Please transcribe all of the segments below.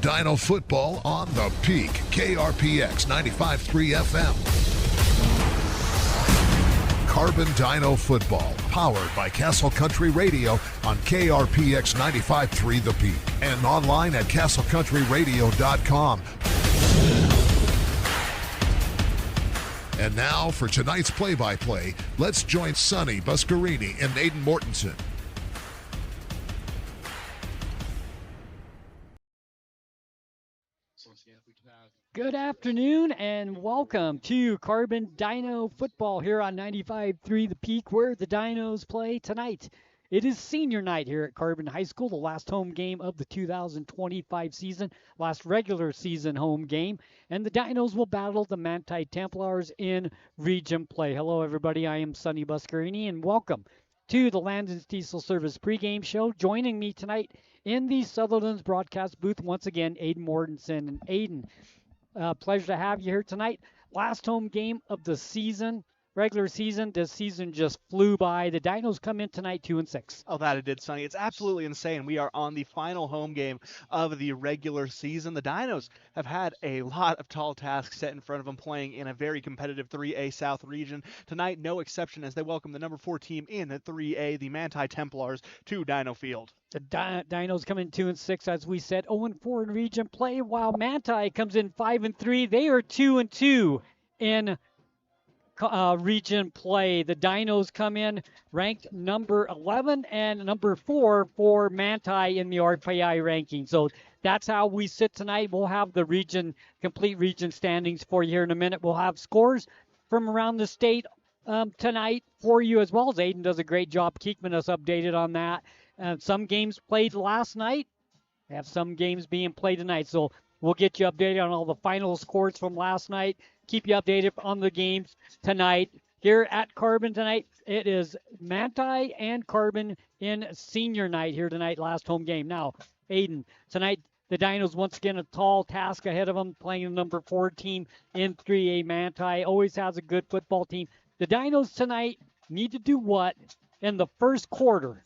Dino football on the Peak, KRPX 95.3 FM. Carbon Dino football, powered by Castle Country Radio on KRPX 95.3 The Peak and online at castlecountryradio.com. And now for tonight's play-by-play, let's join Sonny Buscarini and Aiden Mortensen. Good afternoon and welcome to Carbon Dino football here on 95.3 The Peak, where the Dinos play tonight. It is senior night here at Carbon High School, the last home game of the 2025 season, last regular season home game, and the Dinos will battle the Manti Templars in region play. Hello everybody, I am Sonny Buscarini and welcome to the Landon's Diesel Service pregame show. Joining me tonight in the Sutherland's broadcast booth, once again, Aiden Mortensen. And Aiden, pleasure to have you here tonight. Last home game of the season, regular season. This season just flew by. The Dinos come in tonight 2-6. Oh, that it did, Sonny. It's absolutely insane. We are on the final home game of the regular season. The Dinos have had a lot of tall tasks set in front of them, playing in a very competitive 3A South region. Tonight, no exception, as they welcome the number 4 team in the 3A, the Manti Templars, to Dino Field. The Dinos come in 2-6, as we said, 0-4 in region play, while Manti comes in 5-3. They are 2-2 in region play. The Dinos come in ranked number 11 and number 4 for Manti in the RPI ranking. So that's how we sit tonight. We'll have the complete region standings for you here in a minute. We'll have scores from around the state tonight for you, as well as Aiden does a great job keeping us updated on that. Some games played last night. We have some games being played tonight. So we'll get you updated on all the final scores from last night. Keep you updated on the games tonight. Here at Carbon tonight, it is Manti and Carbon in senior night here tonight, last home game. Now, Aiden, tonight the Dinos once again a tall task ahead of them, playing the number 4 team in 3A. Manti always has a good football team. The Dinos tonight need to do what in the first quarter?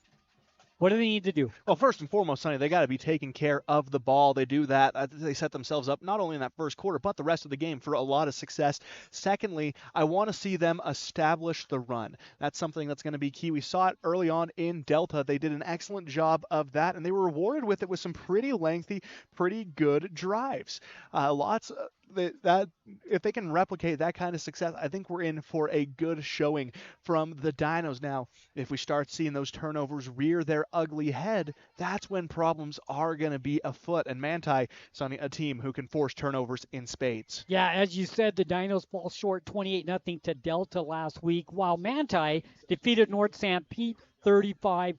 What do they need to do? Well, first and foremost, Sonny, they got to be taking care of the ball. They do that. They set themselves up not only in that first quarter, but the rest of the game for a lot of success. Secondly, I want to see them establish the run. That's something that's going to be key. We saw it early on in Delta. They did an excellent job of that, and they were rewarded with it with some pretty lengthy, pretty good drives. That if they can replicate that kind of success, I think we're in for a good showing from the Dinos. Now, if we start seeing those turnovers rear their ugly head, that's when problems are going to be afoot. And Manti, Sonny, a team who can force turnovers in spades. Yeah, as you said, the Dinos fall short 28-0 to Delta last week, while Manti defeated North St. Pete 35-14.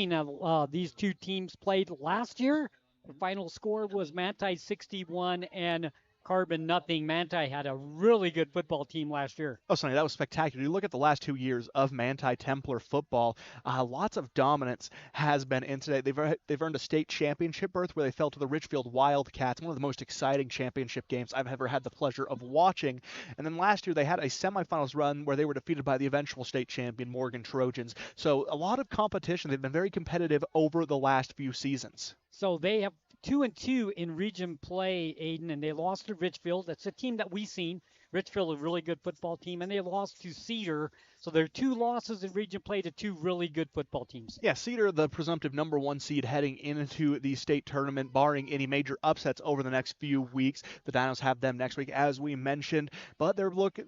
Now, these two teams played last year. The final score was Manti 61 and Carbon nothing. Manti had a really good football team last year. Oh, Sonny, that was spectacular. You look at the last 2 years of Manti Templar football, lots of dominance has been in today. They've earned a state championship berth where they fell to the Richfield Wildcats, one of the most exciting championship games I've ever had the pleasure of watching. And then last year they had a semifinals run where they were defeated by the eventual state champion Morgan Trojans. So a lot of competition. They've been very competitive over the last few seasons. So they have 2-2 in region play, Aiden, and they lost to Richfield. That's a team that we've seen. Richfield, a really good football team, and they lost to Cedar. So there are 2 losses in region play to 2 really good football teams. Yeah, Cedar, the presumptive number 1 seed heading into the state tournament, barring any major upsets over the next few weeks. The Dinos have them next week, as we mentioned. But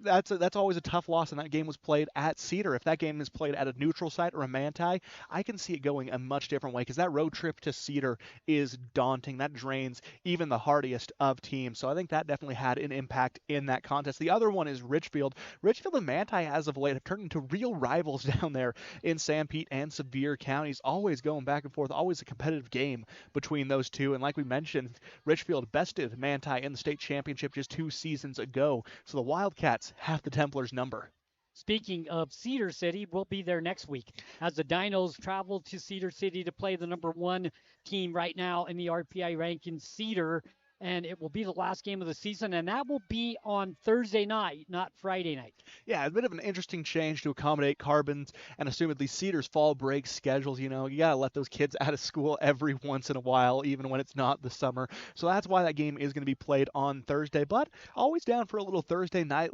that's always a tough loss, and that game was played at Cedar. If that game is played at a neutral site or a Manti, I can see it going a much different way, because that road trip to Cedar is daunting. That drains even the hardiest of teams. So I think that definitely had an impact in that contest. The other one is Richfield. Richfield and Manti, as of late, have turned into real rivals down there in St. Pete and Sevier counties, always going back and forth, always a competitive game between those two. And like we mentioned, Richfield bested Manti in the state championship just 2 seasons ago. So the Wildcats have the Templars number. Speaking of Cedar City, we'll be there next week as the Dinos travel to Cedar City to play the number 1 team right now in the RPI ranking, Cedar. and it will be the last game of the season, and that will be on Thursday night, not Friday night. Yeah, a bit of an interesting change to accommodate Carbon's and assumedly Cedar's fall break schedules. You got to let those kids out of school every once in a while, even when it's not the summer. So that's why that game is going to be played on Thursday, but always down for a little Thursday night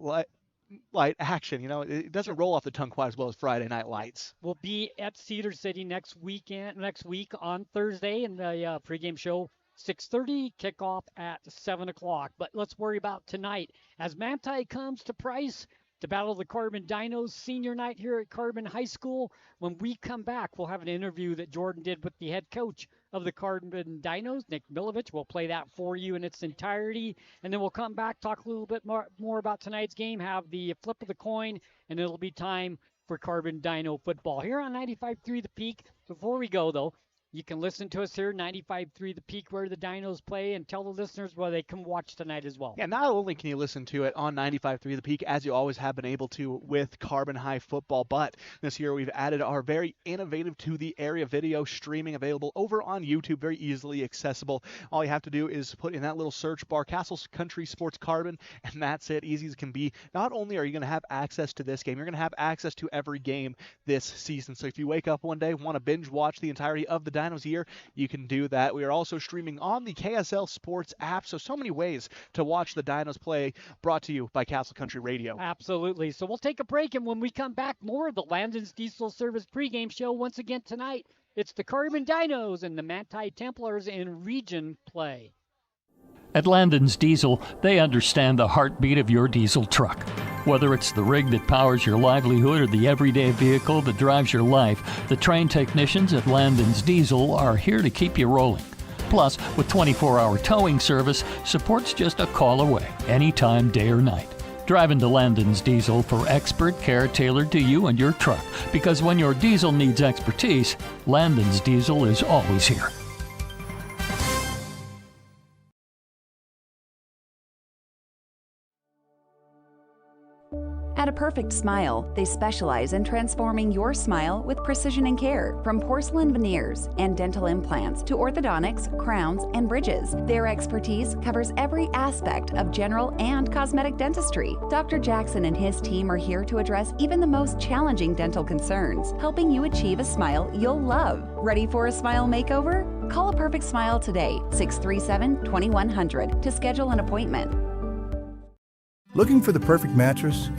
light action. It doesn't roll off the tongue quite as well as Friday Night Lights. We'll be at Cedar City next week on Thursday, and the pregame show 6:30, kickoff at 7 o'clock. But let's worry about tonight as Manti comes to Price to battle the Carbon Dinos senior night here at Carbon High School. When we come back, we'll have an interview that Jordan did with the head coach of the Carbon Dinos, Nick Milovich. We'll play that for you in its entirety, and then we'll come back, talk a little bit more about tonight's game, have the flip of the coin, and it'll be time for Carbon Dino football here on 95.3 The Peak. Before we go, though, you can listen to us here, 95.3 The Peak, where the Dinos play, and tell the listeners where they can watch tonight as well. Yeah, not only can you listen to it on 95.3 The Peak, as you always have been able to with Carbon High football, but this year we've added our very innovative To The Area video streaming available over on YouTube, very easily accessible. All you have to do is put in that little search bar, Castle Country Sports Carbon, and that's it, easy as can be. Not only are you going to have access to this game, you're going to have access to every game this season. So if you wake up one day, want to binge watch the entirety of the Dinos here, you can do that. We are also streaming on the KSL Sports app, so many ways to watch the Dinos play, brought to you by Castle Country Radio. Absolutely. So we'll take a break, and when we come back, more of the Landon's Diesel Service pregame show once again tonight. It's the Carbon Dinos and the Manti Templars in region play. At Landon's Diesel, they understand the heartbeat of your diesel truck. Whether it's the rig that powers your livelihood or the everyday vehicle that drives your life, the trained technicians at Landon's Diesel are here to keep you rolling. Plus, with 24-hour towing service, support's just a call away, anytime, day or night. Drive into Landon's Diesel for expert care tailored to you and your truck, because when your diesel needs expertise, Landon's Diesel is always here. At A Perfect Smile, they specialize in transforming your smile with precision and care. From porcelain veneers and dental implants to orthodontics, crowns, and bridges, their expertise covers every aspect of general and cosmetic dentistry. Dr. Jackson and his team are here to address even the most challenging dental concerns, helping you achieve a smile you'll love. Ready for a smile makeover? Call A Perfect Smile today, 637-2100, to schedule an appointment. Looking for the perfect mattress?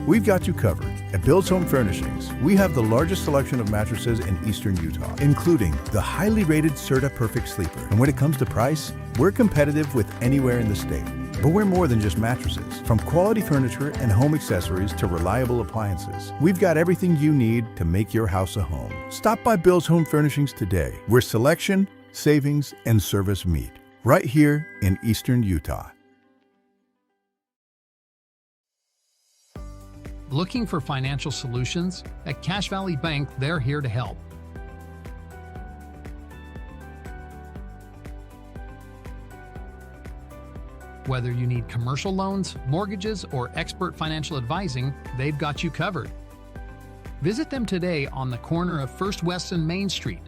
We've got you covered. At Bill's Home Furnishings, we have the largest selection of mattresses in eastern Utah, including the highly rated Serta Perfect Sleeper. And when it comes to price, we're competitive with anywhere in the state. But we're more than just mattresses. From quality furniture and home accessories to reliable appliances, we've got everything you need to make your house a home. Stop by Bill's Home Furnishings today, where selection, savings, and service meet. Right here in eastern Utah. Looking for financial solutions? At Cache Valley Bank, they're here to help. Whether you need commercial loans, mortgages, or expert financial advising, they've got you covered. Visit them today on the corner of First West and Main Street.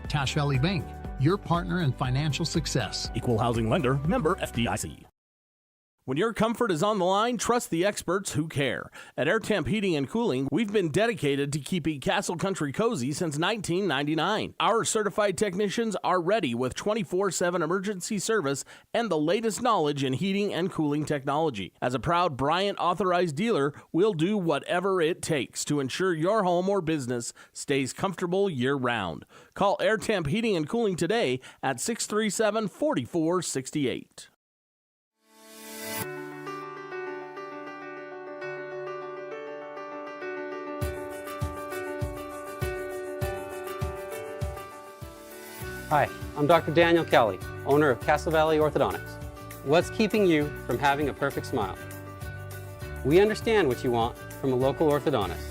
Cache Valley Bank, your partner in financial success. Equal housing lender, member FDIC. When your comfort is on the line, trust the experts who care. At Air Temp Heating and Cooling, we've been dedicated to keeping Castle Country cozy since 1999. Our certified technicians are ready with 24/7 emergency service and the latest knowledge in heating and cooling technology. As a proud Bryant authorized dealer, we'll do whatever it takes to ensure your home or business stays comfortable year-round. Call Air Temp Heating and Cooling today at 637-4468. Hi, I'm Dr. Daniel Kelly, owner of Castle Valley Orthodontics. What's keeping you from having a perfect smile? We understand what you want from a local orthodontist.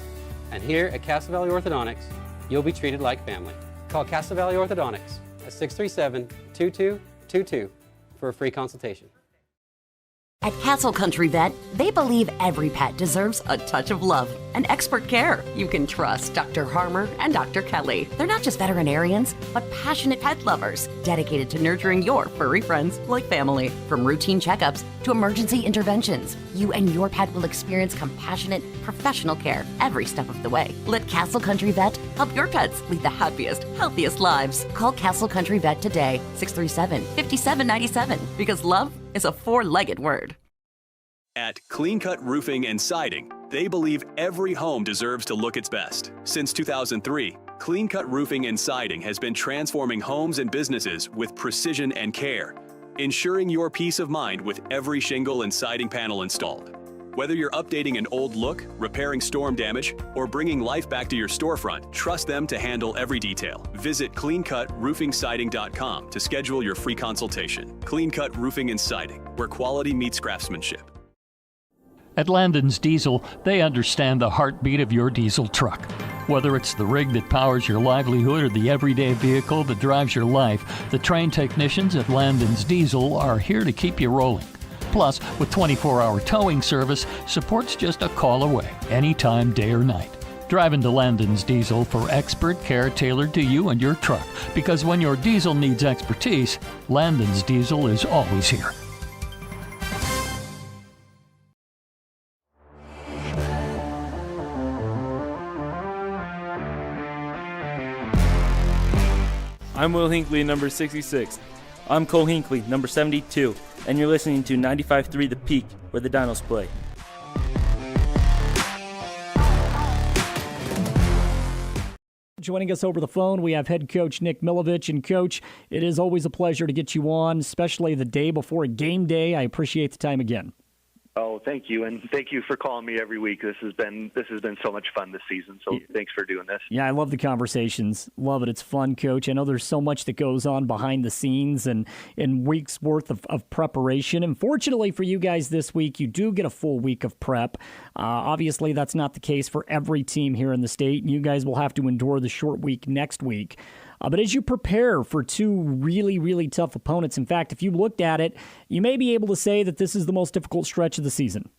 And here at Castle Valley Orthodontics, you'll be treated like family. Call Castle Valley Orthodontics at 637-2222 for a free consultation. At Castle Country Vet, they believe every pet deserves a touch of love and expert care. You can trust Dr. Harmer and Dr. Kelly. They're not just veterinarians, but passionate pet lovers, dedicated to nurturing your furry friends like family. From routine checkups to emergency interventions, you and your pet will experience compassionate, professional care every step of the way. Let Castle Country Vet help your pets lead the happiest, healthiest lives. Call Castle Country Vet today, 637-5797, because love is a four-legged word. At Clean Cut Roofing and Siding, they believe every home deserves to look its best. Since 2003, Clean Cut Roofing and Siding has been transforming homes and businesses with precision and care, ensuring your peace of mind with every shingle and siding panel installed. Whether you're updating an old look, repairing storm damage, or bringing life back to your storefront, trust them to handle every detail. Visit cleancutroofingsiding.com to schedule your free consultation. Clean Cut Roofing and Siding, where quality meets craftsmanship. At Landon's Diesel, they understand the heartbeat of your diesel truck. Whether it's the rig that powers your livelihood or the everyday vehicle that drives your life, the trained technicians at Landon's Diesel are here to keep you rolling. Plus, with 24-hour towing service, support's just a call away, anytime, day or night. Drive into Landon's Diesel for expert care tailored to you and your truck, because when your diesel needs expertise, Landon's Diesel is always here. I'm Will Hinckley, number 66. I'm Cole Hinckley, number 72, and you're listening to 95.3 The Peak, where the Dinos play. Joining us over the phone, we have head coach Nick Milovich. And Coach, it is always a pleasure to get you on, especially the day before game day. I appreciate the time again. Oh, thank you, and thank you for calling me every week. This has been so much fun this season, so thanks for doing this. Yeah, I love the conversations. Love it. It's fun, Coach. I know there's so much that goes on behind the scenes and in weeks worth of preparation. And fortunately for you guys this week, you do get a full week of prep. Obviously, that's not the case for every team here in the state. You guys will have to endure the short week next week. But as you prepare for two really, really tough opponents, in fact, if you looked at it, you may be able to say that this is the most difficult stretch of the season.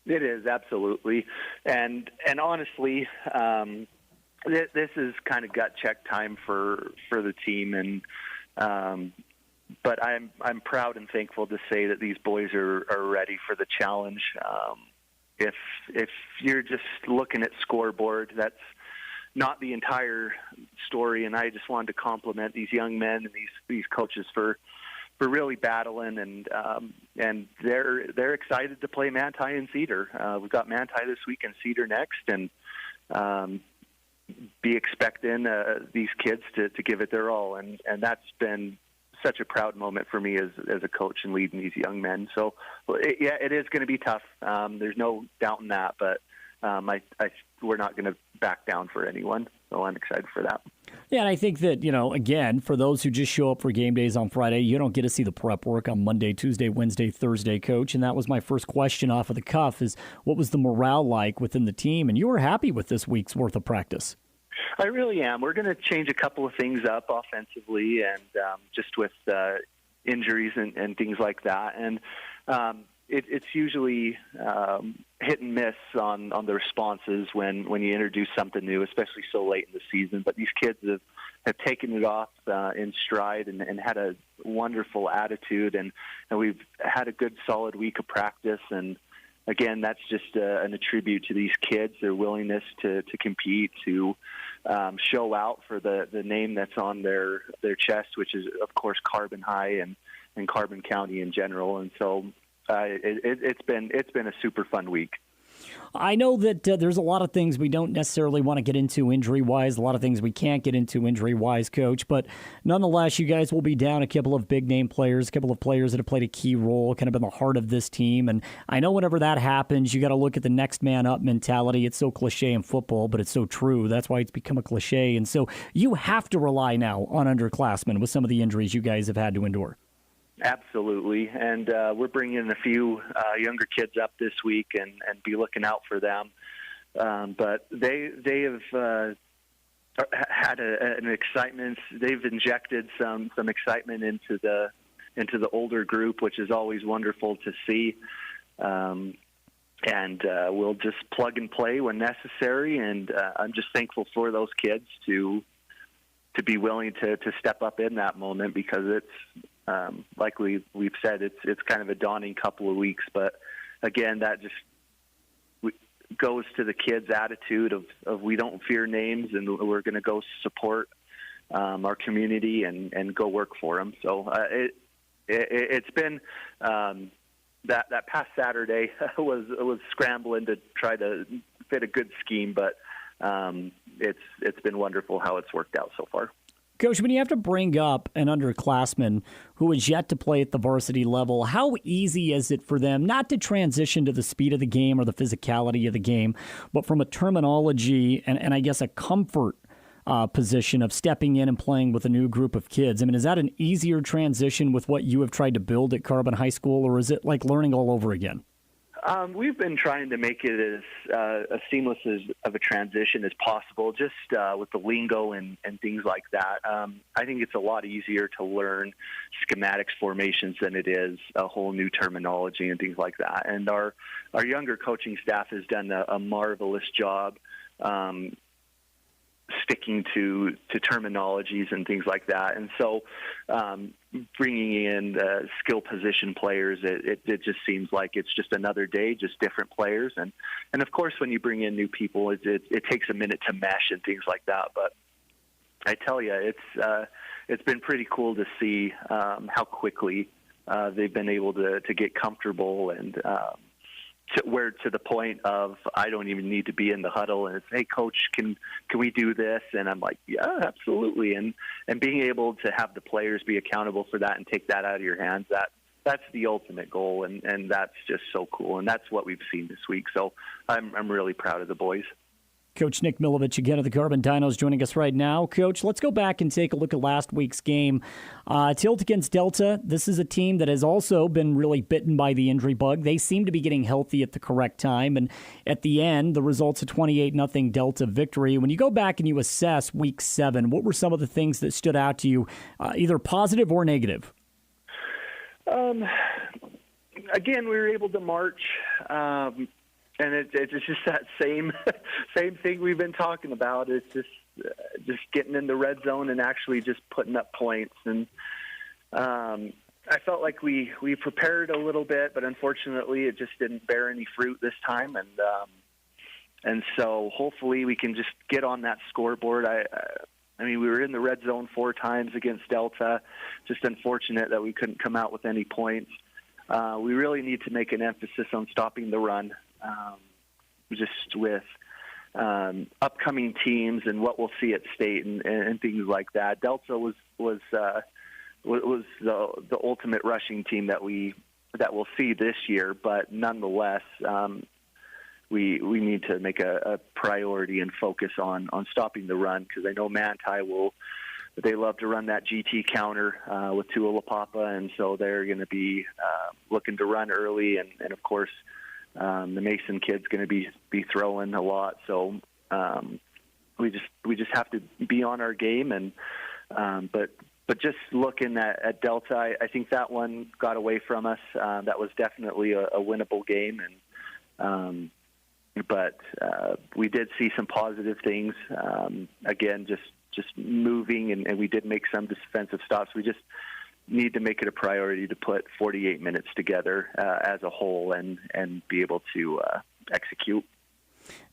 It is, absolutely. And honestly, this is kind of gut check time for the team. And but I'm proud and thankful to say that these boys are ready for the challenge. If you're just looking at scoreboard, that's not the entire story, and I just wanted to compliment these young men and these coaches for really battling, and they're excited to play Manti and Cedar. We've got Manti this week and Cedar next, and be expecting these kids to give it their all, and that's been such a proud moment for me as a coach and leading these young men. So it is going to be tough. There's no doubt in that, but we're not going to back down for anyone, so I'm excited for that. Yeah, and I think that, again, for those who just show up for game days on Friday, you don't get to see the prep work on Monday, Tuesday, Wednesday, Thursday, Coach, and that was my first question off of the cuff is what was the morale like within the team? And you were happy with this week's worth of practice. I really am. We're going to change a couple of things up offensively and just with injuries and things like that. And it's usually hit and miss on the responses when you introduce something new, especially so late in the season. But these kids have taken it off in stride and had a wonderful attitude, and we've had a good solid week of practice. And again, that's just a tribute to these kids, their willingness to compete, to show out for the name that's on their chest, which is, of course, Carbon High and Carbon County in general. And so it's been a super fun week. I know that there's a lot of things we don't necessarily want to get into injury-wise, a lot of things we can't get into injury-wise, Coach, but nonetheless, you guys will be down a couple of big-name players, a couple of players that have played a key role, kind of in the heart of this team, and I know whenever that happens, you got to look at the next man up mentality. It's so cliche in football, but it's so true. That's why it's become a cliche, and so you have to rely now on underclassmen with some of the injuries you guys have had to endure. Absolutely, and we're bringing in a few younger kids up this week and be looking out for them. But they have had an excitement. They've injected some excitement into into the older group, which is always wonderful to see. And we'll just plug and play when necessary. And I'm just thankful for those kids to be willing to step up in that moment, because it's like we've said, it's kind of a daunting couple of weeks. But again, that just goes to the kids' attitude of we don't fear names, and we're going to go support our community and go work for them. So it's been that past Saturday was scrambling to try to fit a good scheme, but it's been wonderful how it's worked out so far. Coach, when you have to bring up an underclassman who is yet to play at the varsity level, how easy is it for them not to transition to the speed of the game or the physicality of the game, but from a terminology and I guess a comfort position of stepping in and playing with a new group of kids? I mean, is that an easier transition with what you have tried to build at Carbon High School, or is it like learning all over again? We've been trying to make it as seamless of a transition as possible, just with the lingo and things like that. I think it's a lot easier to learn schematics, formations, than it is a whole new terminology and things like that. And our younger coaching staff has done a marvelous job sticking to terminologies and things like that. And so bringing in skill position players, it just seems like it's just another day, just different players. And of course, when you bring in new people, it takes a minute to mesh and things like that. But I tell you, it's been pretty cool to see how quickly they've been able to get comfortable and to the point of I don't even need to be in the huddle and it's, hey, coach, can we do this? And I'm like, yeah, absolutely. And being able to have the players be accountable for that and take that out of your hands, that's the ultimate goal, and that's just so cool. And that's what we've seen this week. So I'm really proud of the boys. Coach Nick Milovich again of the Carbon Dinos joining us right now. Coach, let's go back and take a look at last week's game. Tilt against Delta. This is a team that has also been really bitten by the injury bug. They seem to be getting healthy at the correct time. And at the end, the result's a 28-0 Delta victory. When you go back and you assess Week 7, what were some of the things that stood out to you, either positive or negative? Again, we were able to march. And it's just that same thing we've been talking about. It's just getting in the red zone and actually just putting up points. And I felt like we prepared a little bit, but unfortunately it just didn't bear any fruit this time. And so hopefully we can just get on that scoreboard. I mean, we were in the red zone 4 times against Delta. Just unfortunate that we couldn't come out with any points. We really need to make an emphasis on stopping the run. Just with upcoming teams and what we'll see at state and things like that. Delta was the ultimate rushing team that we'll see this year, but nonetheless, we need to make a priority and focus on stopping the run, because I know Manti they love to run that GT counter with Tualapapa, and so they're going to be looking to run early, and of course. The Mason kid's going to be throwing a lot, so we just have to be on our game. And but just looking at Delta, I think that one got away from us. That was definitely a winnable game, and but we did see some positive things. Again, just moving, and we did make some defensive stops. We just need to make it a priority to put 48 minutes together as a whole and be able to execute.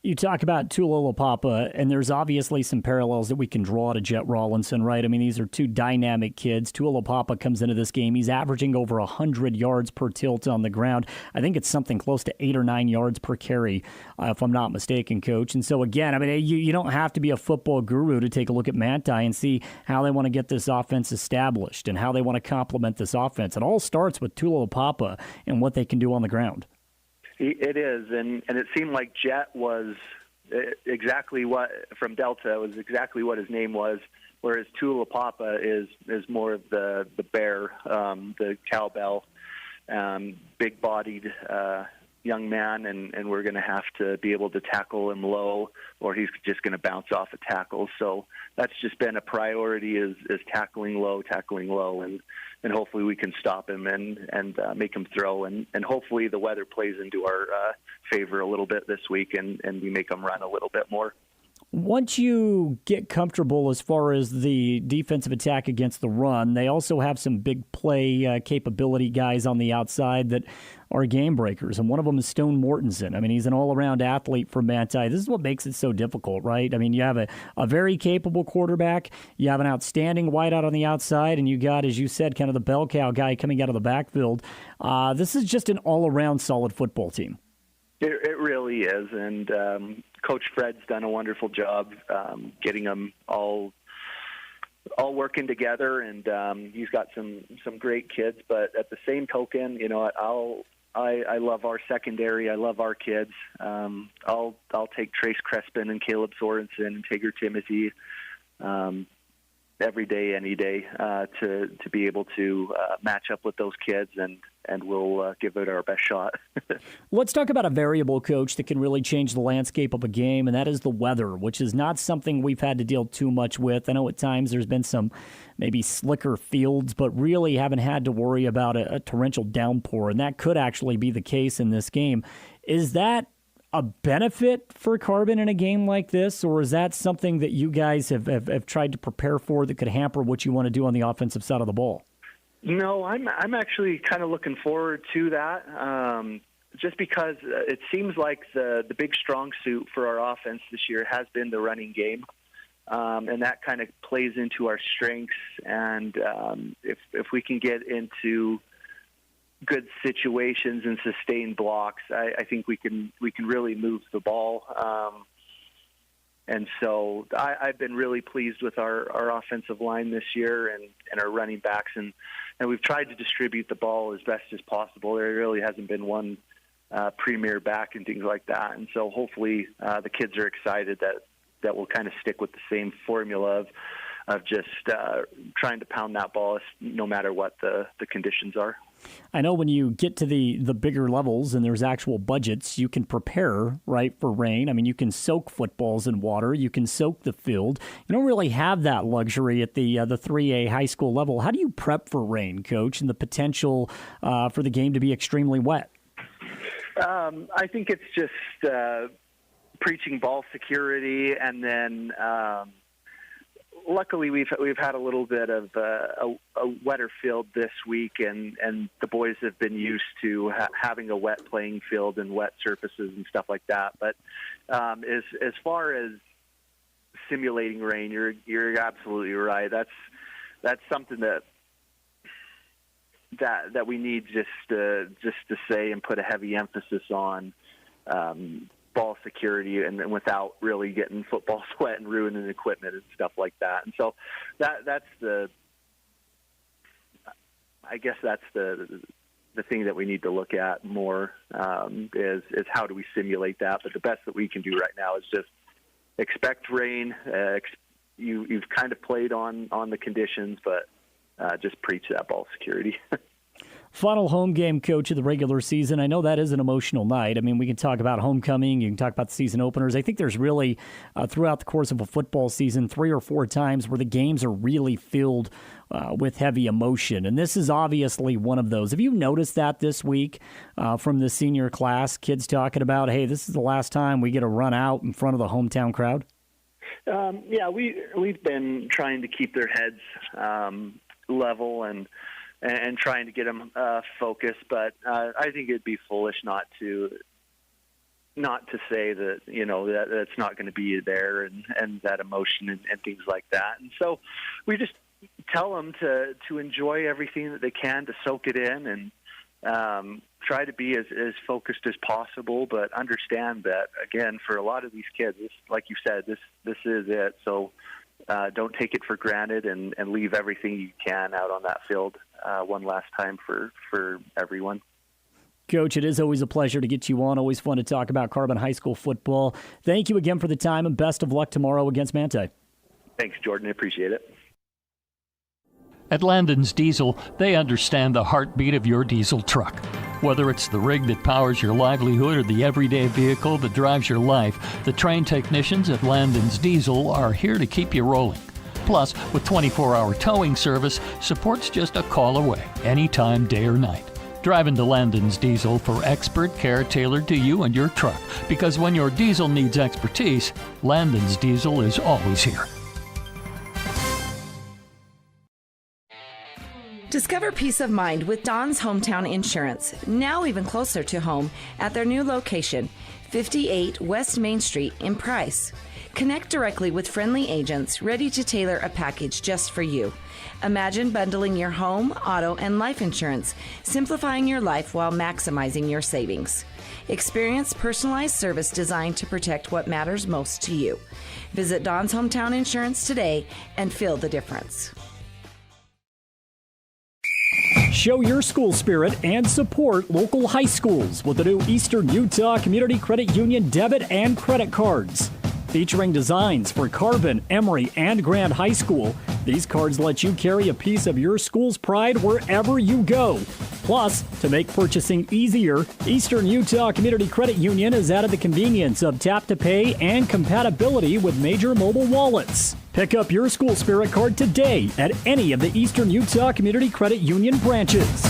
You talk about Tualapapa, and there's obviously some parallels that we can draw to Jet Rawlinson, right? I mean, these are two dynamic kids. Tualapapa comes into this game. He's averaging over 100 yards per tilt on the ground. I think it's something close to 8 or 9 yards per carry, if I'm not mistaken, Coach. And so, again, I mean, you don't have to be a football guru to take a look at Manti and see how they want to get this offense established and how they want to complement this offense. It all starts with Tualapapa and what they can do on the ground. It is, and it seemed like Jet was exactly what, from Delta, was exactly what his name was, whereas Tualapapa is more of the bear, the cowbell, big-bodied young man, and we're going to have to be able to tackle him low, or he's just going to bounce off a tackle. So that's just been a priority is tackling low, and hopefully we can stop him and make him throw, and hopefully the weather plays into our favor a little bit this week, and we make him run a little bit more. Once you get comfortable as far as the defensive attack against the run, they also have some big play capability guys on the outside that are game breakers, and one of them is Stone Mortensen. I mean, he's an all-around athlete for Manti. This is what makes it so difficult, right? I mean, you have a very capable quarterback, you have an outstanding wideout on the outside, and you got, as you said, kind of the bell cow guy coming out of the backfield. This is just an all-around solid football team. It really is, and Coach Fred's done a wonderful job getting them all working together, and he's got some great kids. But at the same token, you know, I love our secondary. I love our kids. I'll take Trace Crespin and Caleb Sorensen and Tigger Timothy every day, any day, to be able to match up with those kids, and we'll give it our best shot. Let's talk about a variable, Coach, that can really change the landscape of a game, and that is the weather, which is not something we've had to deal too much with. I know at times there's been some maybe slicker fields, but really haven't had to worry about a torrential downpour, and that could actually be the case in this game. Is that a benefit for Carbon in a game like this, or is that something that you guys have tried to prepare for that could hamper what you want to do on the offensive side of the ball? No, I'm actually kind of looking forward to that, just because it seems like the big strong suit for our offense this year has been the running game, and that kind of plays into our strengths. And if we can get into good situations and sustain blocks, I think we can really move the ball. And so I've been really pleased with our offensive line this year and our running backs, and we've tried to distribute the ball as best as possible. There really hasn't been one premier back and things like that. And so hopefully the kids are excited that we'll kind of stick with the same formula of just trying to pound that ball no matter what the conditions are. I know when you get to the bigger levels and there's actual budgets, you can prepare, right, for rain. I mean, you can soak footballs in water. You can soak the field. You don't really have that luxury at the 3A high school level. How do you prep for rain, Coach, and the potential for the game to be extremely wet? I think it's just preaching ball security, and then luckily we've had a little bit of a wetter field this week, and the boys have been used to having a wet playing field and wet surfaces and stuff like that. But as far as simulating rain, you're absolutely right. That's something that we need just to say and put a heavy emphasis on. Ball security and without really getting football sweat and ruining equipment and stuff like that. And so that's the thing that we need to look at more is how do we simulate that. But the best that we can do right now is just expect rain. You've kind of played on the conditions, but just preach that ball security. Final home game, Coach, of the regular season. I know that is an emotional night. I mean, we can talk about homecoming. You can talk about the season openers. I think there's really, throughout the course of a football season, 3 or 4 times where the games are really filled with heavy emotion. And this is obviously one of those. Have you noticed that this week from the senior class? Kids talking about, hey, this is the last time we get to run out in front of the hometown crowd? Yeah, we've been trying to keep their heads level and trying to get them focused, but I think it'd be foolish not to say that, you know, that it's not going to be there and that emotion and things like that. And so we just tell them to enjoy everything that they can, to soak it in, and try to be as focused as possible, but understand that, again, for a lot of these kids, like you said, this is it. So don't take it for granted and leave everything you can out on that field one last time for everyone. Coach, it is always a pleasure to get you on. Always fun to talk about Carbon High School football. Thank you again for the time, and best of luck tomorrow against Manti. Thanks, Jordan. I appreciate it. At Landon's Diesel, they understand the heartbeat of your diesel truck. Whether it's the rig that powers your livelihood or the everyday vehicle that drives your life, the trained technicians at Landon's Diesel are here to keep you rolling. Plus, with 24-hour towing service, support's just a call away, anytime, day or night. Drive into Landon's Diesel for expert care tailored to you and your truck, because when your diesel needs expertise, Landon's Diesel is always here. Discover peace of mind with Don's Hometown Insurance, now even closer to home at their new location, 58 West Main Street in Price. Connect directly with friendly agents ready to tailor a package just for you. Imagine bundling your home, auto, and life insurance, simplifying your life while maximizing your savings. Experience personalized service designed to protect what matters most to you. Visit Don's Hometown Insurance today and feel the difference. Show your school spirit and support local high schools with the new Eastern Utah Community Credit Union debit and credit cards. Featuring designs for Carbon, Emory, and Grand High School, these cards let you carry a piece of your school's pride wherever you go. Plus, to make purchasing easier, Eastern Utah Community Credit Union has added the convenience of tap-to-pay and compatibility with major mobile wallets. Pick up your school spirit card today at any of the Eastern Utah Community Credit Union branches.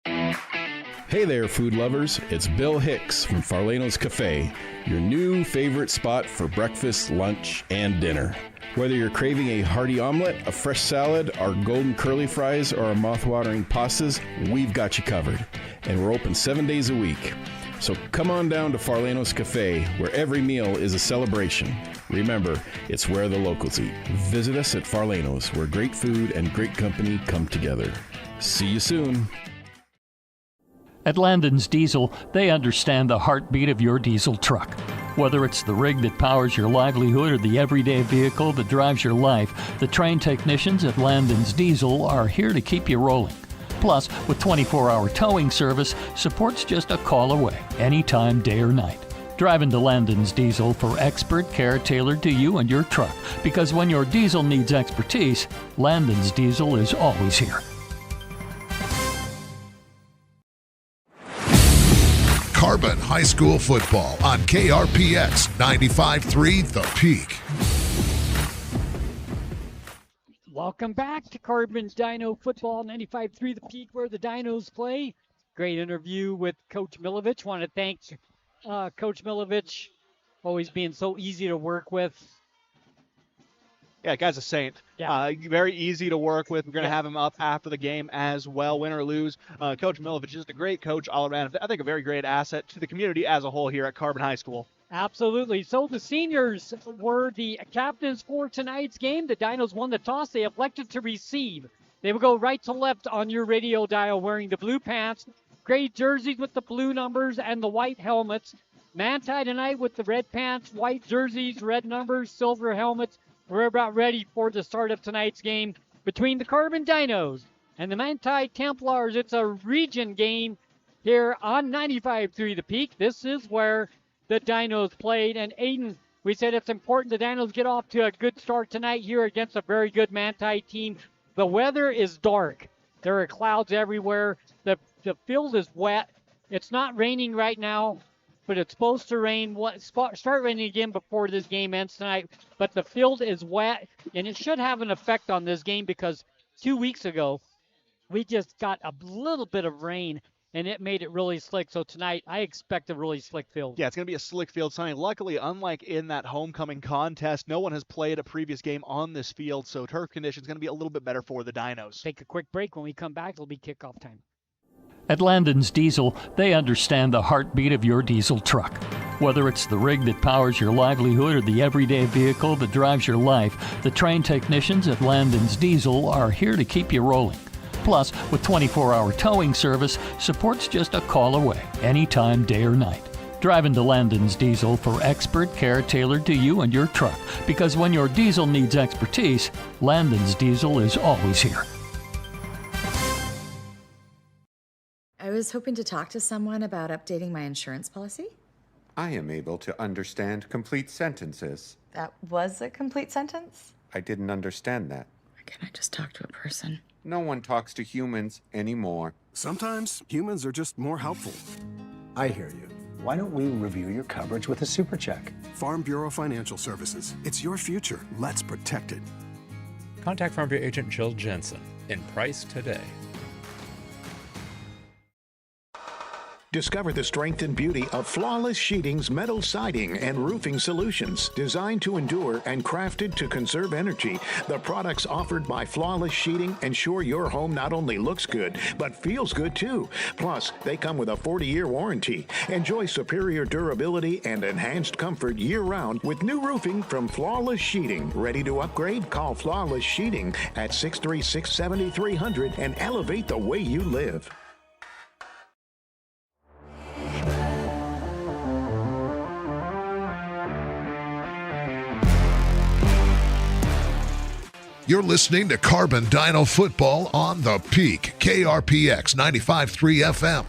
Hey there, food lovers. It's Bill Hicks from Farlano's Cafe, your new favorite spot for breakfast, lunch, and dinner. Whether you're craving a hearty omelet, a fresh salad, our golden curly fries, or our mouth-watering pastas, we've got you covered. And we're open 7 days a week. So come on down to Farlano's Cafe, where every meal is a celebration. Remember, it's where the locals eat. Visit us at Farlano's, where great food and great company come together. See you soon. At Landon's Diesel, they understand the heartbeat of your diesel truck. Whether it's the rig that powers your livelihood or the everyday vehicle that drives your life, the trained technicians at Landon's Diesel are here to keep you rolling. Plus, with 24-hour towing service, support's just a call away, anytime, day or night. Drive into Landon's Diesel for expert care tailored to you and your truck, because when your diesel needs expertise, Landon's Diesel is always here. Carbon High School football on KRPX 95.3 The Peak. Welcome back to Carbon Dino football 95.3 The Peak, where the Dinos play. Great interview with Coach Milovich. Want to thank Coach Milovich, always being so easy to work with. Yeah, guy's a saint. Yeah. Very easy to work with. We're going to have him up after the game as well, win or lose. Coach Milovich is just a great coach all around. I think a very great asset to the community as a whole here at Carbon High School. Absolutely. So the seniors were the captains for tonight's game. The Dinos won the toss. They elected to receive. They will go right to left on your radio dial wearing the blue pants, gray jerseys with the blue numbers, and the white helmets. Manti tonight with the red pants, white jerseys, red numbers, silver helmets. We're about ready for the start of tonight's game between the Carbon Dinos and the Manti Templars. It's a region game here on 95.3 The Peak. This is where the Dinos played. And Aiden, we said it's important the Dinos get off to a good start tonight here against a very good Manti team. The weather is dark. There are clouds everywhere. The field is wet. It's not raining right now, but it's supposed to rain. Start raining again before this game ends tonight. But the field is wet, and it should have an effect on this game because 2 weeks ago, we just got a little bit of rain, and it made it really slick. So tonight, I expect a really slick field. Yeah, it's going to be a slick field tonight. Luckily, unlike in that homecoming contest, no one has played a previous game on this field, so turf conditions going to be a little bit better for the Dinos. Take a quick break. When we come back, it'll be kickoff time. At Landon's Diesel, they understand the heartbeat of your diesel truck. Whether it's the rig that powers your livelihood or the everyday vehicle that drives your life, the trained technicians at Landon's Diesel are here to keep you rolling. Plus, with 24-hour towing service, support's just a call away, anytime, day or night. Drive into Landon's Diesel for expert care tailored to you and your truck, because when your diesel needs expertise, Landon's Diesel is always here. I was hoping to talk to someone about updating my insurance policy. I am able to understand complete sentences. That was a complete sentence? I didn't understand that. Can I just talk to a person? No one talks to humans anymore. Sometimes humans are just more helpful. I hear you. Why don't we review your coverage with a super check? Farm Bureau Financial Services. It's your future. Let's protect it. Contact Farm Bureau agent Jill Jensen in Price today. Discover the strength and beauty of Flawless Sheeting's metal siding and roofing solutions. Designed to endure and crafted to conserve energy, the products offered by Flawless Sheeting ensure your home not only looks good, but feels good too. Plus, they come with a 40-year warranty. Enjoy superior durability and enhanced comfort year-round with new roofing from Flawless Sheeting. Ready to upgrade? Call Flawless Sheeting at 636-7300 and elevate the way you live. You're listening to Carbon Dino Football on the Peak, KRPX 95.3 FM.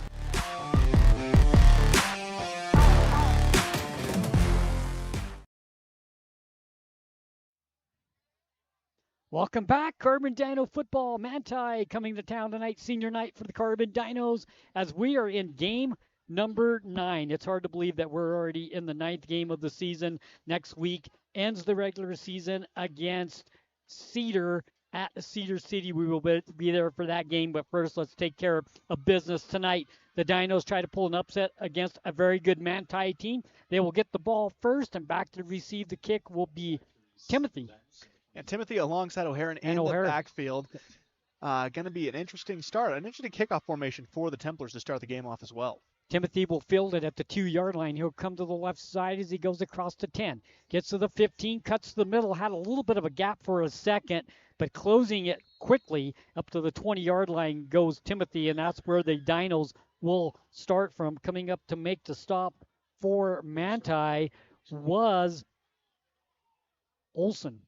Welcome back, Carbon Dino Football. Manti coming to town tonight, senior night for the Carbon Dinos, as we are in game number 9. It's hard to believe that we're already in the 9th game of the season. Next week ends the regular season against Cedar at Cedar City. We will be there for that game, but first let's take care of business tonight. The Dinos try to pull an upset against a very good Manti team. They will get the ball first, and back to receive the kick will be Timothy. And Timothy alongside O'Hara in the backfield. Going to be an interesting start, an interesting kickoff formation for the Templars to start the game off as well. Timothy will field it at the 2-yard line. He'll come to the left side as he goes across to 10. Gets to the 15, cuts the middle, had a little bit of a gap for a second, but closing it quickly up to the 20-yard line goes Timothy, and that's where the Dinos will start from. Coming up to make the stop for Manti was Olson.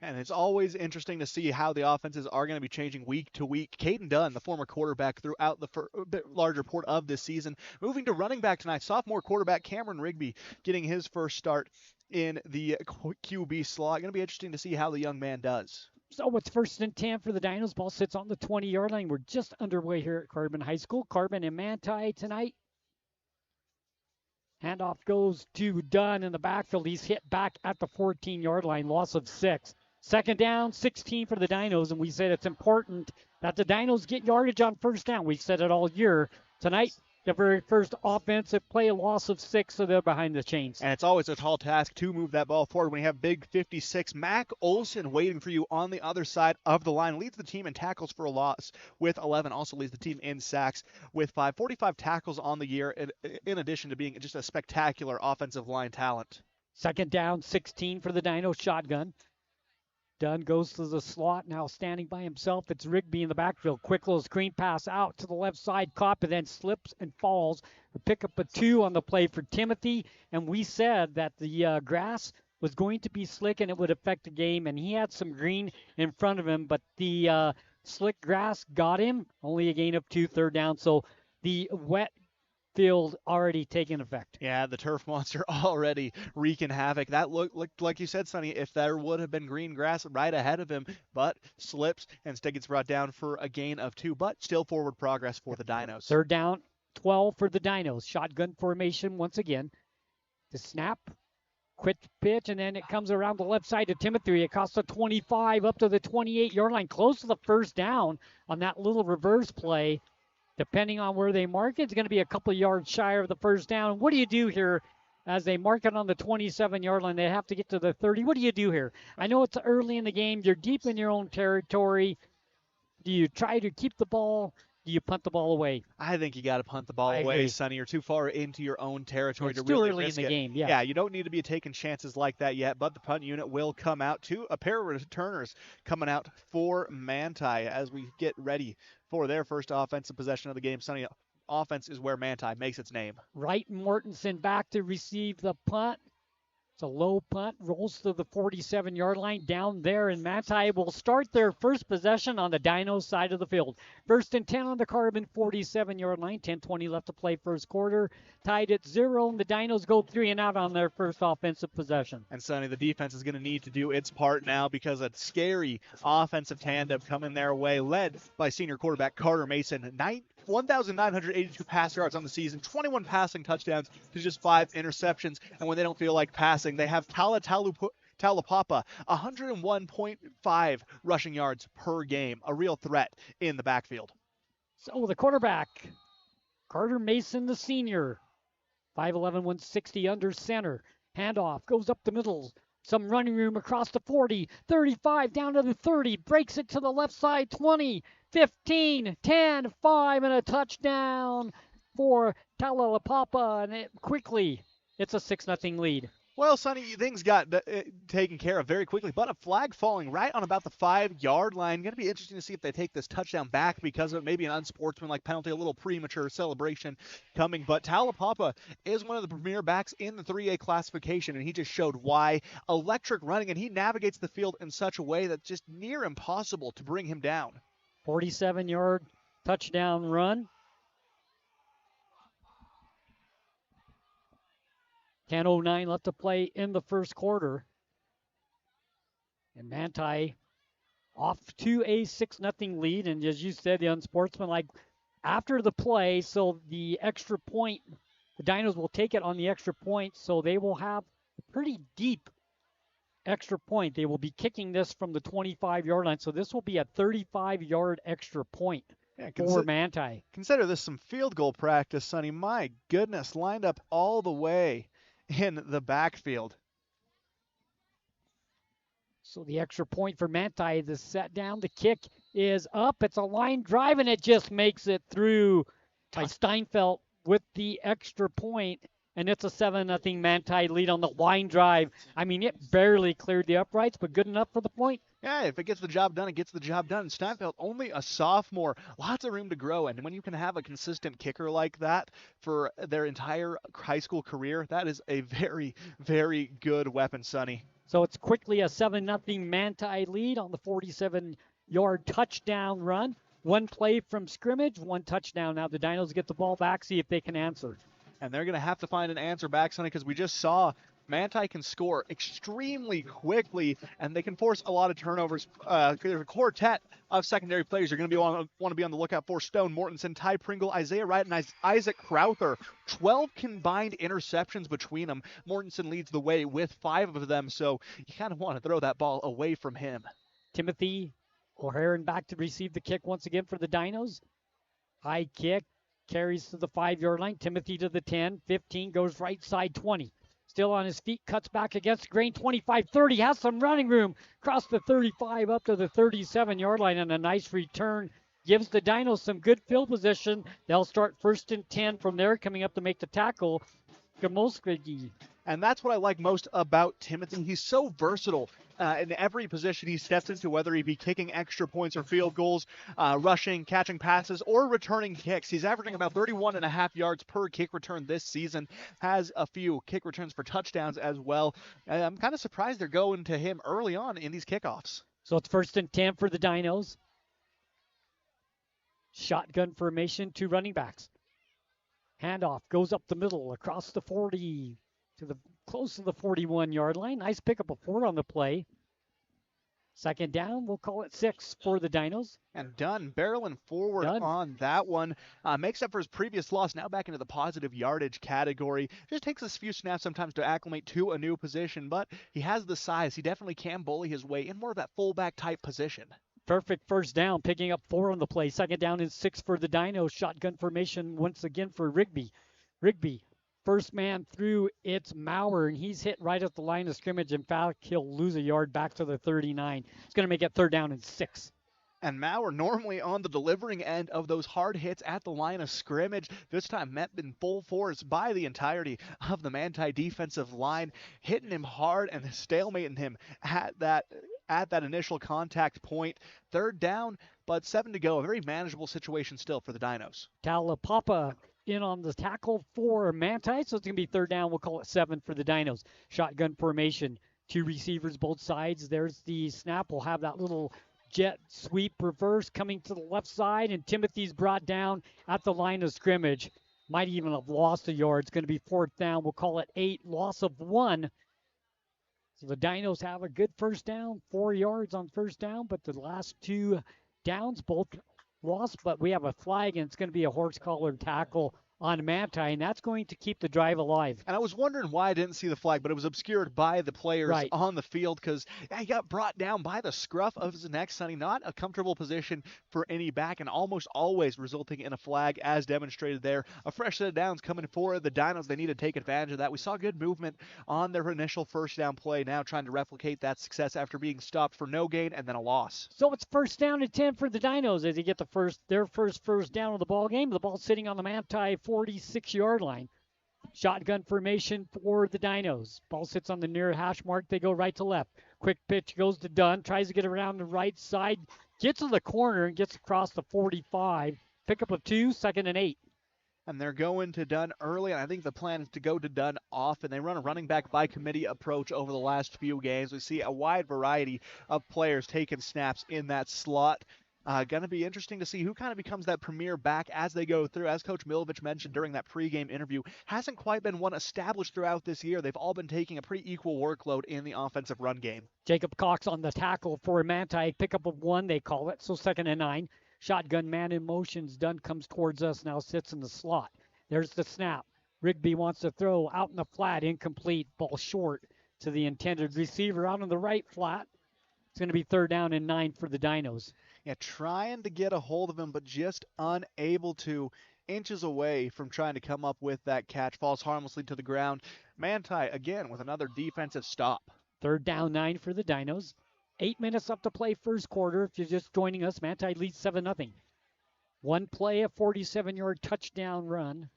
And it's always interesting to see how the offenses are going to be changing week to week. Caden Dunn, the former quarterback throughout the bit larger part of this season, moving to running back tonight. Sophomore quarterback Cameron Rigby getting his first start in the QB slot. Going to be interesting to see how the young man does. So it's 1st and 10 for the Dinos. Ball sits on the 20-yard line. We're just underway here at Carbon High School. Carbon and Manti tonight. Handoff goes to Dunn in the backfield. He's hit back at the 14-yard line. Loss of 6. 2nd down, 16 for the Dinos, and we said it's important that the Dinos get yardage on 1st down. We've said it all year. Tonight, the very first offensive play, a loss of 6, so they're behind the chains. And it's always a tall task to move that ball forward when you have big 56. Mac Olson waiting for you on the other side of the line. Leads the team in tackles for a loss with 11. Also leads the team in sacks with 5. 45 tackles on the year, in addition to being just a spectacular offensive line talent. 2nd down, 16 for the Dinos. Shotgun. Dunn goes to the slot, now standing by himself. It's Rigby in the backfield. Quick little screen pass out to the left side. Caught, but then slips and falls. We pick up a 2 on the play for Timothy, and we said that the grass was going to be slick and it would affect the game, and he had some green in front of him, but the slick grass got him. Only a gain of 2, 3rd down, so the wet field already taking effect. Yeah, the turf monster already wreaking havoc. That looked like you said, Sonny, if there would have been green grass right ahead of him, but slips and instead gets brought down for a gain of 2, but still forward progress for the Dinos. 3rd down, 12 for the Dinos. Shotgun formation once again. The snap, quick pitch, and then it comes around the left side to Timothy. It costs the 25 up to the 28-yard line, close to the 1st down on that little reverse play. Depending on where they mark it, it's going to be a couple of yards shy of the 1st down. What do you do here as they mark it on the 27-yard line? They have to get to the 30. What do you do here? I know it's early in the game. You're deep in your own territory. Do you try to keep the ball? Do you punt the ball away? I think you got to punt the ball away, Sonny. You're too far into your own territory to really early risk in the it. Game. Yeah. Yeah, you don't need to be taking chances like that yet, but the punt unit will come out. A pair of returners coming out for Manti as we get ready for their first offensive possession of the game. Sonny, offense is where Manti makes its name. Wright and Mortensen back to receive the punt. It's a low punt, rolls to the 47-yard line down there, and Manti will start their first possession on the Dinos side of the field. 1st and 10 on the Carbon 47-yard line. 10:20 left to play first quarter. Tied at 0, and the Dinos go 3 and out on their first offensive possession. And Sonny, the defense is going to need to do its part now because a scary offensive tandem coming their way, led by senior quarterback Carter Mason. 1,982 pass yards on the season, 21 passing touchdowns to just 5 interceptions. And when they don't feel like passing, they have Talapapa, 101.5 rushing yards per game, a real threat in the backfield. So the quarterback, Carter Mason, the senior, 5'11", 160 under center. Handoff goes up the middle. Some running room across the 40, 35, down to the 30, breaks it to the left side, 20, 15, 10, 5, and a touchdown for Talapapa. And quickly, it's a 6-0 lead. Well, Sonny, things got taken care of very quickly, but a flag falling right on about the 5-yard line. Going to be interesting to see if they take this touchdown back because of maybe an unsportsmanlike penalty, a little premature celebration coming. But Talapapa is one of the premier backs in the 3A classification, and he just showed why. Electric running, and he navigates the field in such a way that's just near impossible to bring him down. 47-yard touchdown run. 10:09 left to play in the first quarter. And Manti off to a 6-0 lead. And as you said, the unsportsmanlike after the play, so the extra point, the Dinos will take it on the extra point, so they will have a pretty deep extra point. They will be kicking this from the 25-yard line, so this will be a 35-yard extra point for Manti. Consider this some field goal practice, Sonny. My goodness, lined up all the way in the backfield. So the extra point for Manti, the set down, the kick is up. It's a line drive, and it just makes it through by Steinfeld with the extra point, and it's a 7-0 Manti lead on the line drive. I mean, it barely cleared the uprights, but good enough for the point. Yeah, if it gets the job done, it gets the job done. Steinfeld, only a sophomore, lots of room to grow. And when you can have a consistent kicker like that for their entire high school career, that is a very, very good weapon, Sonny. So it's quickly a 7-0 Manti lead on the 47-yard touchdown run. One play from scrimmage, one touchdown. Now the Dinos get the ball back, see if they can answer. And they're going to have to find an answer back, Sonny, because we just saw Manti can score extremely quickly, and they can force a lot of turnovers. There's a quartet of secondary players you're going to want to be on the lookout for. Stone Mortensen, Ty Pringle, Isaiah Wright, and Isaac Crowther. 12 combined interceptions between them. Mortensen leads the way with 5 of them, so you kind of want to throw that ball away from him. Timothy O'Haran back to receive the kick once again for the Dinos. High kick, carries to the 5-yard line. Timothy to the 10, 15, goes right side 20. Still on his feet, cuts back against the grain, 25-30, has some running room, across the 35 up to the 37-yard line, and a nice return. Gives the Dinos some good field position. They'll start 1st and 10 from there, coming up to make the tackle. Gamoskagi. And that's what I like most about Timothy. He's so versatile in every position he steps into, whether he be kicking extra points or field goals, rushing, catching passes, or returning kicks. He's averaging about 31.5 yards per kick return this season, has a few kick returns for touchdowns as well. And I'm kind of surprised they're going to him early on in these kickoffs. So it's 1st and 10 for the Dinos. Shotgun formation, 2 running backs. Handoff goes up the middle, across the 40 to the close to the 41-yard line. Nice pickup of 4 on the play. 2nd down, we'll call it 6 for the Dinos. And Dunn barreling forward on that one. Makes up for his previous loss, now back into the positive yardage category. Just takes us a few snaps sometimes to acclimate to a new position, but he has the size. He definitely can bully his way in more of that fullback type position. Perfect 1st down, picking up 4 on the play. 2nd down and 6 for the Dinos. Shotgun formation once again for Rigby. Rigby, first man through, it's Maurer, and he's hit right at the line of scrimmage. In fact, he'll lose a yard back to the 39. It's going to make it 3rd down and 6. And Maurer normally on the delivering end of those hard hits at the line of scrimmage. This time met in full force by the entirety of the Manti defensive line, hitting him hard and stalemating him at that initial contact point. 3rd down, but 7 to go. A very manageable situation still for the Dinos. Talapapa in on the tackle for Manti, so it's going to be third down. We'll call it 7 for the Dinos. Shotgun formation, 2 receivers both sides. There's the snap. We'll have that little jet sweep reverse coming to the left side, and Timothy's brought down at the line of scrimmage. Might even have lost a yard. It's going to be fourth down. We'll call it 8, loss of 1. So the Dinos have a good first down, 4 yards on first down, but the last 2 downs both lost, but we have a flag, and it's going to be a horse-collared tackle on Manti, and that's going to keep the drive alive. And I was wondering why I didn't see the flag, but it was obscured by the players on the field because he got brought down by the scruff of his neck, Sonny. Not a comfortable position for any back, and almost always resulting in a flag as demonstrated there. A fresh set of downs coming for the Dinos. They need to take advantage of that. We saw good movement on their initial first down play, now trying to replicate that success after being stopped for no gain and then a loss. So it's first down and 10 for the Dinos as they get their first down of the ball game. The ball's sitting on the Manti 46-yard line. Shotgun formation for the Dinos. Ball sits on the near hash mark. They go right to left. Quick pitch goes to Dunn. Tries to get around the right side. Gets to the corner and gets across the 45. Pickup of 2, 2nd and 8. And they're going to Dunn early, and I think the plan is to go to Dunn often. They run a running back by committee approach over the last few games. We see a wide variety of players taking snaps in that slot. Going to be interesting to see who kind of becomes that premier back as they go through. As Coach Milovich mentioned during that pregame interview, hasn't quite been one established throughout this year. They've all been taking a pretty equal workload in the offensive run game. Jacob Cox on the tackle for Manti. Pickup of 1, they call it, so 2nd and 9. Shotgun man in motions. Dunn comes towards us, now sits in the slot. There's the snap. Rigby wants to throw out in the flat, incomplete. Ball short to the intended receiver out on the right flat. It's going to be 3rd down and 9 for the Dinos. Yeah, trying to get a hold of him, but just unable to. Inches away from trying to come up with that catch. Falls harmlessly to the ground. Manti, again, with another defensive stop. 3rd down, 9 for the Dinos. 8 minutes up to play first quarter. If you're just joining us, Manti leads 7-0. One play, a 47-yard touchdown run.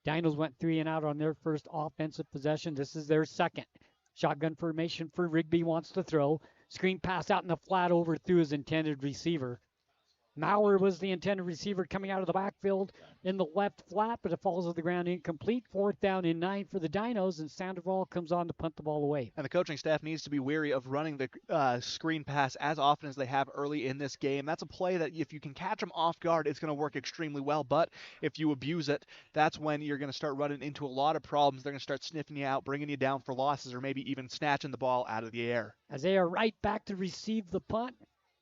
Dinos went 3 and out on their first offensive possession. This is their second. Shotgun formation for Rigby, wants to throw. Screen pass out in the flat over through his intended receiver. Maurer was the intended receiver coming out of the backfield in the left flat, but it falls to the ground incomplete. 4th down and 9 for the Dinos, and Sandoval comes on to punt the ball away. And the coaching staff needs to be wary of running the screen pass as often as they have early in this game. That's a play that if you can catch them off guard, it's going to work extremely well. But if you abuse it, that's when you're going to start running into a lot of problems. They're going to start sniffing you out, bringing you down for losses, or maybe even snatching the ball out of the air. As they are right back to receive the punt.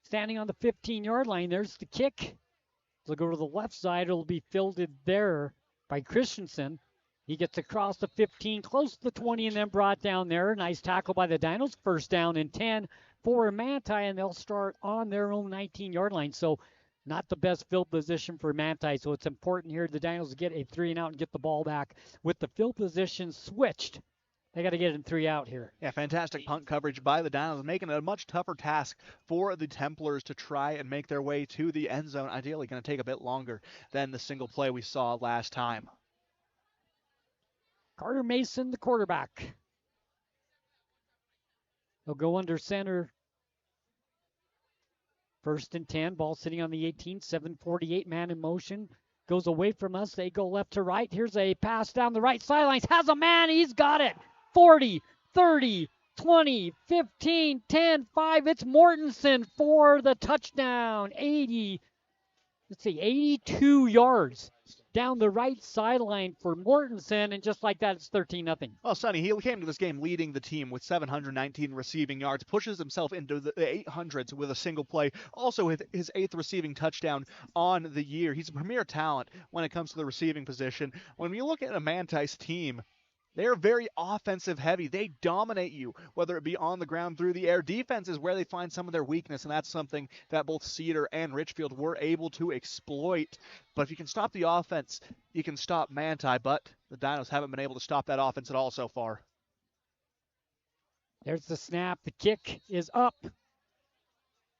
Standing on the 15-yard line, there's the kick. They'll go to the left side. It'll be fielded there by Christensen. He gets across the 15, close to the 20, and then brought down there. Nice tackle by the Dinos. 1st down and 10 for Manti, and they'll start on their own 19-yard line. So not the best field position for Manti. So it's important here the Dinos to get a 3 and out and get the ball back. With the field position switched, they got to get in 3 out here. Yeah, fantastic punt coverage by the Dinos, making it a much tougher task for the Templars to try and make their way to the end zone. Ideally going to take a bit longer than the single play we saw last time. Carter Mason, the quarterback. They'll go under center. 1st and 10, ball sitting on the 18, 7:48, man in motion. Goes away from us. They go left to right. Here's a pass down the right sidelines. Has a man. He's got it. 40, 30, 20, 15, 10, 5. It's Mortensen for the touchdown. 82 yards down the right sideline for Mortensen, and just like that, it's 13-0. Well, Sonny, he came to this game leading the team with 719 receiving yards, pushes himself into the 800s with a single play, also with his 8th receiving touchdown on the year. He's a premier talent when it comes to the receiving position. When we look at a Manti's team, they're very offensive heavy. They dominate you, whether it be on the ground, through the air. Defense is where they find some of their weakness, and that's something that both Cedar and Richfield were able to exploit. But if you can stop the offense, you can stop Manti, but the Dinos haven't been able to stop that offense at all so far. There's the snap. The kick is up.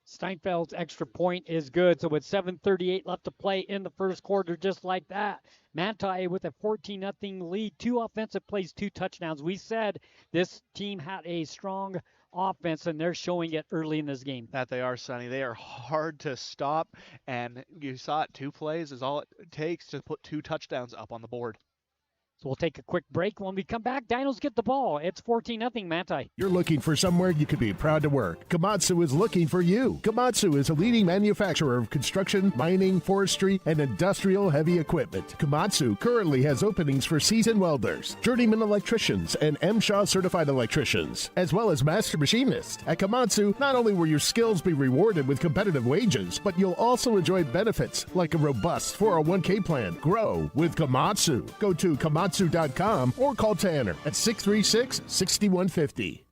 Steinfeld's extra point is good. So with 7:38 left to play in the first quarter, just like that, Manti with a 14-0 lead. 2 offensive plays, 2 touchdowns. We said this team had a strong offense, and they're showing it early in this game. That they are, Sonny. They are hard to stop, and you saw it. 2 plays is all it takes to put 2 touchdowns up on the board. So we'll take a quick break. When we come back, Dinos get the ball. It's 14-0 Manti. You're looking for somewhere you can be proud to work. Komatsu is looking for you. Komatsu is a leading manufacturer of construction, mining, forestry, and industrial heavy equipment. Komatsu currently has openings for seasoned welders, journeyman electricians, and MSHA certified electricians, as well as master machinists. At Komatsu, not only will your skills be rewarded with competitive wages, but you'll also enjoy benefits like a robust 401k plan. Grow with Komatsu. Go to komatsu.com or call Tanner at 636-6150.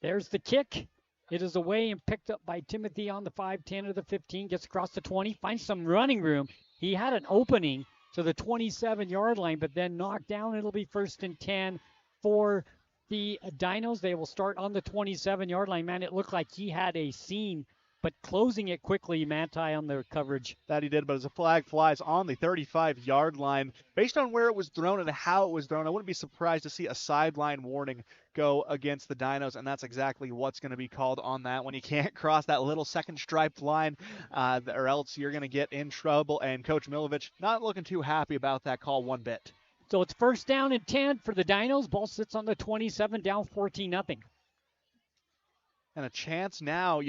There's the kick. It is away and picked up by Timothy on the 5-10 of the 15. Gets across the 20, finds some running room. He had an opening to the 27-yard line, but then knocked down. It'll be 1st and 10 for the Dinos. They will start on the 27-yard line. Man, it looked like he had a seam, but closing it quickly, Manti on the coverage. That he did, but as a flag flies on the 35-yard line, based on where it was thrown and how it was thrown, I wouldn't be surprised to see a sideline warning go against the Dinos, and that's exactly what's going to be called on that one. You can't cross that little second striped line, or else you're going to get in trouble, and Coach Milovich not looking too happy about that call one bit. So it's 1st down and 10 for the Dinos. Ball sits on the 27, down 14-0. And a chance now,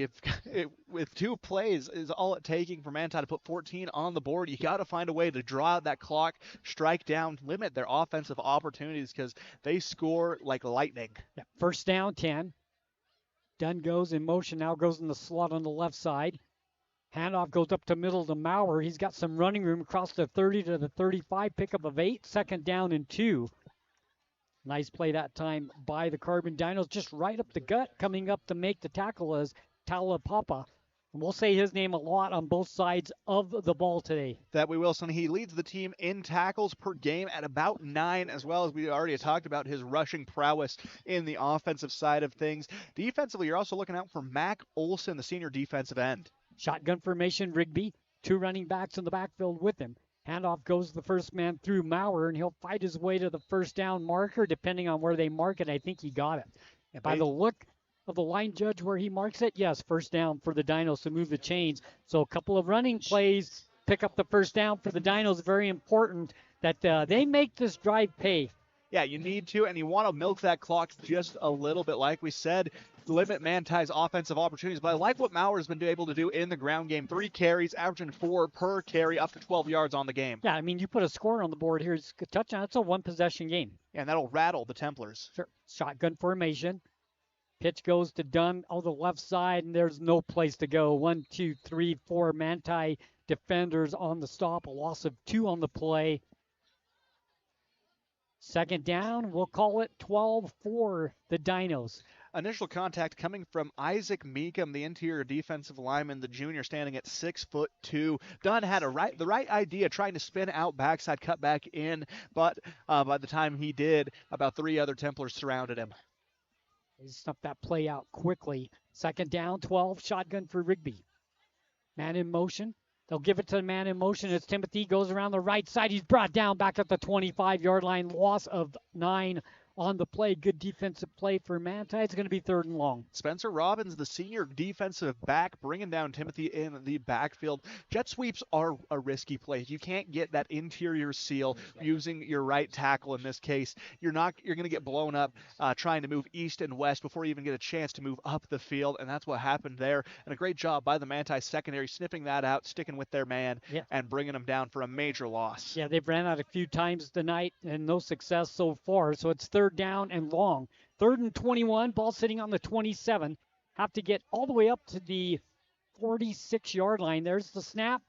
with 2 plays is all it taking for Manti to put 14 on the board. You got to find a way to draw out that clock, strike down, limit their offensive opportunities because they score like lightning. Yeah, 1st down, 10. Dunn goes in motion, now goes in the slot on the left side. Handoff goes up to middle to Maurer. He's got some running room across the 30 to the 35, pickup of 8, 2nd down and 2. Nice play that time by the Carbon Dinos, just right up the gut. Coming up to make the tackle is Talapapa. And we'll say his name a lot on both sides of the ball today. That we will, Sonny. He leads the team in tackles per game at about 9, as well as we already talked about his rushing prowess in the offensive side of things. Defensively, you're also looking out for Mac Olson, the senior defensive end. Shotgun formation, Rigby. 2 running backs in the backfield with him. Handoff goes the first man through Maurer, and he'll fight his way to the 1st down marker, depending on where they mark it. I think he got it. And by the look of the line judge where he marks it, yes, 1st down for the Dinos to move the chains. So a couple of running plays, pick up the 1st down for the Dinos. Very important that they make this drive pay. Yeah, you need to, and you want to milk that clock just a little bit. Like we said, limit Manti's offensive opportunities. But I like what Maurer's been able to do in the ground game. 3 carries, averaging 4 per carry, up to 12 yards on the game. Yeah, I mean, you put a score on the board here. It's a touchdown. It's a 1-possession game. Yeah, and that'll rattle the Templars. Sure. Shotgun formation. Pitch goes to Dunn on the left side, and there's no place to go. 1, 2, 3, 4 Manti defenders on the stop. A loss of 2 on the play. 2nd down, we'll call it 12 for the Dinos. Initial contact coming from Isaac Meekum, the interior defensive lineman, the junior, standing at 6'2". Dunn had the right idea, trying to spin out backside, cut back in, but by the time he did, about 3 other Templars surrounded him. He snuffed that play out quickly. 2nd down, 12, shotgun for Rigby. Man in motion. They'll give it to the man in motion as Timothy goes around the right side. He's brought down back at the 25-yard line. Loss of 9 on the play. Good defensive play for Manti. It's going to be 3rd and long. Spencer Robbins, the senior defensive back, bringing down Timothy in the backfield. Jet sweeps are a risky play. You can't get that interior seal using your right tackle in this case. You're going to get blown up trying to move east and west before you even get a chance to move up the field, and that's what happened there. And a great job by the Manti secondary, sniffing that out, sticking with their man, and bringing them down for a major loss. Yeah, they've ran out a few times tonight and no success so far, so it's 3rd down and long. 3rd and 21, ball sitting on the 27. Have to get all the way up to the 46-yard line. There's the snap.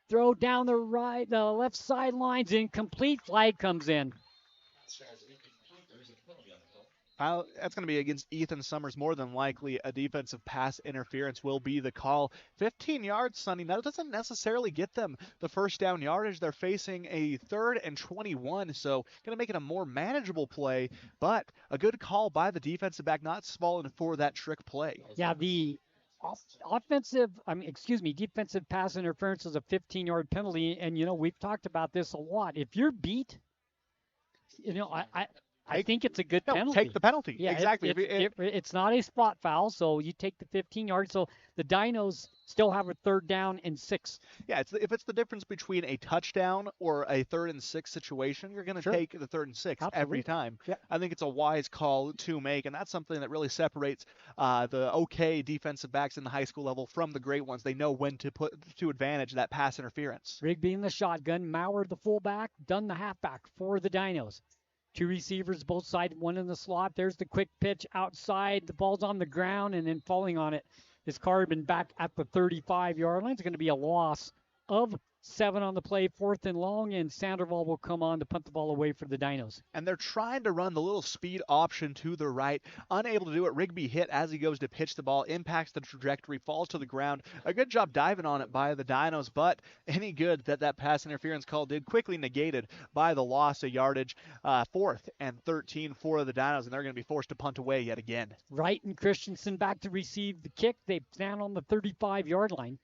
Throw down the left sidelines, incomplete. Flag comes in. That's going to be against Ethan Summers. More than likely, a defensive pass interference will be the call. 15 yards, Sonny. That doesn't necessarily get them the 1st down yardage. They're facing a 3rd and 21, so going to make it a more manageable play, but a good call by the defensive back, not falling for that trick play. Yeah, the defensive pass interference is a 15-yard penalty, and, we've talked about this a lot. If you're beat, I think it's a good penalty. Take the penalty. Yeah, exactly. It's not a spot foul, so you take the 15 yards. So the Dinos still have a 3rd down and 6. Yeah, if it's the difference between a touchdown or a 3rd and 6 situation, you're going to take the 3rd and 6 every time. Yeah. I think it's a wise call to make, and that's something that really separates the okay defensive backs in the high school level from the great ones. They know when to put to advantage that pass interference. Rigby in the shotgun, Maurer the fullback, Dunn the halfback for the Dinos. 2 receivers, both sides, 1 in the slot. There's the quick pitch outside. The ball's on the ground, and then falling on it is Carbon back at the 35-yard line. It's going to be a loss of 7 on the play, 4th and long, and Sandoval will come on to punt the ball away for the Dinos. And they're trying to run the little speed option to the right. Unable to do it. Rigby hit as he goes to pitch the ball, impacts the trajectory, falls to the ground. A good job diving on it by the Dinos, but any good that pass interference call did quickly negated by the loss of yardage. 4th and 13 for the Dinos, and they're going to be forced to punt away yet again. Wright and Christensen back to receive the kick. They stand on the 35-yard line.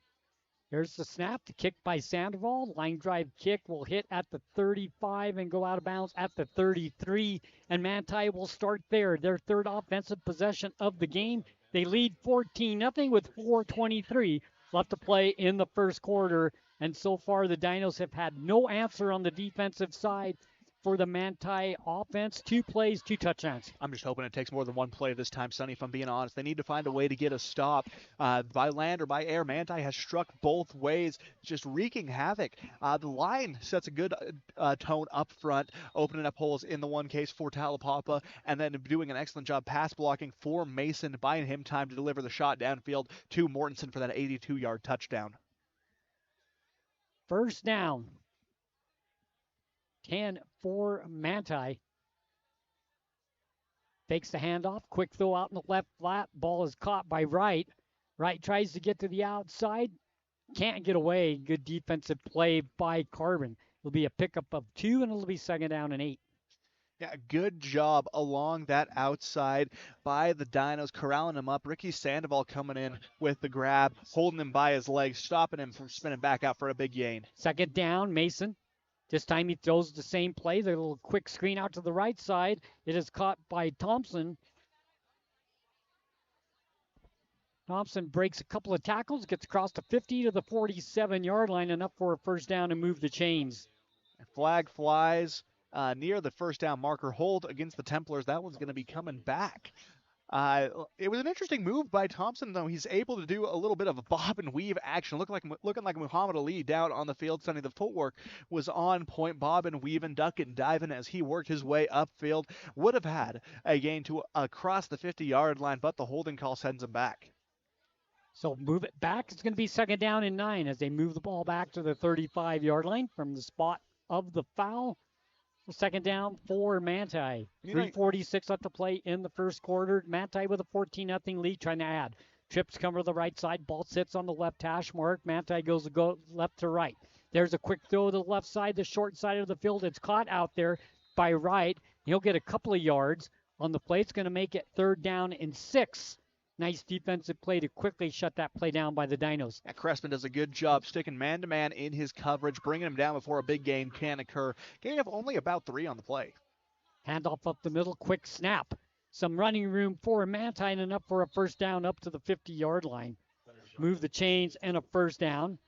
Here's the snap, the kick by Sandoval. Line drive kick will hit at the 35 and go out of bounds at the 33. And Manti will start there. Their 3rd offensive possession of the game. They lead 14-0 with 4:23 left to play in the first quarter. And so far, the Dinos have had no answer on the defensive side for the Manti offense. 2 plays, 2 touchdowns. I'm just hoping it takes more than 1 play this time, Sonny, if I'm being honest. They need to find a way to get a stop by land or by air. Manti has struck both ways, just wreaking havoc. The line sets a good tone up front, opening up holes in the one case for Talapapa, and then doing an excellent job pass blocking for Mason, buying him time to deliver the shot downfield to Mortensen for that 82-yard touchdown. 1st down. 10 for Manti. Fakes the handoff. Quick throw out in the left flat. Ball is caught by Wright. Wright tries to get to the outside. Can't get away. Good defensive play by Carbon. It'll be a pickup of 2, and it'll be 2nd down and 8. Yeah, good job along that outside by the Dinos, corralling him up. Ricky Sandoval coming in with the grab, holding him by his legs, stopping him from spinning back out for a big gain. 2nd down, Mason. This time he throws the same play, the little quick screen out to the right side. It is caught by Thompson. Thompson breaks a couple of tackles, gets across the 50 to the 47-yard line, enough for a 1st down and move the chains. Flag flies near the 1st down marker. Hold against the Templars. That one's going to be coming back. It was an interesting move by Thompson, though. He's able to do a little bit of a bob and weave action, looking like Muhammad Ali down on the field. Sonny, the footwork was on point, bob and weaving, duck and diving as he worked his way upfield. Would have had a gain to across the 50-yard line, but the holding call sends him back. So move it back. It's going to be 2nd down and 9 as they move the ball back to the 35-yard line from the spot of the foul. 2nd down for Manti. 3:46 left to play in the first quarter. Manti with a 14-0 lead, trying to add. Trips come to the right side. Ball sits on the left hash mark. Manti goes to go left to right. There's a quick throw to the left side, the short side of the field. It's caught out there by Wright. He'll get a couple of yards on the play. It's going to make it 3rd down and 6. Nice defensive play to quickly shut that play down by the Dinos. Yeah, Crespin does a good job sticking man-to-man in his coverage, bringing him down before a big gain can occur. Gain of only about 3 on the play. Handoff up the middle, quick snap. Some running room for Manti and enough for a 1st down up to the 50-yard line. Move the chains and a 1st down.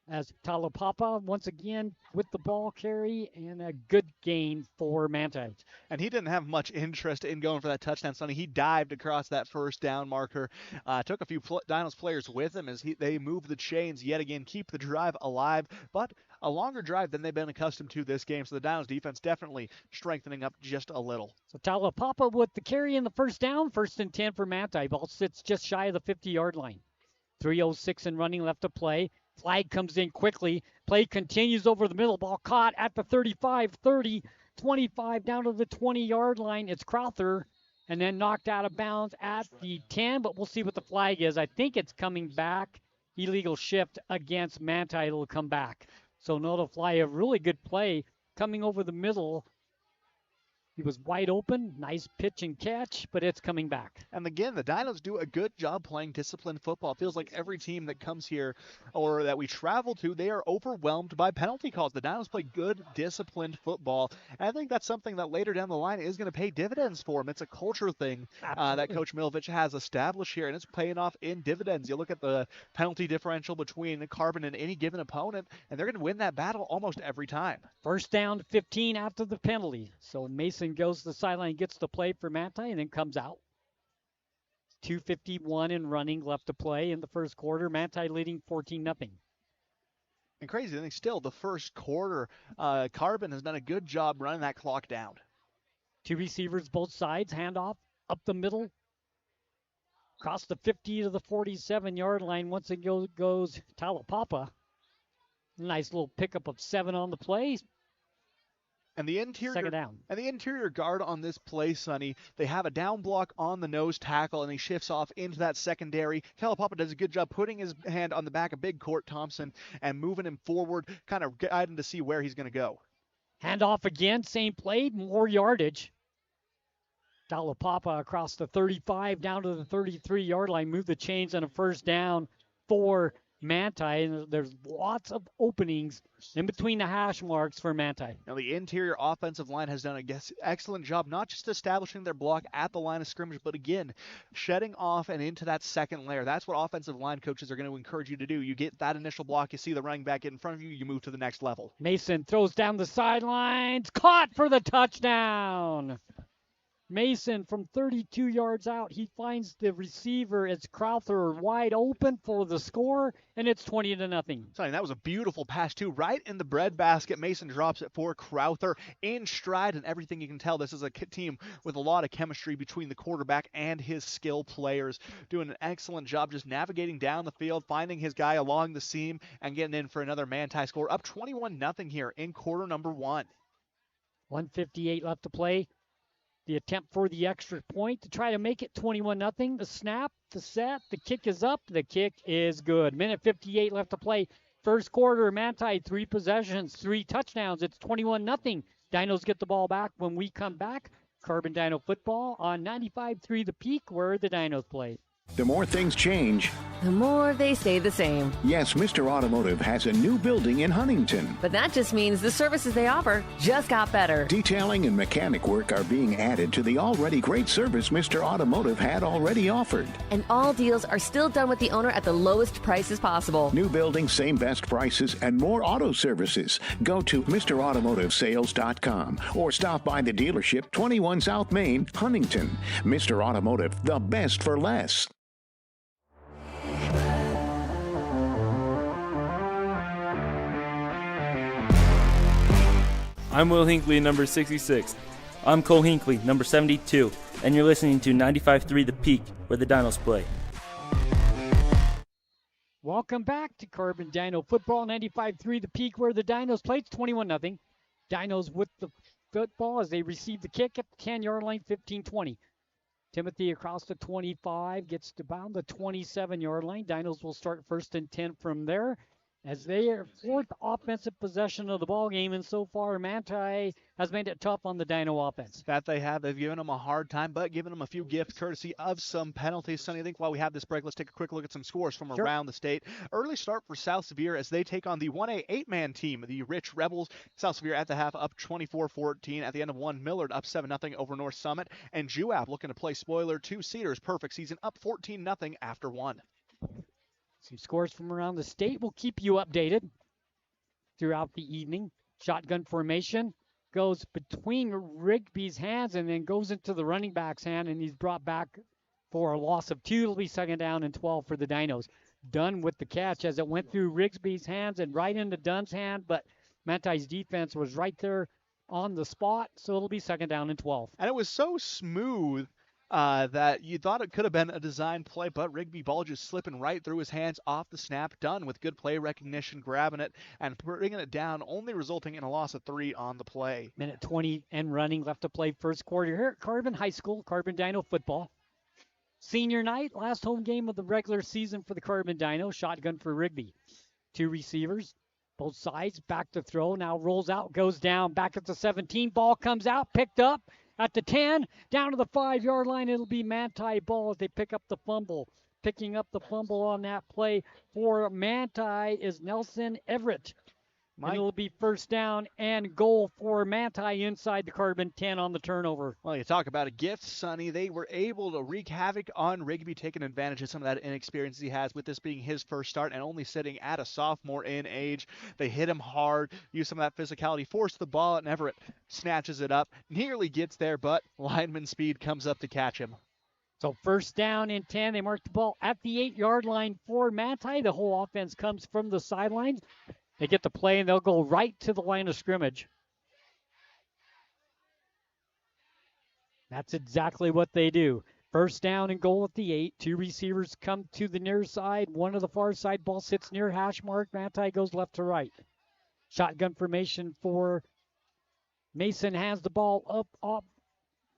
As Talapapa once again with the ball carry and a good gain for Manti. And he didn't have much interest in going for that touchdown, Sonny. He dived across that 1st down marker, took a few Dinos players with him as they move the chains yet again, keep the drive alive, but a longer drive than they've been accustomed to this game. So the Dinos defense definitely strengthening up just a little. So Talapapa with the carry in the 1st down, 1st and 10 for Manti. Ball sits just shy of the 50-yard line. 3:06 and running left to play. Flag comes in quickly. Play continues over the middle. Ball caught at the 35, 30, 25 down to the 20-yard line. It's Crowther and then knocked out of bounds at the 10, but we'll see what the flag is. I think it's coming back. Illegal shift against Manti. It'll come back. So no to fly. A really good play coming over the middle He was wide open, nice pitch and catch, but it's coming back. And again, the Dinos do a good job playing disciplined football. It feels like every team that comes here or that we travel to, they are overwhelmed by penalty calls. The Dinos play good, disciplined football. And I think that's something that later down the line is going to pay dividends for them. It's a culture thing that Coach Milovich has established here, and it's paying off in dividends. You look at the penalty differential between Carbon and any given opponent, and they're going to win that battle almost every time. First down, 15 after the penalty. So Mason goes to the sideline, gets the play for Manti, and then comes out. 2:51 and running left to play in the first quarter. Manti leading 14-0. And crazy thing, still the first quarter, Carbon has done a good job running that clock down. Two receivers both sides, handoff up the middle. Across the 50 to the 47-yard line. Once it goes Talapapa. Nice little pickup of 7 on the play. And the interior guard on this play, Sonny, they have a down block on the nose tackle, and he shifts off into that secondary. Talapapa does a good job putting his hand on the back of Big Court Thompson and moving him forward, kind of guiding to see where he's going to go. Handoff again, same play, more yardage. Talapapa across the 35 down to the 33-yard line, move the chains on a first down for Manti, and there's lots of openings in between the hash marks for Manti. Now the interior offensive line has done an excellent job, not just establishing their block at the line of scrimmage, but again, shedding off and into that second layer. That's what offensive line coaches are going to encourage you to do. You get that initial block, you see the running back get in front of you, you move to the next level. Mason throws down the sidelines, caught for the touchdown. Mason from 32 yards out, he finds the receiver. It's Crowther wide open for the score, and it's 20-0. Sorry, that was a beautiful pass, too. Right in the breadbasket, Mason drops it for Crowther in stride, and everything you can tell, this is a team with a lot of chemistry between the quarterback and his skill players, doing an excellent job just navigating down the field, finding his guy along the seam, and getting in for another Manti score. Up 21-0 here in quarter number 1. 1:58 left to play. The attempt for the extra point to try to make it 21-0. The snap, the set, the kick is up. The kick is good. Minute 58 left to play. First quarter, Manti, 3 possessions, 3 touchdowns. It's 21-0. Dinos get the ball back when we come back. Carbon Dino football on 95.3 The Peak, where the Dinos play. The more things change, the more they stay the same. Yes, Mr. Automotive has a new building in Huntington. But that just means the services they offer just got better. Detailing and mechanic work are being added to the already great service Mr. Automotive had already offered. And all deals are still done with the owner at the lowest prices possible. New building, same best prices, and more auto services. Go to MrAutomotiveSales.com or stop by the dealership, 21 South Main, Huntington. Mr. Automotive, the best for less. I'm Will Hinckley, number 66. I'm Cole Hinckley, number 72, and you're listening to 95.3 The Peak, where the Dinos play. Welcome back to Carbon Dino Football, 95.3 The Peak, where the Dinos play. It's 21-0. Dinos with the football as they receive the kick at the 10-yard line, 15-20. Timothy across the 25, gets to bound the 27-yard line. Dinos will start 1st and 10 from there, as they are 4th offensive possession of the ball game, and so far Manti has made it tough on the Dino offense. That they have. They've given them a hard time, but given them a few gifts courtesy of some penalties. Sonny, I think while we have this break, let's take a quick look at some scores from around the state. Early start for South Sevier as they take on the 1A 8-man team, the Rich Rebels. South Sevier at the half up 24-14. At the end of one, Millard up 7-0 over North Summit. And Juab looking to play spoiler. 2 Cedars, perfect season, up 14-0 after 1. Some scores from around the state will keep you updated throughout the evening. Shotgun formation goes between Rigby's hands and then goes into the running back's hand, and he's brought back for a loss of 2. It'll be 2nd down and 12 for the Dinos. Dunn with the catch as it went through Rigsby's hands and right into Dunn's hand, but Manti's defense was right there on the spot, so it'll be 2nd down and 12. And it was so smooth that you thought it could have been a design play, but Rigby ball just slipping right through his hands off the snap. Done with good play recognition, grabbing it and bringing it down, only resulting in a loss of 3 on the play. Minute 20 and running left to play first quarter here at Carbon High School, Carbon Dino football. Senior night, last home game of the regular season for the Carbon Dino. Shotgun for Rigby. 2 receivers, both sides, back to throw. Now rolls out, goes down, back at the 17. Ball comes out, picked up, At the 10, down to the 5-yard line, it'll be Manti ball as they pick up the fumble. Picking up the fumble on that play for Manti is Nelson Everett. And it'll be first down and goal for Manti inside the Carbon 10 on the turnover. Well, you talk about a gift, Sonny. They were able to wreak havoc on Rigby, taking advantage of some of that inexperience he has with this being his first start and only sitting at a sophomore in age. They hit him hard, use some of that physicality, force the ball, and Everett snatches it up, nearly gets there, but lineman speed comes up to catch him. So first down and 10. They mark the ball at the 8-yard line for Manti. The whole offense comes from the sidelines. They get the play, and they'll go right to the line of scrimmage. That's exactly what they do. First down and goal at the 8. 2 receivers come to the near side. One to the far side. Ball sits near hash mark. Manti goes left to right. Shotgun formation for Mason. Has the ball up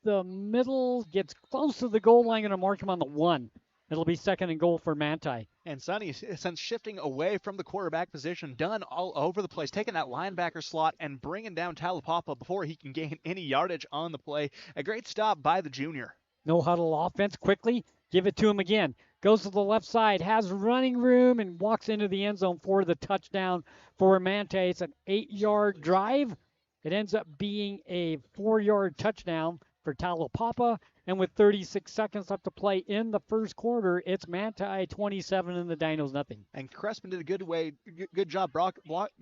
the middle. Gets close to the goal line. Going to mark him on the 1. It'll be second and goal for Manti. And Sonny, since shifting away from the quarterback position, done all over the place, taking that linebacker slot and bringing down Talapapa before he can gain any yardage on the play. A great stop by the junior. No huddle offense. Quickly, give it to him again. Goes to the left side, has running room, and walks into the end zone for the touchdown for Manti. It's an 8-yard drive. It ends up being a 4-yard touchdown for Talapapa. And with 36 seconds left to play in the first quarter, it's Manti 27 and the Dinos nothing. And Crespin did a good job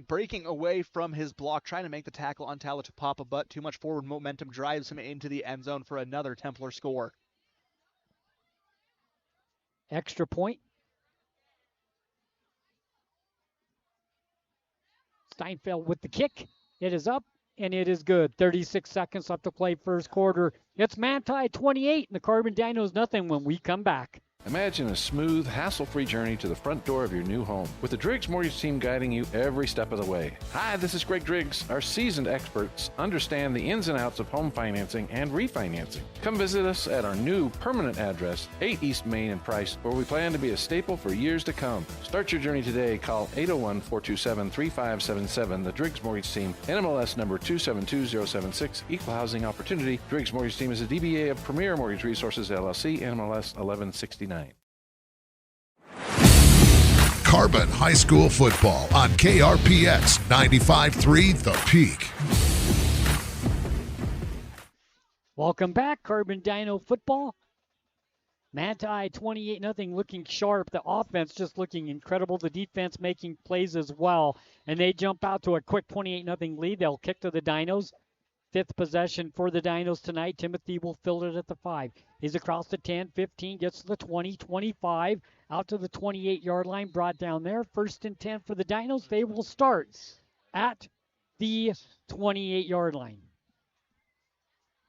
breaking away from his block, trying to make the tackle on Talapapa, but too much forward momentum drives him into the end zone for another Templar score. Extra point. Steinfeld with the kick. It is up. And it is good. 36 seconds left to play first quarter. It's Manti 28 and the Carbon Dinos nothing when we come back. Imagine a smooth, hassle-free journey to the front door of your new home with the Driggs Mortgage Team guiding you every step of the way. Hi, this is Greg Driggs. Our seasoned experts understand the ins and outs of home financing and refinancing. Come visit us at our new permanent address, 8 East Main in Price, where we plan to be a staple for years to come. Start your journey today. Call 801-427-3577. The Driggs Mortgage Team, NMLS number 272076, Equal Housing Opportunity. Driggs Mortgage Team is a DBA of Premier Mortgage Resources, LLC, NMLS 1169. Carbon High School football on KRPX 95.3 The Peak. Welcome back, Carbon Dino football. Manti 28-0 looking sharp. The offense just looking incredible. The defense making plays as well. And they jump out to a quick 28-0 lead. They'll kick to the Dinos. 5th possession for the Dinos tonight. Timothy will fill it at the 5. He's across the 10, 15, gets to the 20, 25, out to the 28-yard line, brought down there. 1st and 10 for the Dinos. They will start at the 28-yard line.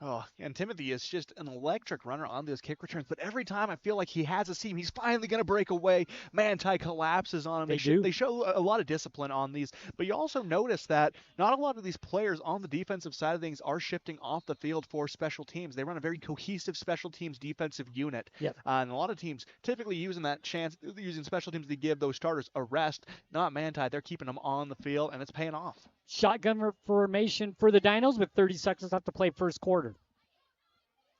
Oh, and Timothy is just an electric runner on those kick returns, but every time I feel like he has a seam, he's finally going to break away. Manti collapses on him. They show a lot of discipline on these, but you also notice that not a lot of these players on the defensive side of things are shifting off the field for special teams. They run a very cohesive special teams defensive unit, and a lot of teams typically using special teams to give those starters a rest. Not Manti. They're keeping them on the field, and it's paying off. Shotgun formation for the Dinos with 30 seconds left to play first quarter.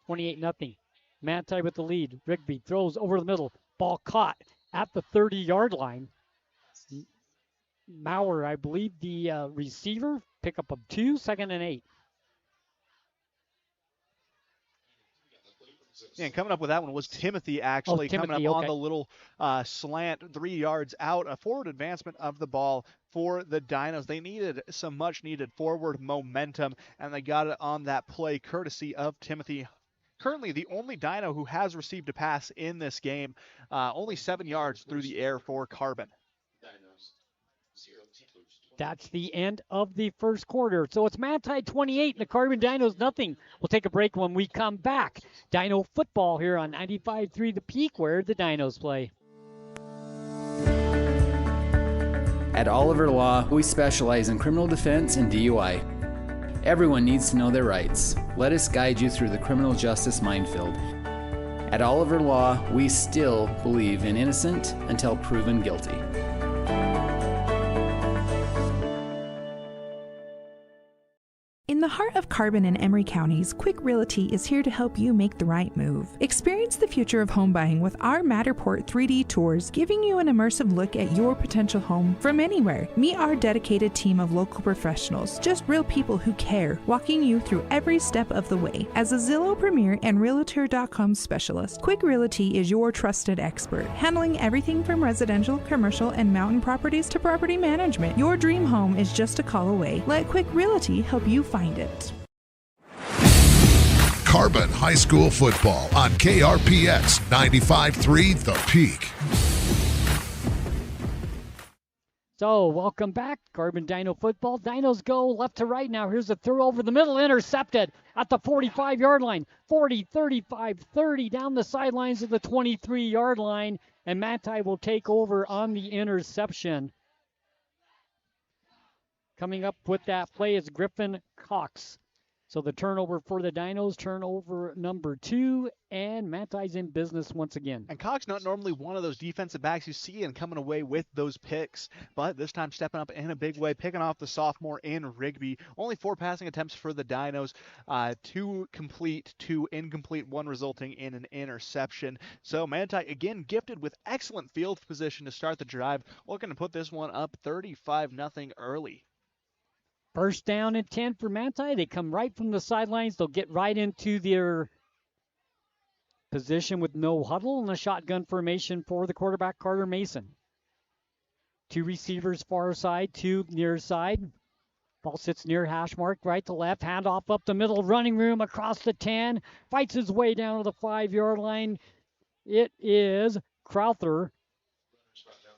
28-0. Manti with the lead. Rigby throws over the middle. Ball caught at the 30-yard line. Maurer, I believe, the receiver. Pick up of 2, 2nd and 8. Yeah, and coming up with that one was Timothy, actually. Coming up on the little slant 3 yards out. A forward advancement of the ball for the Dinos. They needed some much-needed forward momentum, and they got it on that play courtesy of Timothy. Currently the only Dino who has received a pass in this game. Only 7 yards through the air for Carbon. That's the end of the first quarter. So it's Manti 28 and the Carbon Dinos nothing. We'll take a break when we come back. Dino football here on 95.3 The Peak, where the Dinos play. At Oliver Law, we specialize in criminal defense and DUI. Everyone needs to know their rights. Let us guide you through the criminal justice minefield. At Oliver Law, we still believe in innocent until proven guilty. In the heart of Carbon and Emery counties, Quick Realty is here to help you make the right move. Experience the future of home buying with our Matterport 3D tours, giving you an immersive look at your potential home from anywhere. Meet our dedicated team of local professionals, just real people who care, walking you through every step of the way. As a Zillow Premier and Realtor.com specialist, Quick Realty is your trusted expert, handling everything from residential, commercial, and mountain properties to property management. Your dream home is just a call away. Let Quick Realty help you find it. Carbon High School football on KRPX 95.3 The Peak. So, welcome back, Carbon Dino football. Dinos go left to right now. Here's a throw over the middle, intercepted at the 45-yard line. 40, 35, 30 down the sidelines of the 23-yard line, and Manti will take over on the interception. Coming up with that play is Griffin Cox. So the turnover for the Dinos, turnover number 2, and Manti's in business once again. And Cox not normally one of those defensive backs you see and coming away with those picks, but this time stepping up in a big way, picking off the sophomore in Rigby. Only 4 passing attempts for the Dinos, 2 complete, 2 incomplete, 1 resulting in an interception. So Manti again gifted with excellent field position to start the drive, looking to put this one up 35-0 early. First down and 10 for Manti. They come right from the sidelines. They'll get right into their position with no huddle and a shotgun formation for the quarterback, Carter Mason. 2 receivers far side, 2 near side. Ball sits near hash mark, right to left. Handoff up the middle, running room across the 10. Fights his way down to the 5-yard line. It is Crowther.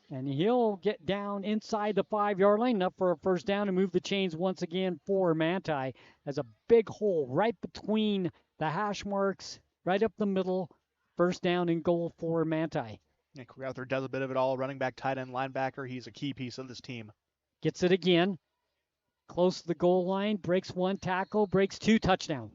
And he'll get down inside the 5-yard line, enough for a first down, and move the chains once again for Manti. There's a big hole right between the hash marks, right up the middle. First down and goal for Manti. Yeah, Crowther does a bit of it all. Running back, tight end, linebacker. He's a key piece of this team. Gets it again. Close to the goal line. Breaks 1 tackle. Breaks 2 touchdown.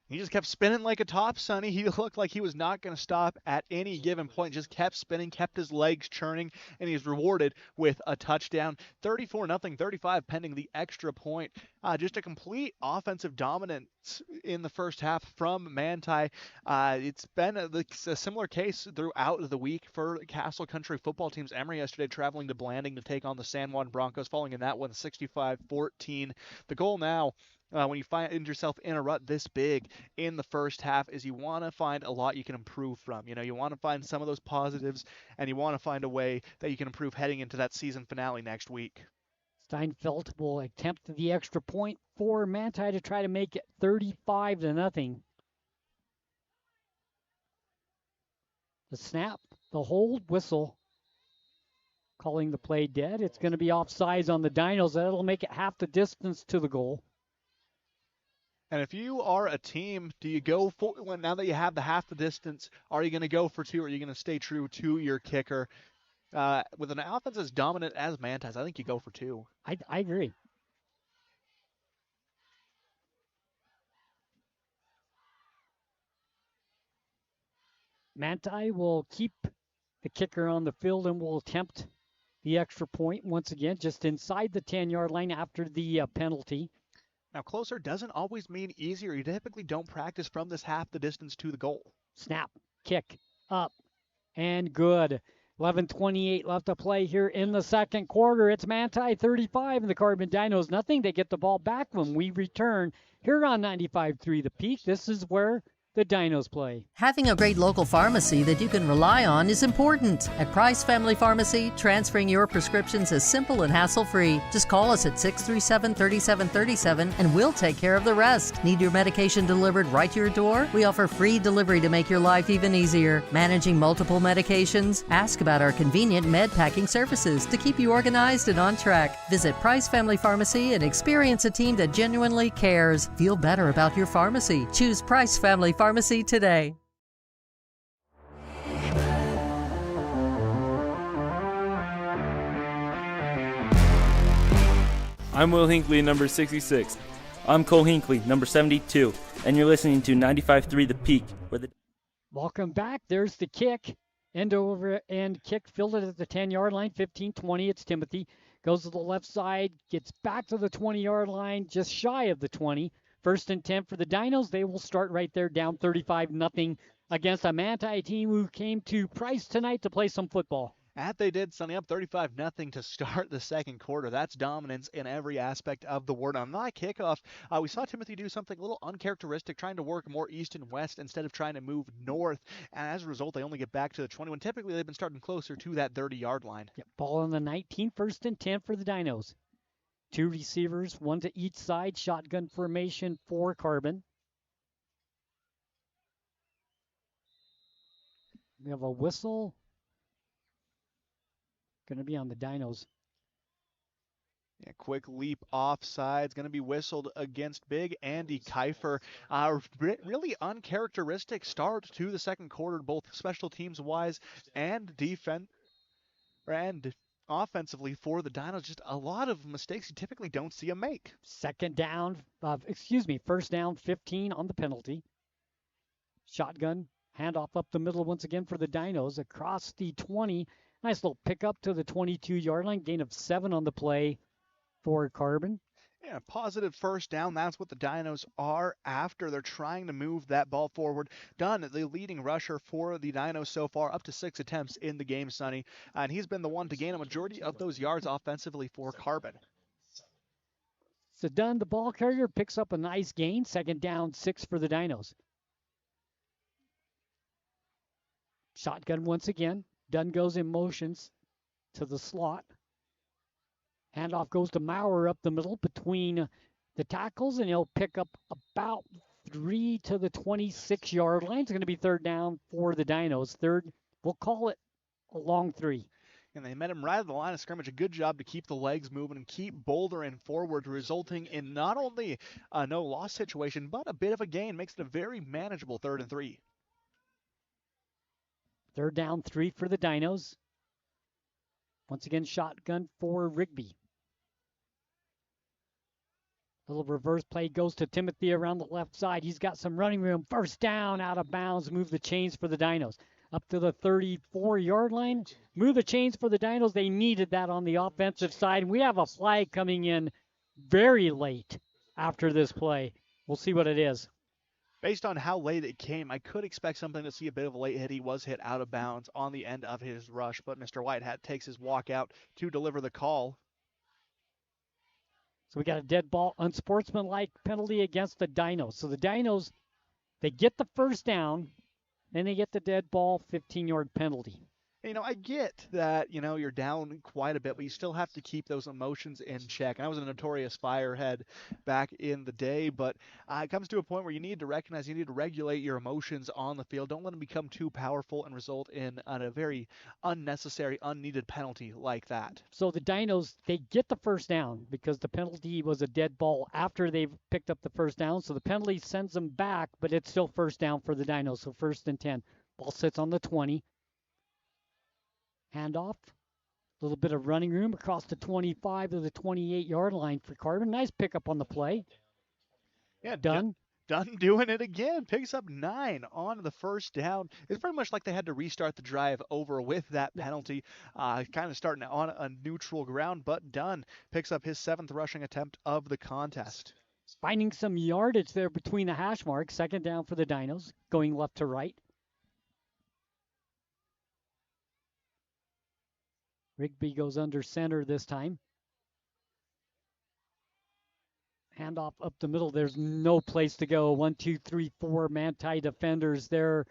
He just kept spinning like a top, Sonny. He looked like he was not going to stop at any given point. Just kept spinning, kept his legs churning, and he's rewarded with a touchdown. 34-0, 35 pending the extra point. Just a complete offensive dominance in the first half from Manti. It's been a similar case throughout the week for Castle Country football teams. Emery yesterday traveling to Blanding to take on the San Juan Broncos, falling in that one 65-14. The goal now, when you find yourself in a rut this big in the first half, is you want to find a lot you can improve from. You know, you want to find some of those positives, and you want to find a way that you can improve heading into that season finale next week. Steinfeld will attempt the extra point for Manti to try to make it 35-0. The snap, the hold, whistle, calling the play dead. It's going to be offsides on the Dinos. That'll make it half the distance to the goal. And if you are a team, do you go for, now that you have the half the distance, are you going to go for 2, or are you going to stay true to your kicker? With an offense as dominant as Manti's, I think you go for 2. I agree. Manti will keep the kicker on the field and will attempt the extra point once again, just inside the 10-yard line after the penalty. Now, closer doesn't always mean easier. You typically don't practice from this half the distance to the goal. Snap, kick, up, and good. 11:28 left to play here in the second quarter. It's Manti 35 and the Carbon Dinos nothing. They get the ball back when we return here on 95.3 The Peak. This is where the Dinos play. Having a great local pharmacy that you can rely on is important. At Price Family Pharmacy, transferring your prescriptions is simple and hassle-free. Just call us at 637-3737 and we'll take care of the rest. Need your medication delivered right to your door? We offer free delivery to make your life even easier. Managing multiple medications? Ask about our convenient med packing services to keep you organized and on track. Visit Price Family Pharmacy and experience a team that genuinely cares. Feel better about your pharmacy. Choose Price Family Pharmacy today. I'm Will Hinckley, number 66. I'm Cole Hinckley, number 72, and you're listening to 95.3 The Peak. Welcome back. There's the kick. End over end kick. Fielded at the 10-yard line. 15-20. It's Timothy. Goes to the left side, gets back to the 20-yard line, just shy of the 20. 1st and 10 for the Dinos. They will start right there, down 35-0 against a Manti team who came to Price tonight to play some football. And they did, Sonny, up 35-0 to start the second quarter. That's dominance in every aspect of the word. On that kickoff, we saw Timothy do something a little uncharacteristic, trying to work more east and west instead of trying to move north. And as a result, they only get back to the 20 when typically they've been starting closer to that 30-yard line. Yep, ball on the 19, 1st and 10 for the Dinos. 2 receivers, 1 to each side, shotgun formation for Carbon. We have a whistle. Going to be on the Dinos. Yeah, quick leap offsides, going to be whistled against big Andy Kiefer. Really uncharacteristic start to the second quarter, both special teams wise and offensively for the Dinos. Just a lot of mistakes you typically don't see them make. 1st down 15 on the penalty. Shotgun, handoff up the middle once again for the Dinos across the 20. Nice little pickup to the 22-yard line, gain of 7 on the play for Carbon. Yeah, positive 1st down. That's what the Dinos are after. They're trying to move that ball forward. Dunn, the leading rusher for the Dinos so far, up to 6 attempts in the game, Sonny. And he's been the one to gain a majority of those yards offensively for Carbon. So Dunn, the ball carrier, picks up a nice gain. 2nd down, 6 for the Dinos. Shotgun once again. Dunn goes in motions to the slot. Handoff goes to Maurer up the middle between the tackles, and he'll pick up about 3 to the 26-yard line. It's going to be 3rd down for the Dinos. We'll call it a long 3. And they met him right at the line of scrimmage. A good job to keep the legs moving and keep bouldering forward, resulting in not only a no-loss situation, but a bit of a gain. Makes it a very manageable 3rd and 3. 3rd down, 3 for the Dinos. Once again, shotgun for Rigby. Little reverse play goes to Timothy around the left side. He's got some running room. 1st down, out of bounds. Move the chains for the Dinos. Up to the 34-yard line. Move the chains for the Dinos. They needed that on the offensive side. And we have a flag coming in very late after this play. We'll see what it is. Based on how late it came, I could expect something to see a bit of a late hit. He was hit out of bounds on the end of his rush, but Mr. Whitehat takes his walk out to deliver the call. So we got a dead ball, unsportsmanlike penalty against the Dinos. So the Dinos, they get the 1st down, then they get the dead ball, 15-yard penalty. I get that, you're down quite a bit, but you still have to keep those emotions in check. And I was a notorious firehead back in the day, but it comes to a point where you need to recognize, you need to regulate your emotions on the field. Don't let them become too powerful and result in a very unnecessary, unneeded penalty like that. So the Dinos, they get the 1st down because the penalty was a dead ball after they've picked up the 1st down. So the penalty sends them back, but it's still 1st down for the Dinos. So 1st and 10. Ball sits on the 20. Handoff. A little bit of running room across the 25 to the 28-yard line for Carbon. Nice pickup on the play. Yeah, Dunn doing it again. Picks up 9 on the 1st down. It's pretty much like they had to restart the drive over with that penalty. Kind of starting on a neutral ground, but Dunn picks up his 7th rushing attempt of the contest. Finding some yardage there between the hash marks. 2nd down for the Dinos, going left to right. Rigby goes under center this time. Handoff up the middle. There's no place to go. 1, 2, 3, 4 Manti defenders there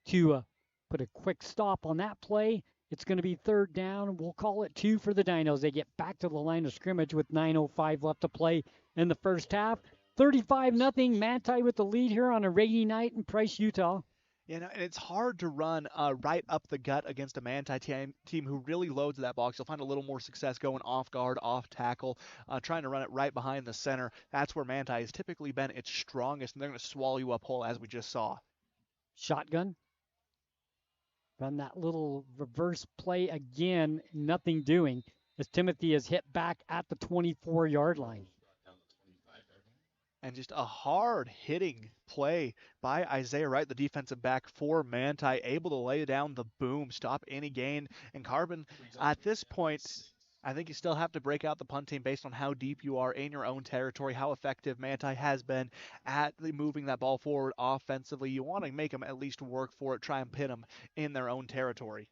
to put a quick stop on that play. It's going to be 3rd down. We'll call it 2 for the Dinos. They get back to the line of scrimmage with 9:05 left to play in the 1st half. 35-0 Manti with the lead here on a rainy night in Price, Utah. And it's hard to run right up the gut against a Manti team who really loads that box. You'll find a little more success going off guard, off tackle, trying to run it right behind the center. That's where Manti has typically been its strongest, and they're going to swallow you up whole, as we just saw. Shotgun. Run that little reverse play again. Nothing doing as Timothy is hit back at the 24-yard line. And just a hard-hitting play by Isaiah Wright, the defensive back for Manti, able to lay down the boom, stop any gain. And Carbon, at this point, I think you still have to break out the punt team based on how deep you are in your own territory, how effective Manti has been at moving that ball forward offensively. You want to make them at least work for it, try and pin them in their own territory.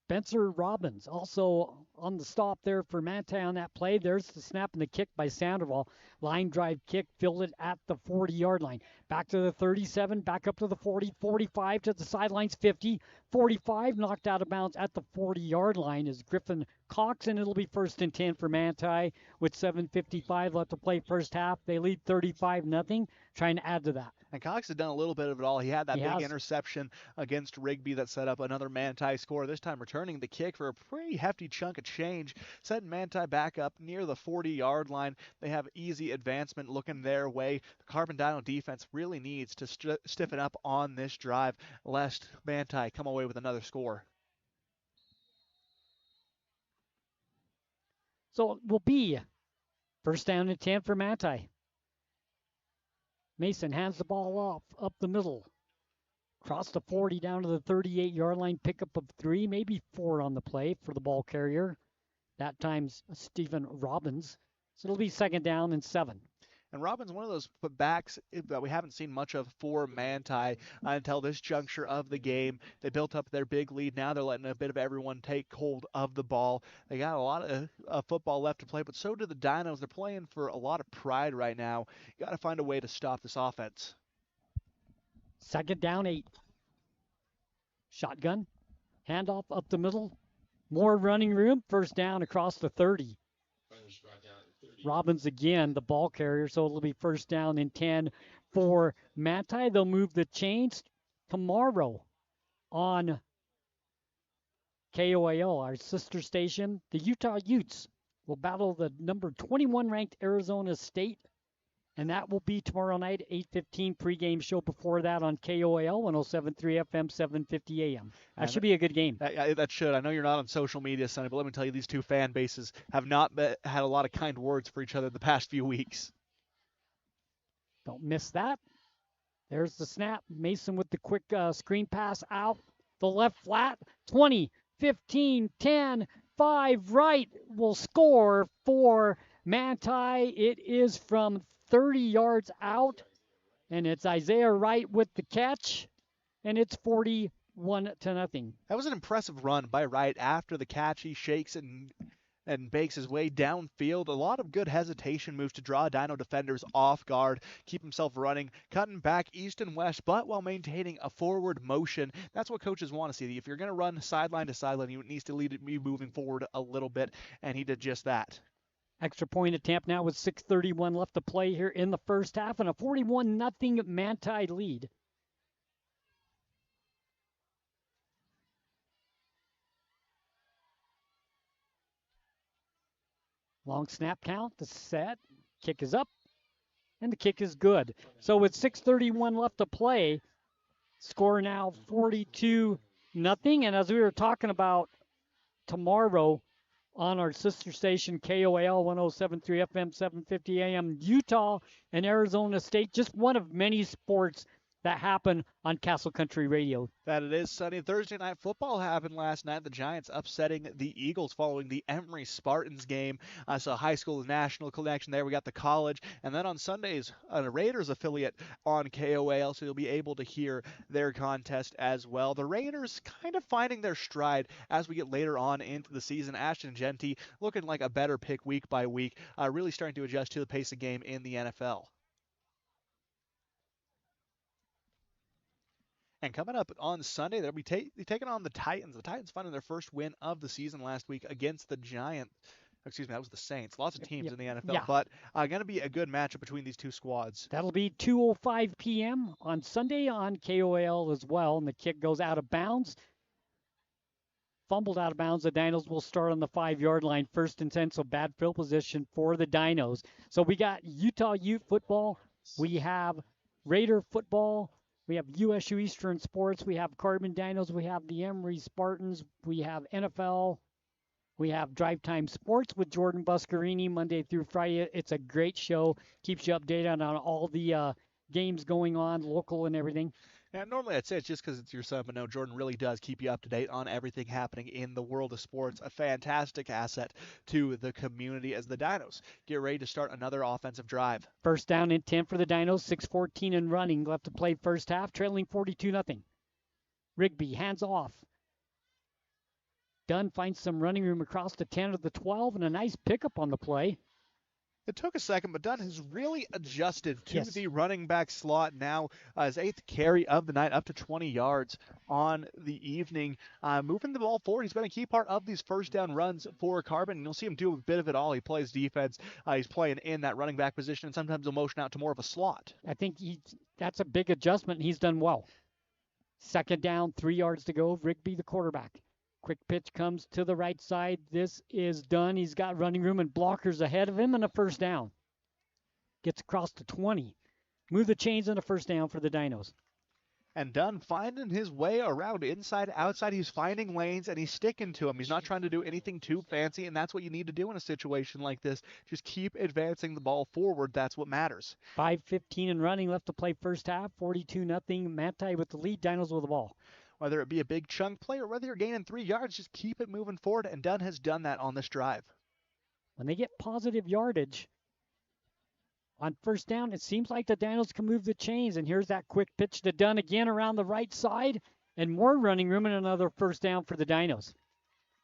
Spencer Robbins also on the stop there for Manti on that play. There's the snap and the kick by Sandoval. Line drive kick, fielded at the 40-yard line. Back to the 37, back up to the 40, 45 to the sidelines, 50, 45, knocked out of bounds at the 40-yard line is Griffin Cox, and it'll be 1st and 10 for Manti with 7:55 left to play first half. They lead 35-0, trying to add to that. And Cox has done a little bit of it all. He had that big interception against Rigby that set up another Manti score, this time returning the kick for a pretty hefty chunk of change, setting Manti back up near the 40-yard line. They have easy advancement looking their way. The Carbon Dino defense really needs to stiffen up on this drive, lest Manti come away with another score. So it will be 1st down and 10 for Manti. Mason hands the ball off up the middle. Across the 40 down to the 38-yard line. Pickup of 3, maybe 4 on the play for the ball carrier. That time's Stephen Robbins. So it'll be 2nd down and 7. And Robbins, one of those backs that we haven't seen much of for Manti until this juncture of the game. They built up their big lead. Now they're letting a bit of everyone take hold of the ball. They got a lot of football left to play, but so do the Dinos. They're playing for a lot of pride right now. You got to find a way to stop this offense. 2nd down, 8. Shotgun. Handoff up the middle. More running room. 1st down across the 30. Robbins again, the ball carrier, so it'll be 1st down and 10 for Manti. They'll move the chains tomorrow on KOAL, our sister station. The Utah Utes will battle the number 21 ranked Arizona State, and that will be tomorrow night, 8:15 pregame show before that on KOAL 107.3 FM, 750 AM. That should be a good game. That should. I know you're not on social media, Sonny, but let me tell you, these two fan bases have not had a lot of kind words for each other the past few weeks. Don't miss that. There's the snap. Mason with the quick screen pass out. The left flat. 20, 15, 10, 5 right will score for Manti. It is from 30 yards out, and it's Isaiah Wright with the catch, and it's 41-0. That was an impressive run by Wright after the catch. He shakes and bakes his way downfield. A lot of good hesitation moves to draw Dino defenders off guard, keep himself running, cutting back east and west, but while maintaining a forward motion. That's what coaches want to see. If you're going to run sideline to sideline, you need to be moving forward a little bit, and he did just that. Extra point attempt now with 6:31 left to play here in the first half, and a 41-0 Manti lead. Long snap count, the set, kick is up, and the kick is good. So with 6:31 left to play, score now 42-0. And as we were talking about tomorrow, on our sister station, KOAL 107.3 FM, 750 AM, Utah and Arizona State, just one of many sports that happen on Castle Country Radio. That it is, Sonny. Thursday night football happened last night. The Giants upsetting the Eagles following the Emory Spartans game. So high school national connection there. We got the college. And then on Sundays, a Raiders affiliate on KOAL, so you'll be able to hear their contest as well. The Raiders kind of finding their stride as we get later on into the season. Ashton Genty looking like a better pick week by week, really starting to adjust to the pace of game in the NFL. And coming up on Sunday, they'll be taking on the Titans. The Titans finding their first win of the season last week against the Giants. Excuse me, that was the Saints. Lots of teams in the NFL, but going to be a good matchup between these two squads. That'll be 2:05 p.m. on Sunday on KOAL as well, and the kick goes out of bounds. Fumbled out of bounds. The Dinos will start on the 5-yard line, 1st and 10, so bad field position for the Dinos. So we got Utah Ute football. We have Raider football. We have USU Eastern Sports. We have Carbon Dinos. We have the Emory Spartans. We have NFL. We have Drive Time Sports with Jordan Buscarini Monday through Friday. It's a great show. Keeps you updated on all the games going on, local and everything. Yeah, normally I'd say it's just because it's your son, but no, Jordan really does keep you up to date on everything happening in the world of sports. A fantastic asset to the community as the Dinos get ready to start another offensive drive. First down and 10 for the Dinos, 6:14 and running. Left to play first half, trailing 42-0. Rigby hands off. Dunn finds some running room across the 10 of the 12 and a nice pickup on the play. It took a second, but Dunn has really adjusted to the running back slot now. His 8th carry of the night, up to 20 yards on the evening. Moving the ball forward, he's been a key part of these first down runs for Carbon. You'll see him do a bit of it all. He plays defense. He's playing in that running back position, and sometimes he'll motion out to more of a slot. I think that's a big adjustment, and he's done well. Second down, 3 yards to go. Rigby, the quarterback. Quick pitch comes to the right side. This is done. He's got running room and blockers ahead of him, and a first down. Gets across to 20. Move the chains and a first down for the Dinos. And Dunn finding his way around inside, outside. He's finding lanes, and he's sticking to them. He's not trying to do anything too fancy, and that's what you need to do in a situation like this. Just keep advancing the ball forward. That's what matters. 5:15 and running left to play first half. 42-0. Manti with the lead. Dinos with the ball. Whether it be a big chunk play or whether you're gaining 3 yards, just keep it moving forward, and Dunn has done that on this drive. When they get positive yardage on first down, it seems like the Dinos can move the chains, and here's that quick pitch to Dunn again around the right side, and more running room and another first down for the Dinos.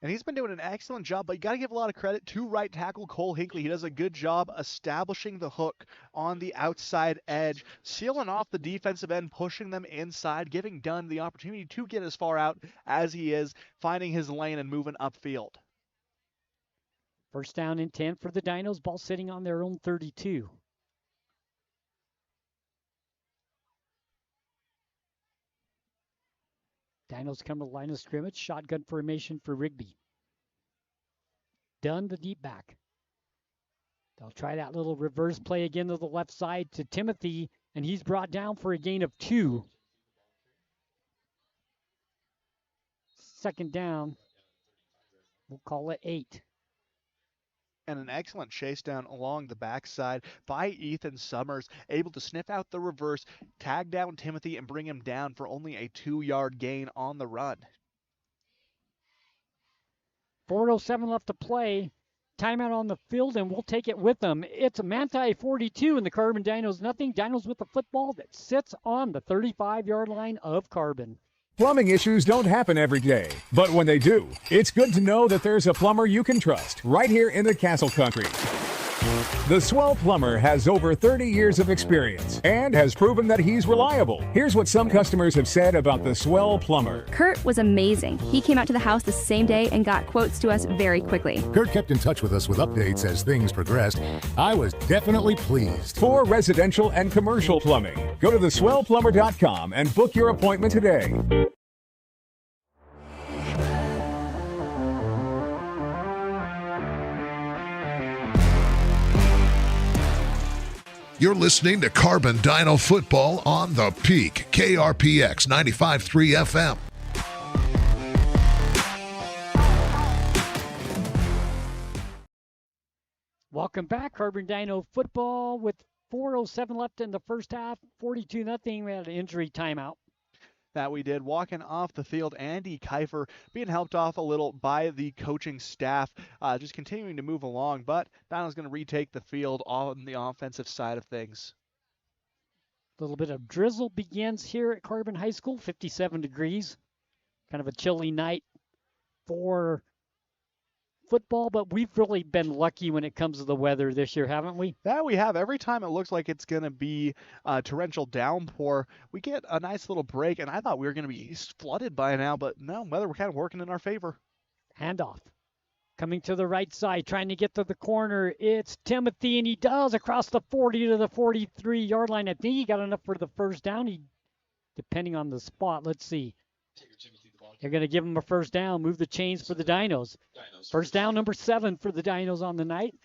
And he's been doing an excellent job, but you got to give a lot of credit to right tackle Cole Hinckley. He does a good job establishing the hook on the outside edge, sealing off the defensive end, pushing them inside, giving Dunn the opportunity to get as far out as he is, finding his lane and moving upfield. First down and 10 for the Dinos, ball sitting on their own 32. Dinos come to the line of scrimmage. Shotgun formation for Rigby. Dunn, the deep back. They'll try that little reverse play again to the left side to Timothy, and he's brought down for a gain of 2. Second down. We'll call it 8. And an excellent chase down along the backside by Ethan Summers, able to sniff out the reverse, tag down Timothy, and bring him down for only a 2-yard gain on the run. 4:07 left to play. Timeout on the field, and we'll take it with them. It's Manti 42 and the Carbon Dinos nothing. Dinos with the football that sits on the 35-yard line of Carbon. Plumbing issues don't happen every day, but when they do, it's good to know that there's a plumber you can trust right here in the Castle Country. The Swell Plumber has over 30 years of experience and has proven that he's reliable. Here's what some customers have said about the Swell Plumber. Kurt was amazing. He came out to the house the same day and got quotes to us very quickly. Kurt kept in touch with us with updates as things progressed. I was definitely pleased. For residential and commercial plumbing, go to theswellplumber.com and book your appointment today. You're listening to Carbon Dino Football on the Peak, KRPX 95.3 FM. Welcome back, Carbon Dino Football with 4:07 left in the first half, 42-0. We had an injury timeout. That we did. Walking off the field, Andy Kiefer being helped off a little by the coaching staff, just continuing to move along, but Donald's going to retake the field on the offensive side of things. A little bit of drizzle begins here at Carbon High School, 57 degrees. Kind of a chilly night for football, but we've really been lucky when it comes to the weather this year, haven't we? That we have. Every time it looks like it's going to be a torrential downpour, we get a nice little break, and I thought we were going to be flooded by now, but no, weather we're kind of working in our favor. Handoff. Coming to the right side, trying to get to the corner. It's Timothy, and he does across the 40 to the 43-yard line. I think he got enough for the first down, depending on the spot. Let's see. They're going to give him a first down, move the chains for the Dinos. First down, number 7 for the Dinos on the night.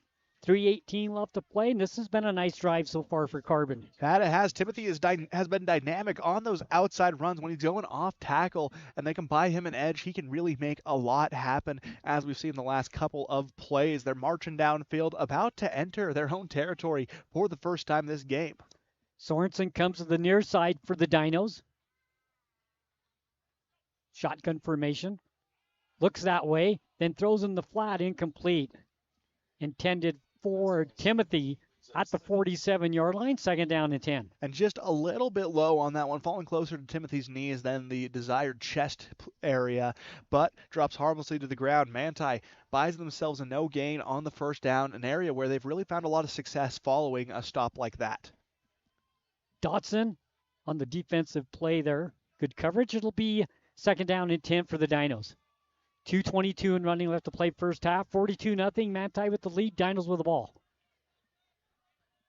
3:18 left to play, and this has been a nice drive so far for Carbon. That it has. Timothy has been dynamic on those outside runs. When he's going off tackle and they can buy him an edge, he can really make a lot happen, as we've seen the last couple of plays. They're marching downfield, about to enter their own territory for the first time this game. Sorensen comes to the near side for the Dinos. Shotgun formation. Looks that way, then throws in the flat, incomplete. Intended for Timothy at the 47-yard line, 2nd down and 10. And just a little bit low on that one, falling closer to Timothy's knees than the desired chest area, but drops harmlessly to the ground. Manti buys themselves a no gain on the 1st down, an area where they've really found a lot of success following a stop like that. Dotson on the defensive play there. Good coverage. It'll be 2nd down and 10 for the Dinos. 2:22 and running left to play first half. 42-0. Manti with the lead. Dinos with the ball.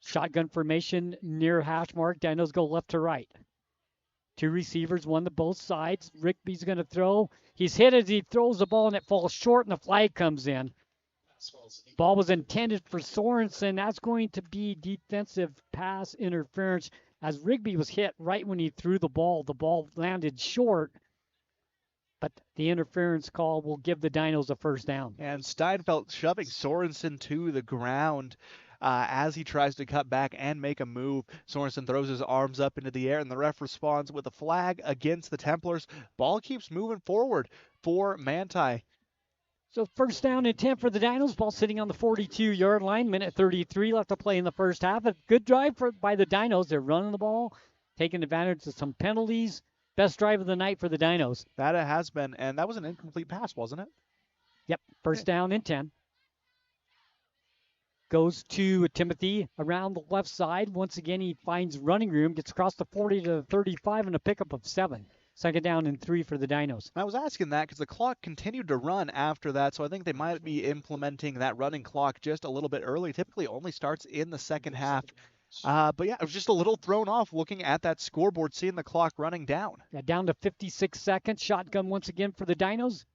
Shotgun formation near hash mark. Dinos go left to right. 2 receivers, one to both sides. Rigby's going to throw. He's hit as he throws the ball, and it falls short, and the flag comes in. Ball was intended for Sorensen. That's going to be defensive pass interference as Rigby was hit right when he threw the ball. The ball landed short. But the interference call will give the Dinos a 1st down. And Steinfeld shoving Sorensen to the ground as he tries to cut back and make a move. Sorensen throws his arms up into the air, and the ref responds with a flag against the Templars. Ball keeps moving forward for Manti. So 1st down and 10 for the Dinos. Ball sitting on the 42-yard line. Minute 33 left to play in the first half. A good drive by the Dinos. They're running the ball, taking advantage of some penalties. Best drive of the night for the Dinos. That it has been, and that was an incomplete pass, wasn't it? Yep, 1st down and 10. Goes to Timothy around the left side. Once again, he finds running room, gets across the 40 to the 35, and a pickup of 7. 2nd down and 3 for the Dinos. I was asking that because the clock continued to run after that, so I think they might be implementing that running clock just a little bit early. Typically only starts in the 2nd half. But yeah, I was just a little thrown off looking at that scoreboard, seeing the clock running down. Yeah, down to 56 seconds. Shotgun once again for the Dinos.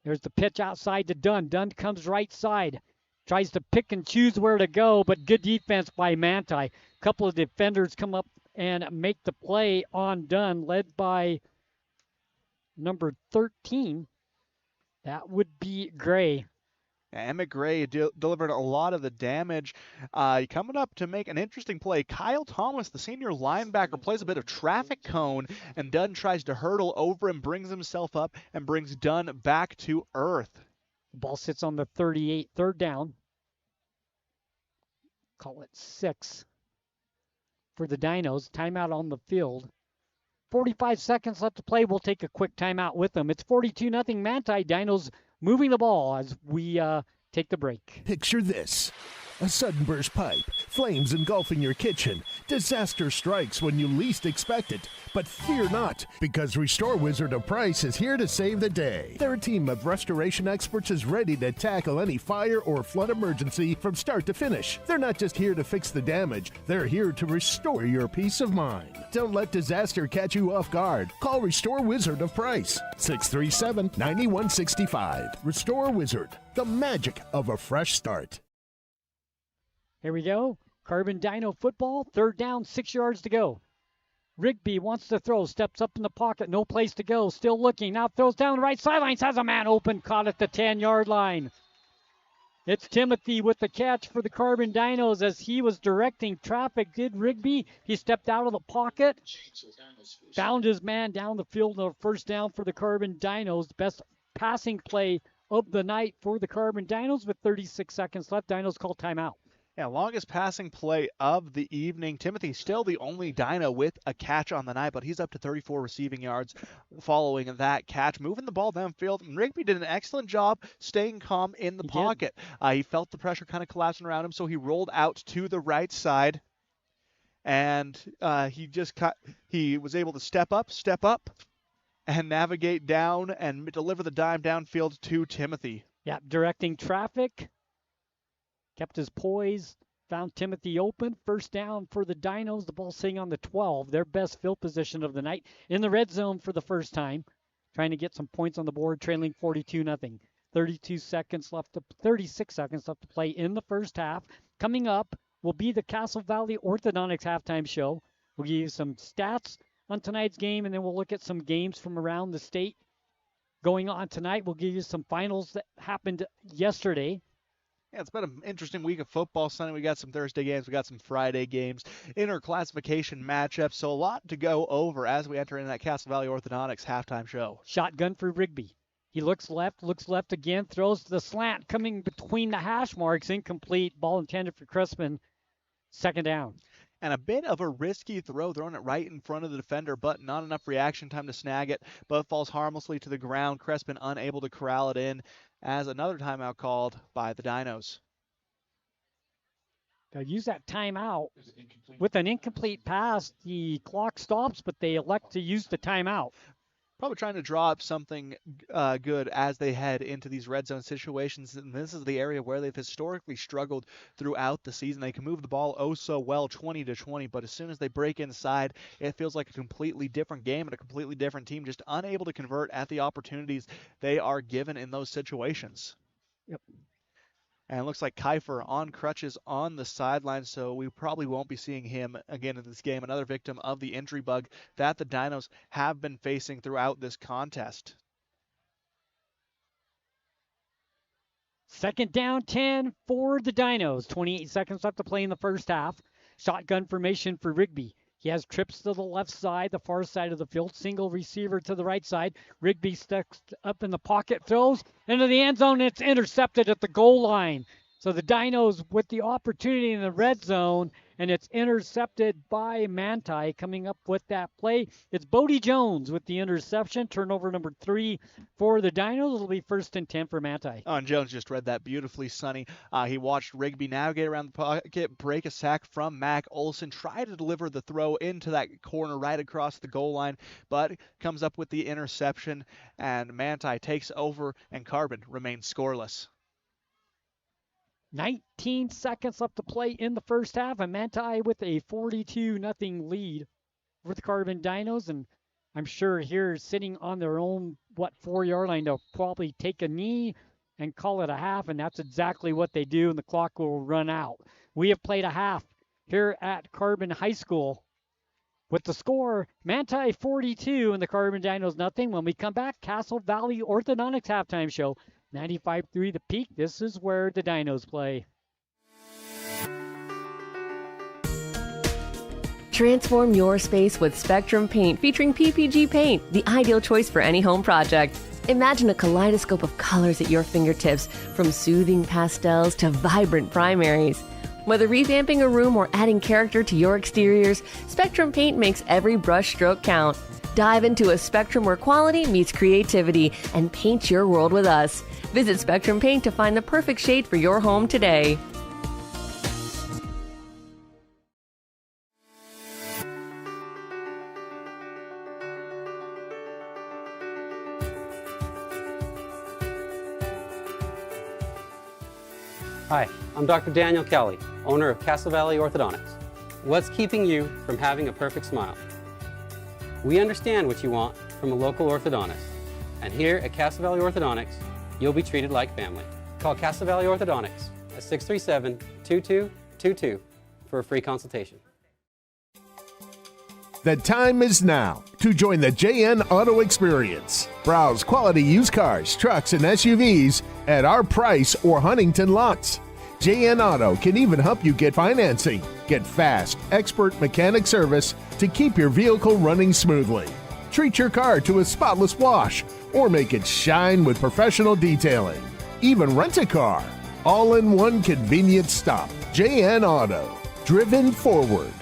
There's the pitch outside to Dunn. Dunn comes right side. Tries to pick and choose where to go, but good defense by Manti. A couple of defenders come up and make the play on Dunn, led by number 13. That would be Gray. Emmett Gray delivered a lot of the damage. Coming up to make an interesting play, Kyle Thomas, the senior linebacker, plays a bit of traffic cone, and Dunn tries to hurdle over him, brings himself up, and brings Dunn back to earth. The ball sits on the 38, 3rd down. Call it 6 for the Dinos. Timeout on the field. 45 seconds left to play. We'll take a quick timeout with them. It's 42-0 Manti. Dinos moving the ball as we take the break. Picture this. A sudden burst pipe, flames engulfing your kitchen. Disaster strikes when you least expect it. But fear not, because Restore Wizard of Price is here to save the day. Their team of restoration experts is ready to tackle any fire or flood emergency from start to finish. They're not just here to fix the damage, they're here to restore your peace of mind. Don't let disaster catch you off guard. Call Restore Wizard of Price, 637-9165. Restore Wizard, the magic of a fresh start. Here we go. Carbon Dino football. 3rd down, 6 yards to go. Rigby wants to throw. Steps up in the pocket. No place to go. Still looking. Now throws down the right sidelines. Has a man open. Caught at the 10-yard line. It's Timothy with the catch for the Carbon Dinos as he was directing traffic. Did Rigby. He stepped out of the pocket. Found his man down the field. A 1st down for the Carbon Dinos. Best passing play of the night for the Carbon Dinos with 36 seconds left. Dinos call timeout. Yeah, longest passing play of the evening. Timothy still the only Dino with a catch on the night, but he's up to 34 receiving yards following that catch. Moving the ball downfield. Rigby did an excellent job staying calm in the pocket. He felt the pressure kind of collapsing around him, so he rolled out to the right side. And he was able to step up, and navigate down and deliver the dime downfield to Timothy. Yeah, directing traffic. Kept his poise, found Timothy open. 1st down for the Dinos. The ball sitting on the 12, their best field position of the night. In the red zone for the first time. Trying to get some points on the board, trailing 42-0. 36 seconds left to play in the first half. Coming up will be the Castle Valley Orthodontics halftime show. We'll give you some stats on tonight's game, and then we'll look at some games from around the state going on tonight. We'll give you some finals that happened yesterday. Yeah, it's been an interesting week of football. Sunday, we got some Thursday games. We got some Friday games. Inter-classification matchups. So a lot to go over as we enter into that Castle Valley Orthodontics halftime show. Shotgun for Rigby. He looks left again, throws to the slant, coming between the hash marks, incomplete. Ball intended for Crispin. Second down. And a bit of a risky throw, throwing it right in front of the defender, but not enough reaction time to snag it. But falls harmlessly to the ground. Crespin unable to corral it in as another timeout called by the Dinos. Got to use that timeout. With an incomplete pass, the clock stops, but they elect to use the timeout. Probably trying to draw up something good as they head into these red zone situations. And this is the area where they've historically struggled throughout the season. They can move the ball oh so well, 20-20, but as soon as they break inside, it feels like a completely different game and a completely different team, just unable to convert at the opportunities they are given in those situations. Yep. And it looks like Kiefer on crutches on the sideline, so we probably won't be seeing him again in this game. Another victim of the injury bug that the Dinos have been facing throughout this contest. Second down, 10 for the Dinos. 28 seconds left to play in the first half. Shotgun formation for Rigby. He has trips to the left side, the far side of the field. Single receiver to the right side. Rigby stuck up in the pocket, throws into the end zone. It's intercepted at the goal line. So the Dinos with the opportunity in the red zone, and it's intercepted by Manti. Coming up with that play, it's Bodie Jones with the interception. Turnover number 3 for the Dinos. It'll be 1st and 10 for Manti. Oh, and Jones just read that beautifully, Sonny. He watched Rigby navigate around the pocket, break a sack from Mac Olson, try to deliver the throw into that corner right across the goal line, but comes up with the interception, and Manti takes over, and Carbon remains scoreless. 19 seconds left to play in the first half, and Manti with a 42-0 lead with the Carbon Dinos, and I'm sure here sitting on their own, 4-yard line, they'll probably take a knee and call it a half, and that's exactly what they do, and the clock will run out. We have played a half here at Carbon High School with the score, Manti 42 and the Carbon Dinos nothing. When we come back, Castle Valley Orthodontics halftime show. 95.3 The Peak. This is where the Dinos play. Transform your space with Spectrum Paint featuring PPG paint, the ideal choice for any home project. Imagine a kaleidoscope of colors at your fingertips, from soothing pastels to vibrant primaries. Whether revamping a room or adding character to your exteriors, Spectrum Paint makes every brush stroke count. Dive into a spectrum where quality meets creativity and paint your world with us. Visit Spectrum Paint to find the perfect shade for your home today. Hi, I'm Dr. Daniel Kelly, owner of Castle Valley Orthodontics. What's keeping you from having a perfect smile? We understand what you want from a local orthodontist, and here at Castle Valley Orthodontics, you'll be treated like family. Call Castle Valley Orthodontics at 637-2222 for a free consultation. The time is now to join the JN Auto Experience. Browse quality used cars, trucks, and SUVs at our price or Huntington lots. JN Auto can even help you get financing. Get fast, expert mechanic service to keep your vehicle running smoothly. Treat your car to a spotless wash or make it shine with professional detailing. Even rent a car. All in one convenient stop. JN Auto. Driven forward.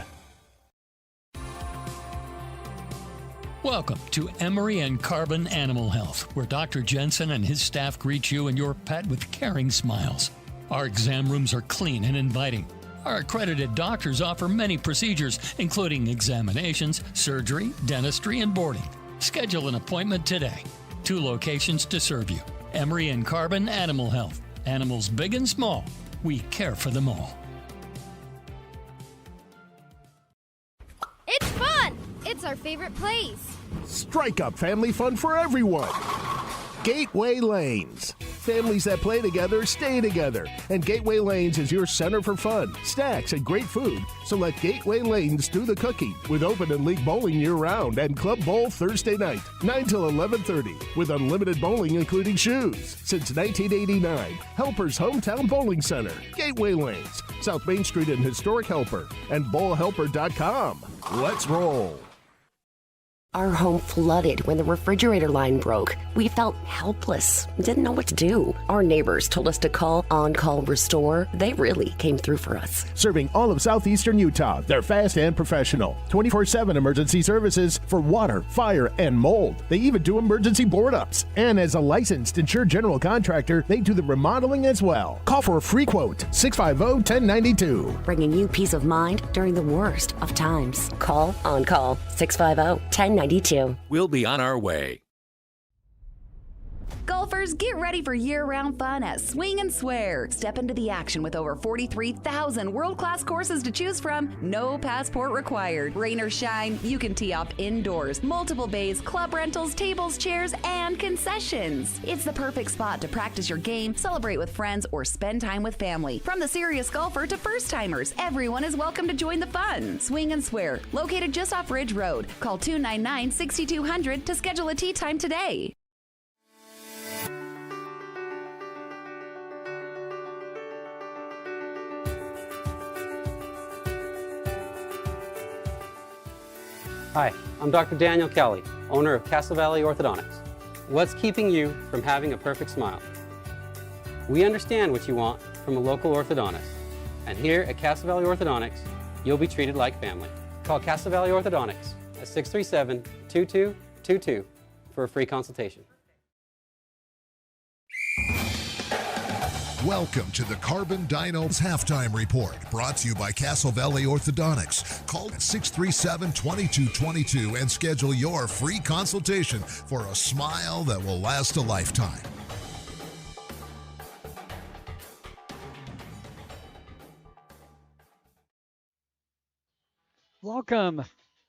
Welcome to Emery and Carbon Animal Health, where Dr. Jensen and his staff greet you and your pet with caring smiles. Our exam rooms are clean and inviting. Our accredited doctors offer many procedures, including examinations, surgery, dentistry, and boarding. Schedule an appointment today. 2 locations to serve you. Emery and Carbon Animal Health. Animals big and small. We care for them all. It's fun! It's our favorite place. Strike up family fun for everyone. Gateway Lanes. Families that play together stay together. And Gateway Lanes is your center for fun, snacks, and great food. So let Gateway Lanes do the cooking with open and league bowling year-round and Club Bowl Thursday night, 9 till 11:30, with unlimited bowling including shoes. Since 1989, Helper's Hometown Bowling Center, Gateway Lanes, South Main Street in Historic Helper, and bowlhelper.com. Let's roll. Our home flooded when the refrigerator line broke. We felt helpless, didn't know what to do. Our neighbors told us to call On Call Restore. They really came through for us. Serving all of southeastern Utah, they're fast and professional. 24/7 emergency services for water, fire, and mold. They even do emergency board-ups. And as a licensed insured general contractor, they do the remodeling as well. Call for a free quote, 650-1092. Bringing you peace of mind during the worst of times. Call On Call, 650-1092. We'll be on our way. Golfers, get ready for year-round fun at Swing and Swear. Step into the action with over 43,000 world-class courses to choose from. No passport required. Rain or shine, you can tee off indoors. Multiple bays, club rentals, tables, chairs, and concessions. It's the perfect spot to practice your game, celebrate with friends, or spend time with family. From the serious golfer to first-timers, everyone is welcome to join the fun. Swing and Swear, located just off Ridge Road. Call 299-6200 to schedule a tee time today. Hi, I'm Dr. Daniel Kelly, owner of Castle Valley Orthodontics. What's keeping you from having a perfect smile? We understand what you want from a local orthodontist. And here at Castle Valley Orthodontics, you'll be treated like family. Call Castle Valley Orthodontics at 637-2222 for a free consultation. Welcome to the Carbon Dinos Halftime Report, brought to you by Castle Valley Orthodontics. Call 637-2222 and schedule your free consultation for a smile that will last a lifetime. Welcome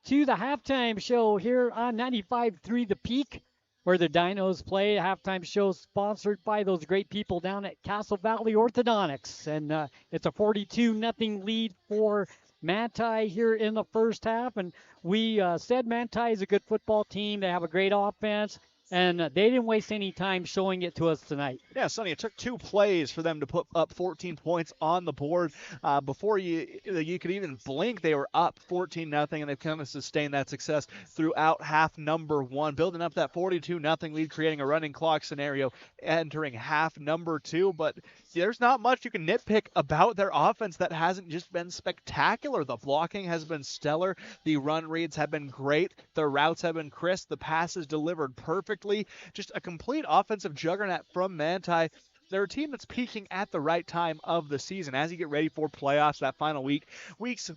to the halftime show here on 95.3 The Peak, where the Dinos play. A halftime show sponsored by those great people down at Castle Valley Orthodontics. And it's a 42-0 lead for Manti here in the first half. And we said Manti is a good football team. They have a great offense. And they didn't waste any time showing it to us tonight. Yeah, Sonny, it took 2 plays for them to put up 14 points on the board. Before you could even blink, they were up 14-0, and they've kind of sustained that success throughout half number 1, building up that 42-0 lead, creating a running clock scenario entering half number 2. But there's not much you can nitpick about their offense that hasn't just been spectacular. The blocking has been stellar. The run reads have been great. The routes have been crisp. The passes delivered perfectly. Just a complete offensive juggernaut from Manti. They're a team that's peaking at the right time of the season. As you get ready for playoffs, that final week, weeks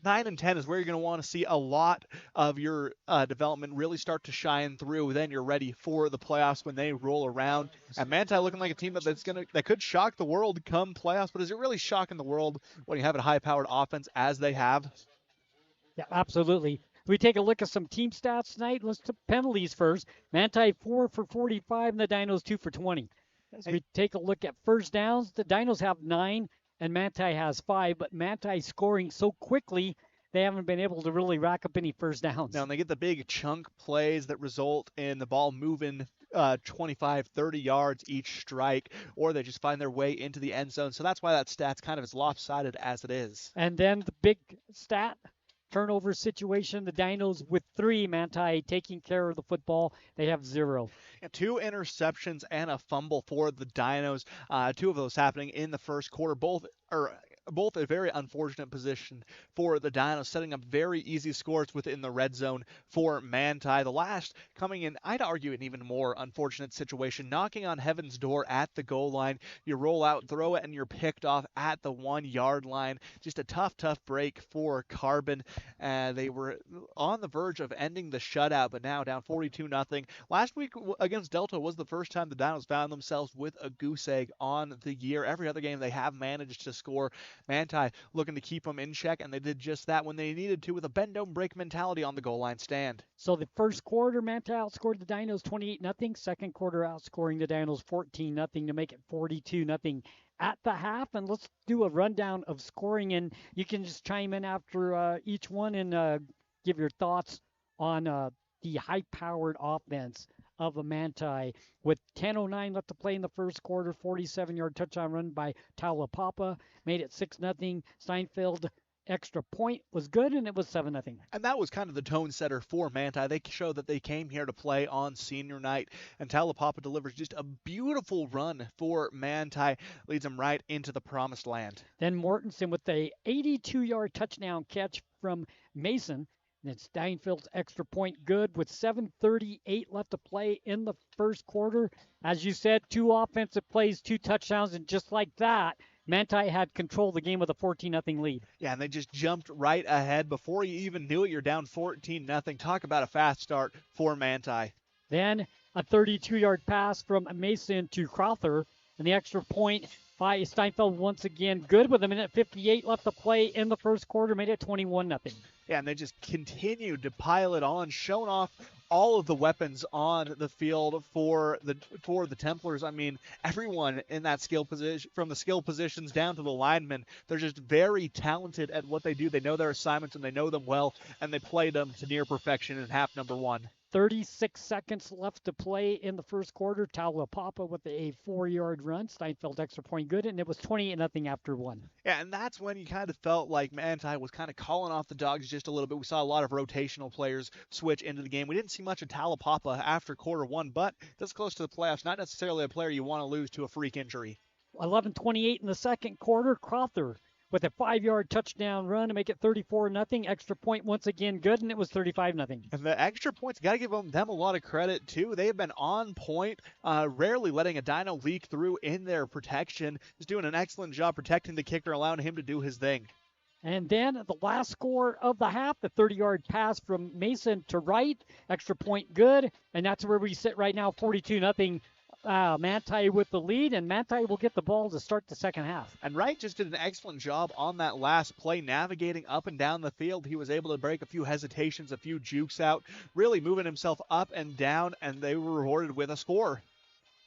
9 and 10 is where you're going to want to see a lot of your development really start to shine through. Then you're ready for the playoffs when they roll around. And Manti looking like a team that could shock the world come playoffs. But is it really shocking the world when you have a high-powered offense as they have? Yeah, absolutely. We take a look at some team stats tonight. Let's do penalties first. Manti 4 for 45 and the Dinos 2 for 20. As we take a look at first downs, the Dinos have 9 and Manti has 5, but Manti scoring so quickly, they haven't been able to really rack up any first downs. Now, and they get the big chunk plays that result in the ball moving 25, 30 yards each strike, or they just find their way into the end zone. So that's why that stat's kind of as lopsided as it is. And then the big stat, turnover situation, the Dinos with 3, Manti taking care of the football. They have 0. And 2 interceptions and a fumble for the Dinos. 2 of those happening in the first quarter. Both a very unfortunate position for the Dinos, setting up very easy scores within the red zone for Manti. The last coming in, I'd argue, an even more unfortunate situation, knocking on heaven's door at the goal line. You roll out, throw it, and you're picked off at the 1-yard line. Just a tough break for Carbon. They were on the verge of ending the shutout, but now down 42-0. Last week against Delta was the first time the Dinos found themselves with a goose egg on the year. Every other game they have managed to score Manti looking to keep them in check, and they did just that when they needed to with a bend don't break mentality on the goal line stand. So the first quarter, Manti outscored the Dinos 28-0. Second quarter outscoring the Dinos 14-0 to make it 42-0 at the half. And let's do a rundown of scoring, and you can just chime in after each one and give your thoughts on the high-powered offense of a Manti. With 10:09 left to play in the first quarter, 47-yard touchdown run by Taulapapa made it 6-0. Steinfeld extra point was good, and it was 7-0. And that was kind of the tone setter for Manti. They showed that they came here to play on senior night, and Taulapapa delivers just a beautiful run for Manti, leads them right into the promised land. Then Mortensen with a 82-yard touchdown catch from Mason. And Steinfeld's extra point good with 7:38 left to play in the first quarter. As you said, 2 offensive plays, 2 touchdowns, and just like that, Manti had control of the game with a 14-0 lead. Yeah, and they just jumped right ahead. Before you even knew it, you're down 14-0. Talk about a fast start for Manti. Then a 32-yard pass from Mason to Crowther, and the extra point by Steinfeld once again good with 1:58 left to play in the first quarter, made it 21-0. Yeah, and they just continued to pile it on, showing off all of the weapons on the field for the Templars. I mean, everyone in that skill position, from the skill positions down to the linemen, they're just very talented at what they do. They know their assignments and they know them well, and they play them to near perfection in half number 1. 36 seconds left to play in the first quarter. Taulapapa with a 4-yard run. Steinfeld extra point good, and it was 28-0 after 1. Yeah, and that's when you kind of felt like Manti was kind of calling off the dogs just a little bit. We saw a lot of rotational players switch into the game. We didn't see much of Taulapapa after quarter 1, but this close to the playoffs, not necessarily a player you want to lose to a freak injury. 11:28 in the second quarter. Crowther with a 5-yard touchdown run to make it 34-0. Extra point once again good, and it was 35-0. And the extra points, got to give them a lot of credit, too. They have been on point, rarely letting a Dino leak through in their protection. Just doing an excellent job protecting the kicker, allowing him to do his thing. And then the last score of the half, the 30-yard pass from Mason to Wright. Extra point good, and that's where we sit right now, 42-0. Manti with the lead, and Manti will get the ball to start the second half. And Wright just did an excellent job on that last play, navigating up and down the field. He was able to break a few hesitations, a few jukes out, really moving himself up and down, and they were rewarded with a score.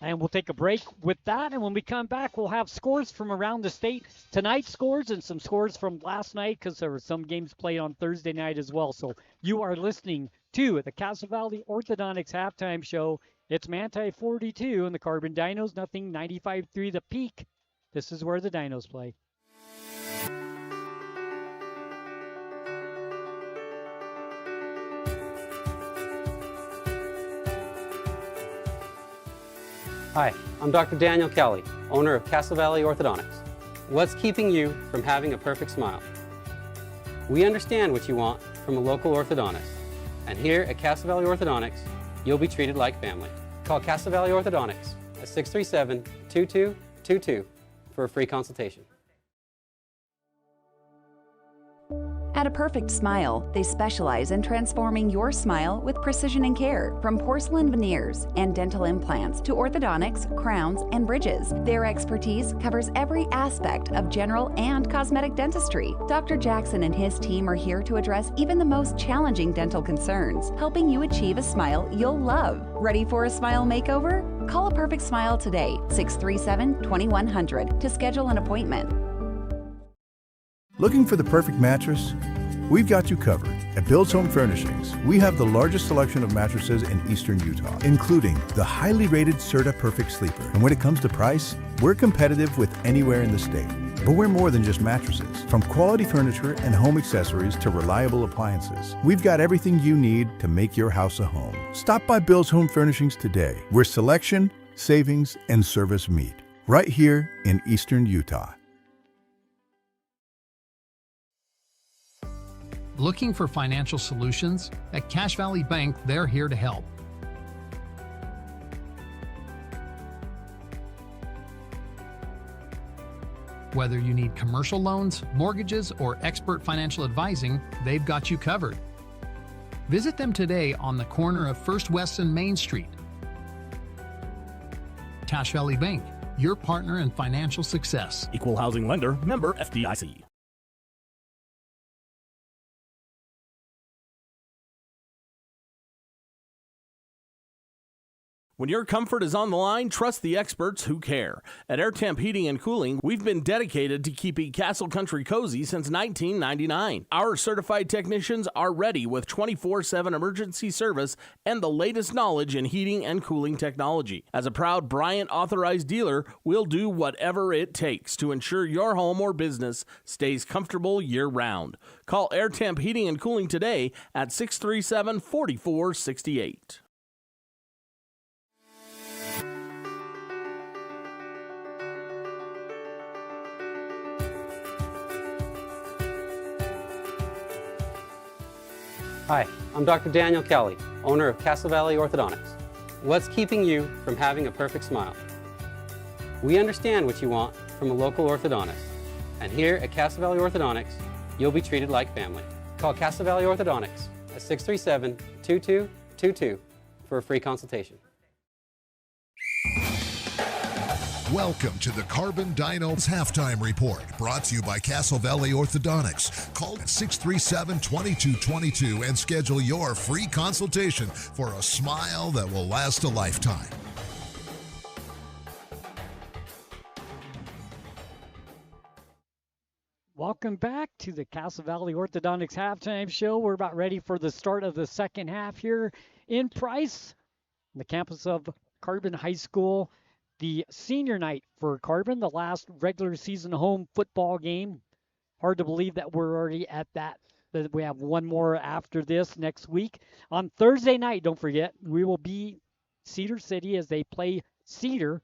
And we'll take a break with that, and when we come back, we'll have scores from around the state. Tonight's scores and some scores from last night, because there were some games played on Thursday night as well. So you are listening to the Castle Valley Orthodontics Halftime Show. It's Manti 42 and the Carbon Dinos, 95.3 The Peak. This is where the Dinos play. Hi, I'm Dr. Daniel Kelly, owner of Castle Valley Orthodontics. What's keeping you from having a perfect smile? We understand what you want from a local orthodontist. And here at Castle Valley Orthodontics, you'll be treated like family. Call Castle Valley Orthodontics at 637-2222 for a free consultation. At A Perfect Smile, they specialize in transforming your smile with precision and care. From porcelain veneers and dental implants to orthodontics, crowns, and bridges, their expertise covers every aspect of general and cosmetic dentistry. Dr. Jackson and his team are here to address even the most challenging dental concerns, helping you achieve a smile you'll love. Ready for a smile makeover? Call A Perfect Smile today, 637-2100, to schedule an appointment. Looking for the perfect mattress? We've got you covered. At Bill's Home Furnishings, we have the largest selection of mattresses in eastern Utah, including the highly rated Serta Perfect Sleeper. And when it comes to price, we're competitive with anywhere in the state. But we're more than just mattresses. From quality furniture and home accessories to reliable appliances, we've got everything you need to make your house a home. Stop by Bill's Home Furnishings today, where selection, savings, and service meet. Right here in eastern Utah. Looking for financial solutions? At Cache Valley Bank, they're here to help. Whether you need commercial loans, mortgages, or expert financial advising, they've got you covered. Visit them today on the corner of First West and Main Street. Cache Valley Bank, your partner in financial success. Equal housing lender, member FDIC. When your comfort is on the line, trust the experts who care. At Air Temp Heating and Cooling, we've been dedicated to keeping Castle Country cozy since 1999. Our certified technicians are ready with 24/7 emergency service and the latest knowledge in heating and cooling technology. As a proud Bryant authorized dealer, we'll do whatever it takes to ensure your home or business stays comfortable year-round. Call Air Temp Heating and Cooling today at 637-4468. Hi, I'm Dr. Daniel Kelly, owner of Castle Valley Orthodontics. What's keeping you from having a perfect smile? We understand what you want from a local orthodontist. And here at Castle Valley Orthodontics, you'll be treated like family. Call Castle Valley Orthodontics at 637-2222 for a free consultation. Welcome to the Carbon Dinos Halftime Report, brought to you by Castle Valley Orthodontics. Call 637-2222 and schedule your free consultation for a smile that will last a lifetime. Welcome back to the Castle Valley Orthodontics Halftime Show. We're about ready for the start of the second half here in Price, the campus of Carbon High School. The senior night for Carbon, the last regular season home football game. Hard to believe that we're already at that we have one more after this next week. On Thursday night, don't forget, we will be Cedar City as they play Cedar.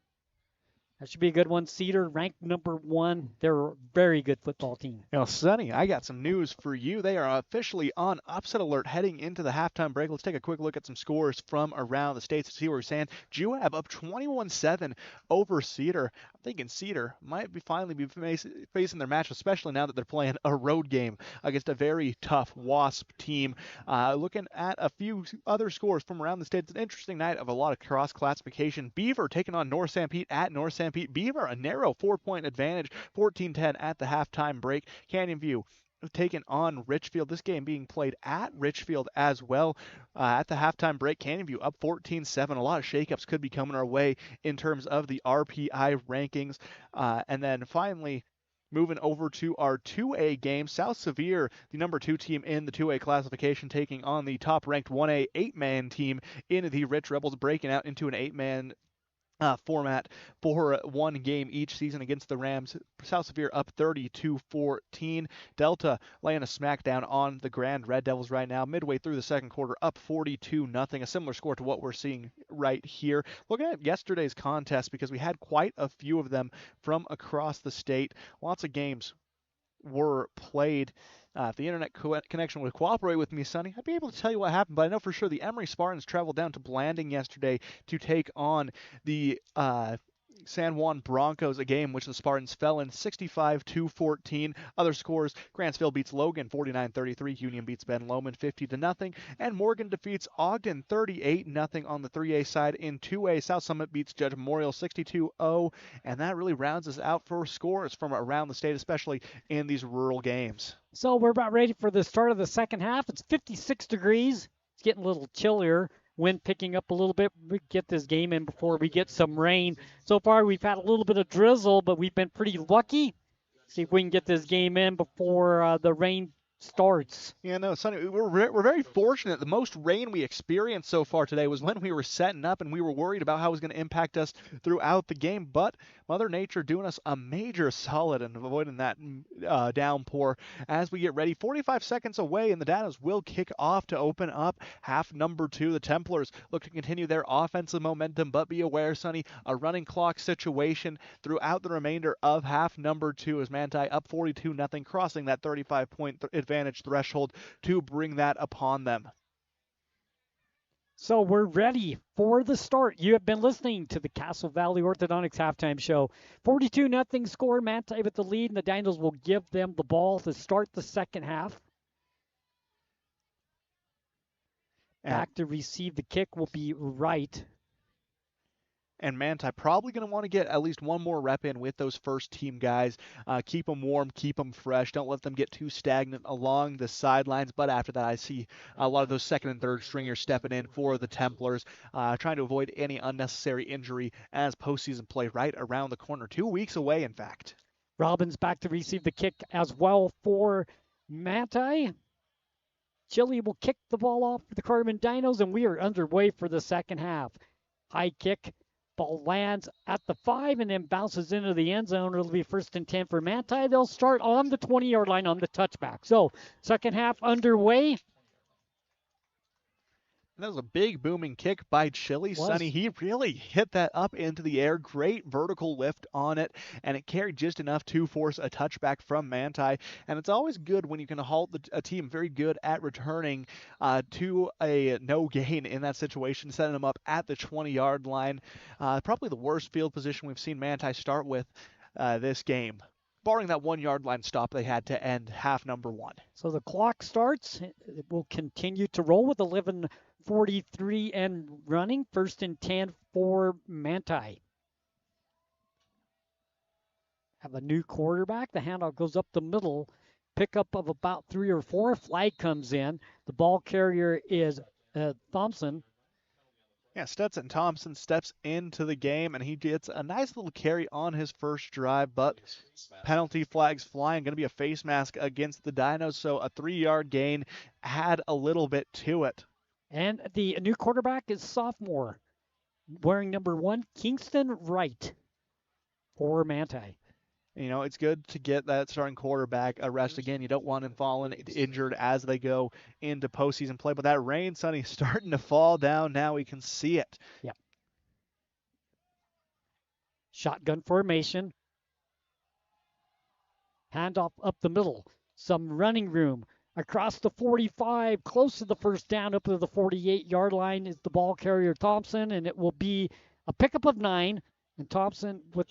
That should be a good one. Cedar ranked number 1. They're a very good football team. You know, Sonny, I got some news for you. They are officially on upset alert heading into the halftime break. Let's take a quick look at some scores from around the state to see where we stand. Juab up 21-7 over Cedar. I'm thinking Cedar might finally be facing their match, especially now that they're playing a road game against a very tough Wasp team. Looking at a few other scores from around the state, it's an interesting night of a lot of cross classification. Beaver taking on North Sanpete at North Sanpete. Beaver, a narrow 4-point advantage, 14-10 at the halftime break. Canyon View taking on Richfield. This game being played at Richfield as well. At the halftime break, Canyon View up 14-7. A lot of shakeups could be coming our way in terms of the RPI rankings. And then finally, moving over to our 2A game, South Sevier, the number 2 team in the 2A classification, taking on the top-ranked 1A 8-man team in the Rich Rebels, breaking out into an 8-man format for one game each season against the Rams. South Sevier up 32-14. Delta laying a smackdown on the Grand Red Devils right now. Midway through the second quarter, up 42-0. A similar score to what we're seeing right here. Looking at yesterday's contest, because we had quite a few of them from across the state. Lots of games were played. If the internet connection would cooperate with me, Sonny, I'd be able to tell you what happened, but I know for sure the Emory Spartans traveled down to Blanding yesterday to take on the San Juan Broncos, a game which the Spartans fell in 65-14. Other scores, Grantsville beats Logan 49-33, Union beats Ben Lomond 50-0, and Morgan defeats Ogden 38-0 on the 3A side. In 2A, South Summit beats Judge Memorial 62-0, and that really rounds us out for scores from around the state, especially in these rural games. So we're about ready for the start of the second half. It's 56 degrees. It's getting a little chillier. Wind picking up a little bit. We get this game in before we get some rain. So far, we've had a little bit of drizzle, but we've been pretty lucky. See if we can get this game in before the rain starts. Yeah, no, Sonny, we're very fortunate. The most rain we experienced so far today was when we were setting up, and we were worried about how it was going to impact us throughout the game. But Mother Nature doing us a major solid and avoiding that downpour as we get ready. 45 seconds away, and the Dinos will kick off to open up half number 2. The Templars look to continue their offensive momentum, but be aware, Sonny, a running clock situation throughout the remainder of half number 2 as Manti up 42-0, crossing that 35-point advantage threshold to bring that upon them. So we're ready for the start. You have been listening to the Castle Valley Orthodontics Halftime Show. 42-0 score, Manti with the lead, and the Dinos will give them the ball to start the second half. Back to receive the kick will be Wright. And Manti probably going to want to get at least one more rep in with those first team guys. Keep them warm, keep them fresh. Don't let them get too stagnant along the sidelines. But after that, I see a lot of those second and third stringers stepping in for the Templars, trying to avoid any unnecessary injury as postseason play right around the corner. 2 weeks away, in fact. Robbins back to receive the kick as well for Manti. Chile will kick the ball off for the Carbon Dinos, and we are underway for the second half. High kick. Ball lands at the 5 and then bounces into the end zone. It'll be 1st and 10 for Manti. They'll start on the 20-yard line on the touchback. So, second half underway. That was a big booming kick by Chile. Sonny, he really hit that up into the air. Great vertical lift on it, and it carried just enough to force a touchback from Manti. And it's always good when you can halt a team very good at returning to a no gain in that situation, setting them up at the 20-yard line. Probably the worst field position we've seen Manti start with this game, barring that 1-yard line stop they had to end half number 1. So the clock starts. It will continue to roll with 11:43 and running. 1st and 10 for Manti. Have a new quarterback. The handoff goes up the middle. Pickup of about 3 or 4. Flag comes in. The ball carrier is Thompson. Yeah, Stetson Thompson steps into the game, and he gets a nice little carry on his first drive, but penalty flags flying. Going to be a face mask against the Dinos, so a 3-yard gain. Add a little bit to it. And the new quarterback is sophomore, wearing number 1, Kingston Wright, for Manti. You know, it's good to get that starting quarterback a rest again. You don't want him falling injured as they go into postseason play. But that rain, Sonny, starting to fall down now. We can see it. Yep. Shotgun formation. Handoff up the middle. Some running room. Across the 45, close to the first down, up to the 48-yard line is the ball carrier Thompson, and it will be a pickup of 9. And Thompson with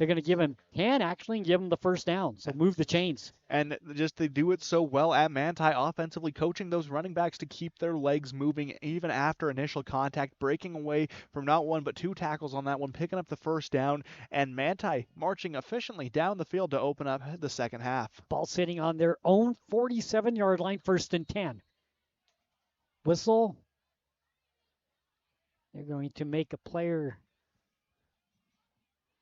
they're going to give him 10, actually, and give him the first down. So move the chains. And just they do it so well at Manti offensively, coaching those running backs to keep their legs moving even after initial contact, breaking away from not 1 but 2 tackles on that one, picking up the first down, and Manti marching efficiently down the field to open up the second half. Ball sitting on their own 47-yard line, 1st and 10. Whistle. They're going to make a player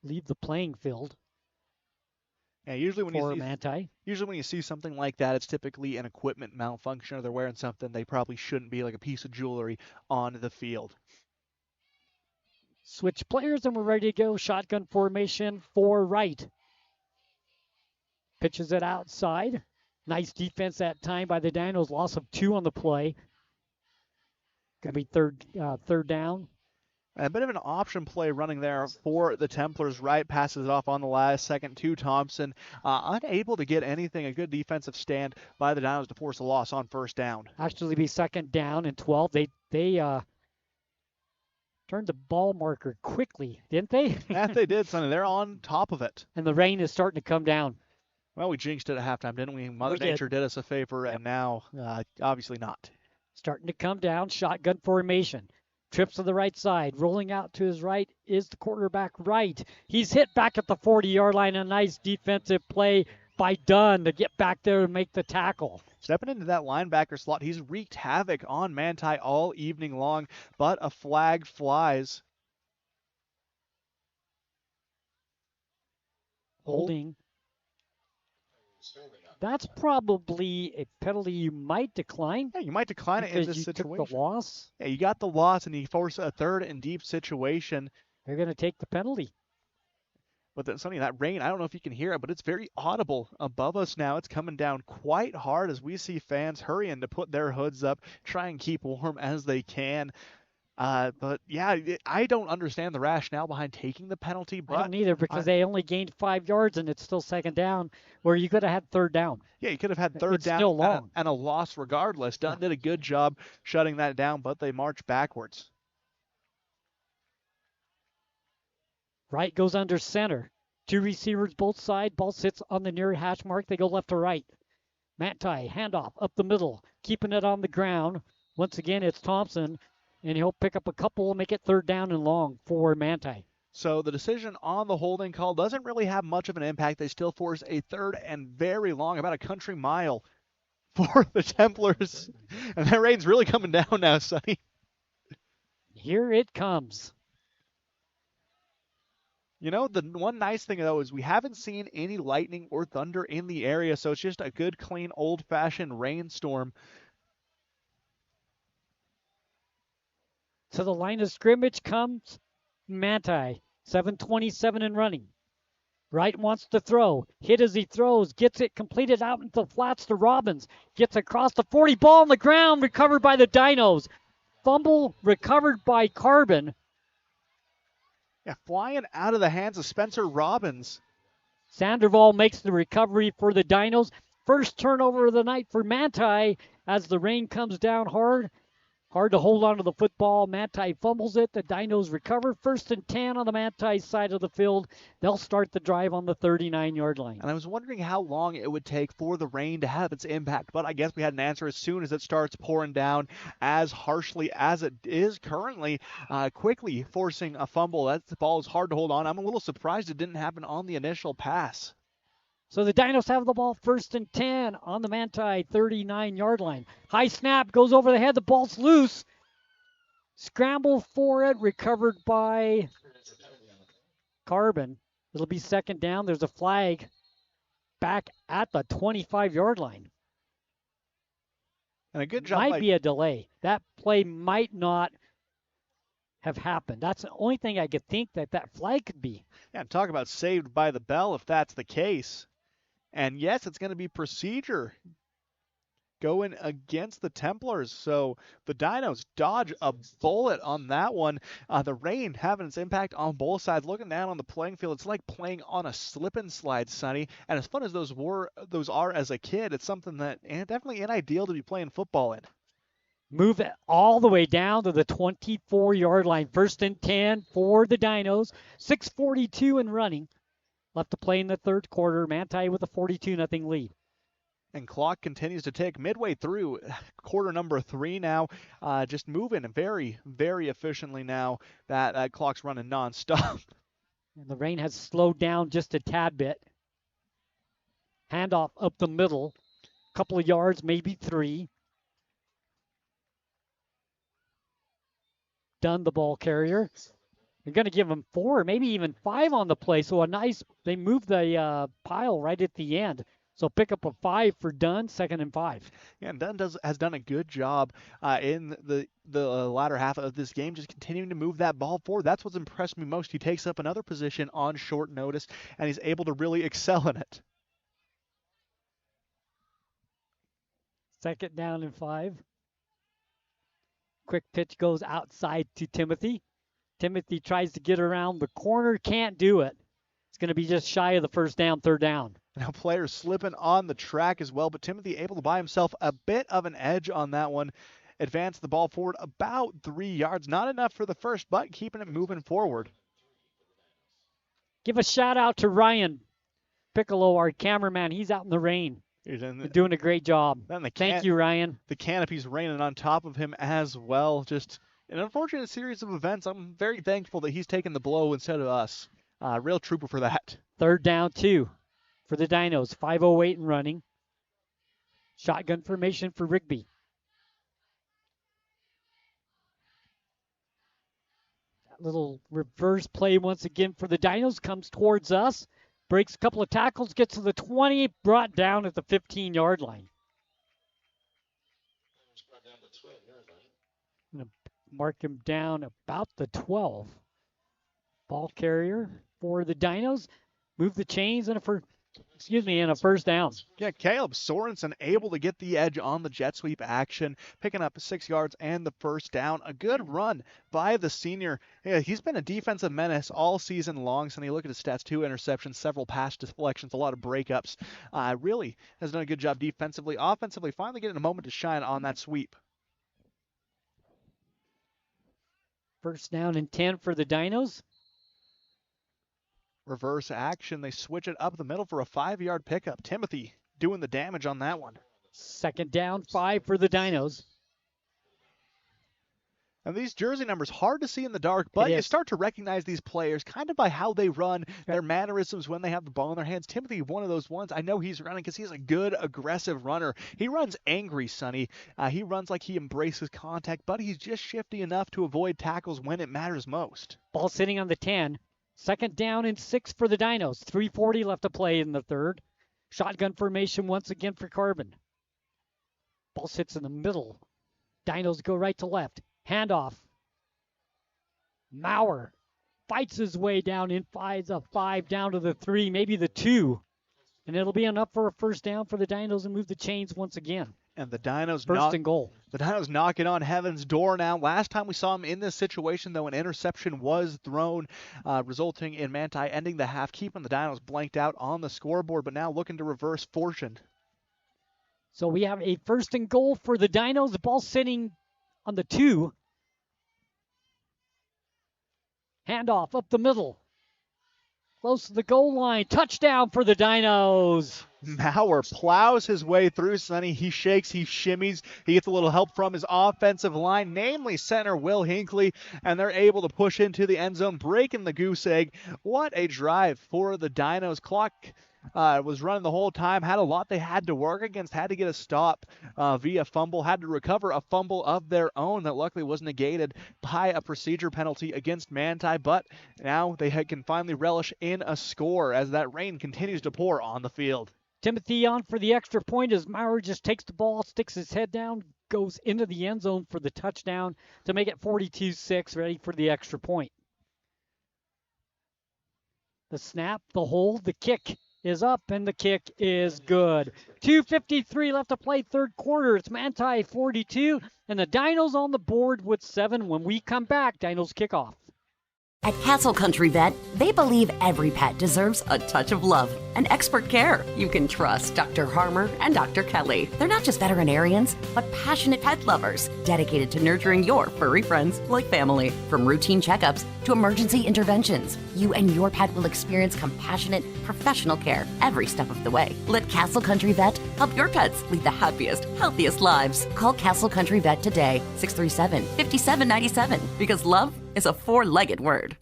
leave the playing field. Yeah, usually when Manti. Usually when you see something like that, it's typically an equipment malfunction, or they're wearing something they probably shouldn't be, like a piece of jewelry on the field. Switch players and we're ready to go. Shotgun formation for Wright. Pitches it outside. Nice defense that time by the Dinos. Loss of 2 on the play. Going to be third down. A bit of an option play running there for the Templars. Wright passes it off on the last second to Thompson. Unable to get anything, a good defensive stand by the Dinos to force a loss on first down. Actually be 2nd down and 12. They turned the ball marker quickly, didn't they? That they did, Sonny. They're on top of it. And the rain is starting to come down. Well, we jinxed it at halftime, didn't we? Mother Nature did us a favor, and now obviously not. Starting to come down. Shotgun formation. Trips to the right side. Rolling out to his right is the quarterback Wright. He's hit back at the 40-yard line. A nice defensive play by Dunn to get back there and make the tackle. Stepping into that linebacker slot, he's wreaked havoc on Manti all evening long, but a flag flies. Holding. That's probably a penalty you might decline. Yeah, you might decline it in this situation. Took the loss. Yeah, you got the loss, and you force a 3rd and deep situation. They're going to take the penalty. But then, Sonny, that rain, I don't know if you can hear it, but it's very audible above us now. It's coming down quite hard as we see fans hurrying to put their hoods up, try and keep warm as they can. But, yeah, I don't understand the rationale behind taking the penalty. But I don't either, because they only gained 5 yards, and it's still 2nd down, where you could have had 3rd down. Yeah, you could have had 3rd down still long. And a loss regardless. Dunn did a good job shutting that down, but they march backwards. Wright goes under center. 2 receivers both sides. Ball sits on the near hash mark. They go left to right. Manti, handoff up the middle, keeping it on the ground. Once again, it's Thompson. and he'll pick up a couple and make it 3rd down and long for Manti. So the decision on the holding call doesn't really have much of an impact. They still force a 3rd and very long, about a country mile for the Templars. And that rain's really coming down now, Sonny. Here it comes. You know, the one nice thing, though, is we haven't seen any lightning or thunder in the area, so it's just a good, clean, old-fashioned rainstorm. To the line of scrimmage comes Manti, 7:27 and running. Wright wants to throw. Hit as he throws. Gets it completed out into the flats to Robbins. Gets across the 40. Ball on the ground. Recovered by the Dinos. Fumble recovered by Carbon. Yeah, flying out of the hands of Spencer Robbins. Sandoval makes the recovery for the Dinos. First turnover of the night for Manti as the rain comes down hard. Hard to hold on to the football. Manti fumbles it. The Dinos recover. 1st and 10 on the Manti side of the field. They'll start the drive on the 39-yard line. And I was wondering how long it would take for the rain to have its impact, but I guess we had an answer as soon as it starts pouring down as harshly as it is currently, quickly forcing a fumble. That ball is hard to hold on. I'm a little surprised it didn't happen on the initial pass. So the Dinos have the ball 1st and 10 on the Manti 39-yard line. High snap goes over the head. The ball's loose. Scramble for it. Recovered by Carbon. It'll be 2nd down. There's a flag back at the 25-yard line. And a good job. Might be a delay. That play might not have happened. That's the only thing I could think that flag could be. Yeah, talk about saved by the bell if that's the case. And yes, it's going to be procedure going against the Templars. So the Dinos dodge a bullet on that one. The rain having its impact on both sides. Looking down on the playing field, it's like playing on a slip and slide, Sonny. And as fun as those are as a kid, it's something that definitely ain't ideal to be playing football in. Move it all the way down to the 24-yard line. 1st and 10 for the Dinos. 6:42 and running. Left to play in the 3rd quarter. Manti with a 42-0 lead. And clock continues to tick midway through quarter number 3 now. Just moving very, very efficiently now. That clock's running nonstop. And the rain has slowed down just a tad bit. Handoff up the middle. Couple of yards, maybe 3. Done the ball carrier. You're going to give them 4, maybe even 5 on the play. So they move the pile right at the end. So pick up a 5 for Dunn, 2nd and 5. Yeah, and Dunn has done a good job in the latter half of this game, just continuing to move that ball forward. That's what's impressed me most. He takes up another position on short notice, and he's able to really excel in it. 2nd down and 5. Quick pitch goes outside to Timothy. Timothy tries to get around the corner, can't do it. It's going to be just shy of the 1st down, 3rd down. Now players slipping on the track as well, but Timothy able to buy himself a bit of an edge on that one. Advance the ball forward about 3 yards. Not enough for the first, but keeping it moving forward. Give a shout out to Ryan Piccolo, our cameraman. He's out in the rain. They're doing a great job. Thank you, Ryan. The canopy's raining on top of him as well. Just an unfortunate series of events. I'm very thankful that he's taking the blow instead of us. Real trooper for that. 3rd down, 2 for the Dinos. 5:08 and running. Shotgun formation for Rigby. That little reverse play once again for the Dinos comes towards us. Breaks a couple of tackles, gets to the 20, brought down at the 15-yard line. I'm going to mark him down about the 12. Ball carrier for the Dinos. Move the chains and a 1st down. Yeah, Caleb Sorensen able to get the edge on the jet sweep action, picking up 6 yards and the 1st down. A good run by the senior. Yeah, he's been a defensive menace all season long. So when you look at his stats, 2 interceptions, several pass deflections, a lot of breakups. Really has done a good job defensively. Offensively, finally getting a moment to shine on that sweep. 1st down and 10 for the Dinos. Reverse action. They switch it up the middle for a 5-yard pickup. Timothy doing the damage on that one. 2nd down, 5 for the Dinos. And these jersey numbers, hard to see in the dark, but you start to recognize these players kind of by how they run, their mannerisms when they have the ball in their hands. Timothy, one of those ones, I know he's running because he's a good, aggressive runner. He runs angry, Sonny. He runs like he embraces contact, but he's just shifty enough to avoid tackles when it matters most. Ball sitting on the 10. 2nd down and 6 for the Dinos. 3:40 left to play in the third. Shotgun formation once again for Carbon. Ball sits in the middle. Dinos go right to left. Handoff. Maurer fights his way down in 5 down to the 3, maybe the 2. And it'll be enough for a first down for the Dinos and move the chains once again. And the Dinos first and goal. The Dinos knocking on heaven's door now. Last time we saw him in this situation, though, an interception was thrown, resulting in Manti ending the half, keeping the Dinos blanked out on the scoreboard, but now looking to reverse fortune. So we have a first and goal for the Dinos. The ball sitting on the 2. Handoff up the middle. Close to the goal line. Touchdown for the Dinos. Maurer plows his way through, Sonny. He shakes, he shimmies. He gets a little help from his offensive line, namely center Will Hinckley, and they're able to push into the end zone, breaking the goose egg. What a drive for the Dinos. Clock was running the whole time, had a lot they had to work against, had to get a stop via fumble, had to recover a fumble of their own that luckily was negated by a procedure penalty against Manti, but now they can finally relish in a score as that rain continues to pour on the field. Timothy on for the extra point as Maurer just takes the ball, sticks his head down, goes into the end zone for the touchdown to make it 42-6, ready for the extra point. The snap, the hold, the kick is up, and the kick is good. 2:53 left to play third quarter. It's Manti 42, and the Dinos on the board with 7. When we come back, Dinos kickoff. At Castle Country Vet, they believe every pet deserves a touch of love and expert care. You can trust Dr. Harmer and Dr. Kelly. They're not just veterinarians, but passionate pet lovers, dedicated to nurturing your furry friends like family. From routine checkups to emergency interventions, you and your pet will experience compassionate, professional care every step of the way. Let Castle Country Vet help your pets lead the happiest, healthiest lives. Call Castle Country Vet today, 637-5797, because love is a 4-legged word.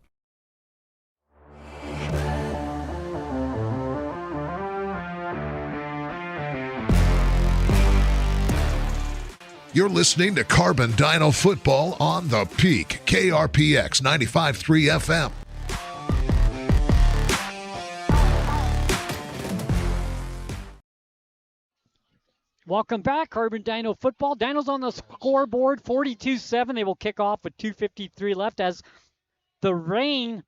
You're listening to Carbon Dino Football on the Peak, KRPX 95.3 FM. Welcome back, Carbon Dino Football. Dinos on the scoreboard, 42-7. They will kick off with 2:53 left as the rain,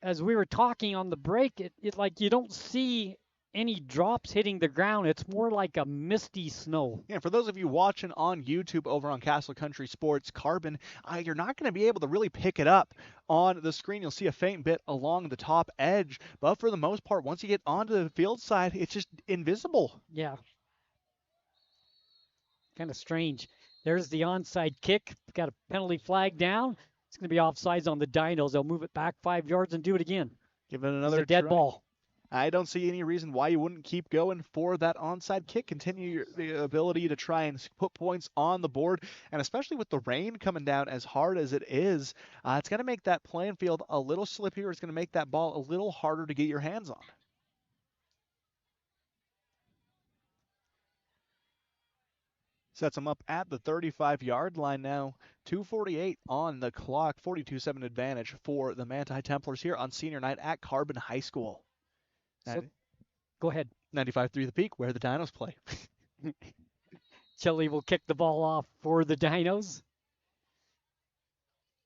as we were talking on the break, it like you don't see any drops hitting the ground. It's more like a misty snow. Yeah, for those of you watching on YouTube over on Castle Country Sports Carbon, you're not going to be able to really pick it up on the screen. You'll see a faint bit along the top edge, but for the most part, once you get onto the field side, it's just invisible. Yeah. Kind of strange. There's the onside kick. Got a penalty flag down. It's going to be offsides on the Dinos. They'll move it back 5 yards and do it again. Give it another dead try. Ball. I don't see any reason why you wouldn't keep going for that onside kick. Continue the ability to try and put points on the board, and especially with the rain coming down as hard as it is, it's going to make that playing field a little slippier. It's going to make that ball a little harder to get your hands on. Sets them up at the 35-yard line now. 2:48 on the clock. 42-7 advantage for the Manti Templars here on senior night at Carbon High School. So, go ahead. 95.3 The Peak, where the Dinos play. Chile will kick the ball off for the Dinos.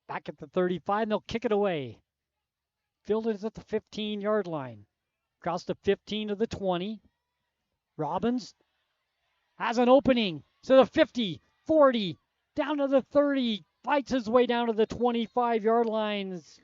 Back at the 35, and they'll kick it away. Fielded is at the 15-yard line. Across the 15 to the 20. Robbins has an opening. So the 50, 40, down to the 30, fights his way down to the 25-yard lines.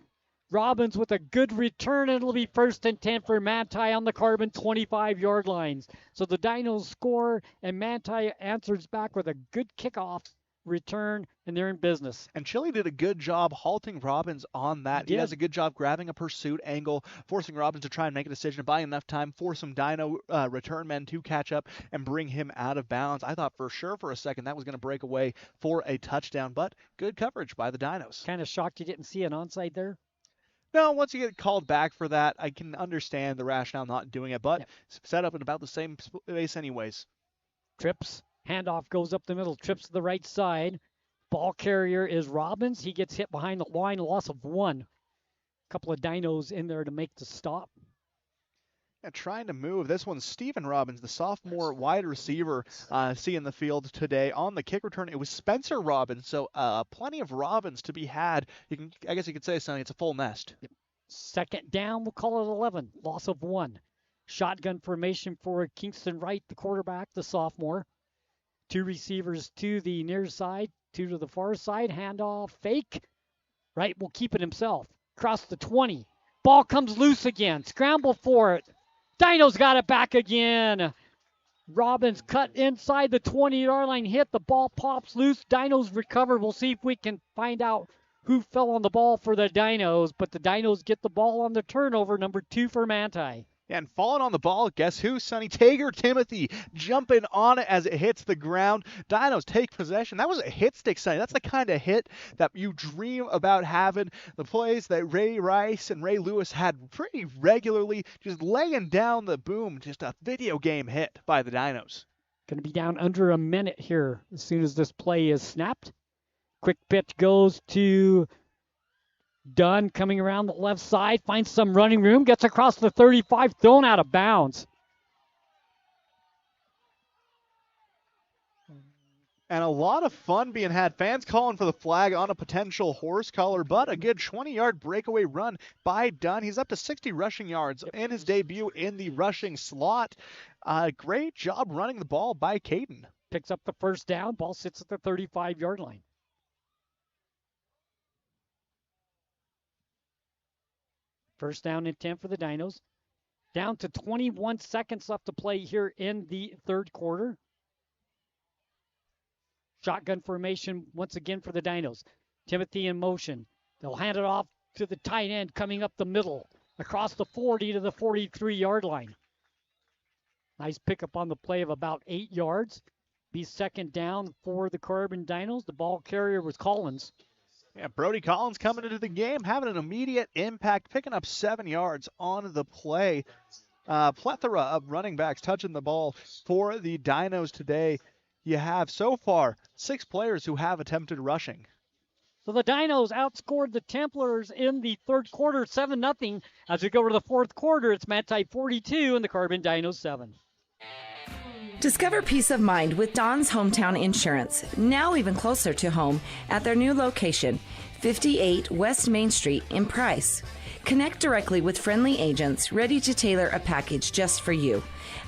Robbins with a good return, and it'll be 1st and 10 for Manti on the Carbon 25-yard lines. So the Dinos score, and Manti answers back with a good kickoff return, and they're in business. And Chile did a good job halting Robbins on that. He does a good job grabbing a pursuit angle, forcing Robbins to try and make a decision, buying enough time for some Dino return men to catch up and bring him out of bounds. I thought for sure for a second that was going to break away for a touchdown, but good coverage by the Dinos. Kind of shocked you didn't see an onside there. No, once you get called back for that, I can understand the rationale not doing it, but set up in about the same space anyways. Trips. Handoff goes up the middle. Trips to the right side. Ball carrier is Robbins. He gets hit behind the line. Loss of 1. A couple of Dinos in there to make the stop. And trying to move. This one's Stephen Robbins, the sophomore wide receiver, seeing the field today. On the kick return, it was Spencer Robbins, so plenty of Robbins to be had. I guess you could say, Sonny, it's a full nest. Second down, we'll call it 11. Loss of 1. Shotgun formation for Kingston Wright, the quarterback, the sophomore. 2 receivers to the near side, 2 to the far side. Handoff, fake. Wright will keep it himself. Across the 20. Ball comes loose again. Scramble for it. Dinos got it back again. Robbins cut inside the 20-yard line, hit. The ball pops loose. Dinos recover. We'll see if we can find out who fell on the ball for the Dinos, but the Dinos get the ball on the turnover, number 2 for Manti. And falling on the ball, guess who, Sonny? Tager Timothy jumping on it as it hits the ground. Dinos take possession. That was a hit stick, Sonny. That's the kind of hit that you dream about having. The plays that Ray Rice and Ray Lewis had pretty regularly, just laying down the boom. Just a video game hit by the Dinos. Going to be down under a minute here as soon as this play is snapped. Quick pitch goes to Dunn, coming around the left side, finds some running room, gets across the 35, thrown out of bounds. And a lot of fun being had. Fans calling for the flag on a potential horse collar, but a good 20-yard breakaway run by Dunn. He's up to 60 rushing yards in his debut in the rushing slot. Great job running the ball by Caden. Picks up the first down. Ball sits at the 35-yard line. First down and 10 for the Dinos. Down to 21 seconds left to play here in the third quarter. Shotgun formation once again for the Dinos. Timothy in motion. They'll hand it off to the tight end coming up the middle. Across the 40 to the 43-yard line. Nice pickup on the play of about 8 yards. Be second down for the Carbon Dinos. The ball carrier was Collins. Yeah, Brody Collins coming into the game, having an immediate impact, picking up 7 yards on the play. Plethora of running backs touching the ball for the Dinos today. You have so far 6 players who have attempted rushing. So the Dinos outscored the Templars in the third quarter 7-0. As we go to the fourth quarter, it's Manti 42 and the Carbon Dinos 7. Discover peace of mind with Don's Hometown Insurance, now even closer to home at their new location, 58 West Main Street in Price. Connect directly with friendly agents ready to tailor a package just for you.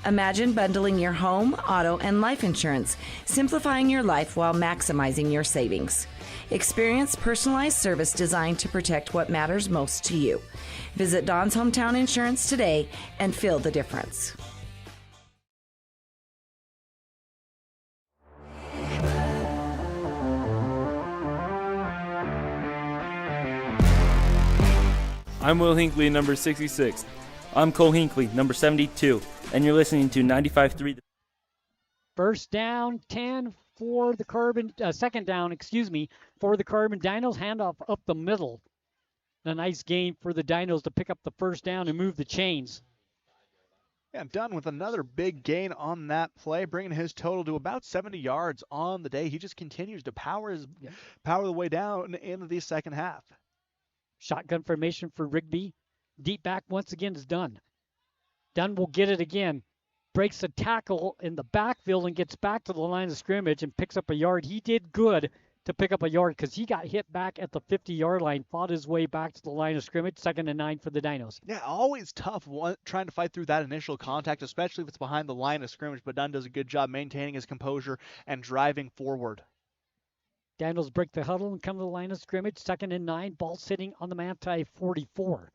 Imagine bundling your home, auto, and life insurance, simplifying your life while maximizing your savings. Experience personalized service designed to protect what matters most to you. Visit Don's Hometown Insurance today and feel the difference. I'm Will Hinckley, number 66. I'm Cole Hinckley, number 72, and you're listening to 95.3. First down, 10 for the Carbon, second down, for the Carbon Dinos. Handoff up the middle. A nice gain for the Dinos to pick up the first down and move the chains. Yeah, Dunn with another big gain on that play, bringing his total to about 70 yards on the day. He just continues to power the way down into the second half. Shotgun formation for Rigby. Deep back once again is Dunn. Dunn will get it again. Breaks a tackle in the backfield and gets back to the line of scrimmage and picks up a yard. He did good to pick up a yard because he got hit back at the 50-yard line, fought his way back to the line of scrimmage, 2nd and 9 for the Dinos. Yeah, always tough trying to fight through that initial contact, especially if it's behind the line of scrimmage, but Dunn does a good job maintaining his composure and driving forward. Dinos break the huddle and come to the line of scrimmage, 2nd and 9, ball sitting on the Manti 44.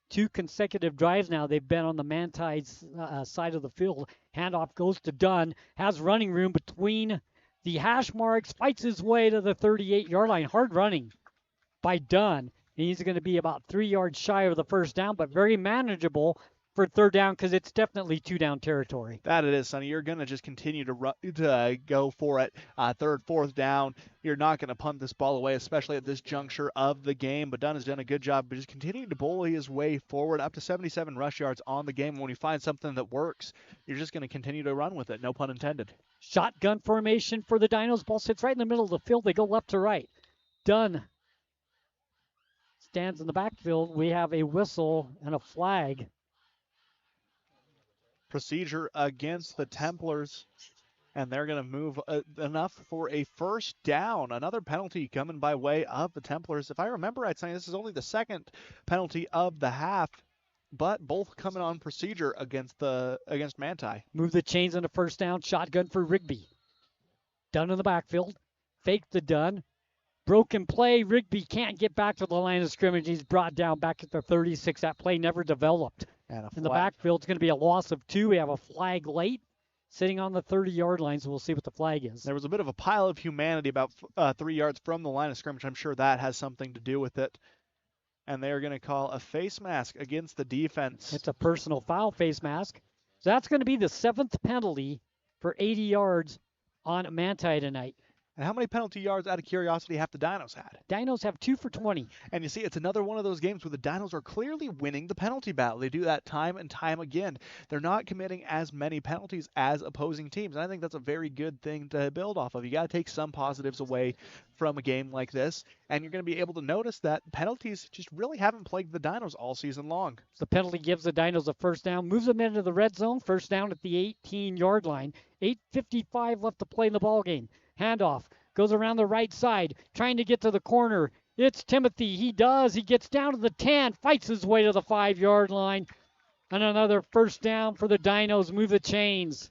2 consecutive drives now they've been on the Manti's side of the field. Handoff goes to Dunn, has running room between the hash marks, fights his way to the 38-yard line. Hard running by Dunn. And he's going to be about 3 yards shy of the first down, but very manageable for third down because it's definitely 2-down territory. That it is, Sonny. You're going to just continue to go for it. Third, fourth down. You're not going to punt this ball away, especially at this juncture of the game. But Dunn has done a good job of just continuing to bully his way forward, up to 77 rush yards on the game. When you find something that works, you're just going to continue to run with it. No pun intended. Shotgun formation for the Dinos. Ball sits right in the middle of the field. They go left to right. Dunn stands in the backfield. We have a whistle and a flag. Procedure against the Templars, and they're going to move enough for a first down. Another penalty coming by way of the Templars. If I remember right, saying this is only the second penalty of the half, but both coming on procedure against Manti. Move the chains on the first down. Shotgun for Rigby. Dunn in the backfield. Fake the Dunn. Broken play. Rigby can't get back to the line of scrimmage. He's brought down back at the 36. That play never developed. In the backfield, it's going to be a loss of 2. We have a flag late, sitting on the 30-yard line, so we'll see what the flag is. There was a bit of a pile of humanity about 3 yards from the line of scrimmage. I'm sure that has something to do with it. And they're going to call a face mask against the defense. It's a personal foul face mask. So that's going to be the 7th penalty for 80 yards on Manti tonight. And how many penalty yards, out of curiosity, have the Dinos had? Dinos have 2 for 20. And you see, it's another one of those games where the Dinos are clearly winning the penalty battle. They do that time and time again. They're not committing as many penalties as opposing teams. And I think that's a very good thing to build off of. You got to take some positives away from a game like this. And you're going to be able to notice that penalties just really haven't plagued the Dinos all season long. The penalty gives the Dinos a first down, moves them into the red zone, first down at the 18-yard line. 8:55 left to play in the ball game. Handoff goes around the right side, trying to get to the corner. It's Timothy. He does. He gets down to the 10, fights his way to the 5-yard line. And another first down for the Dinos. Move the chains.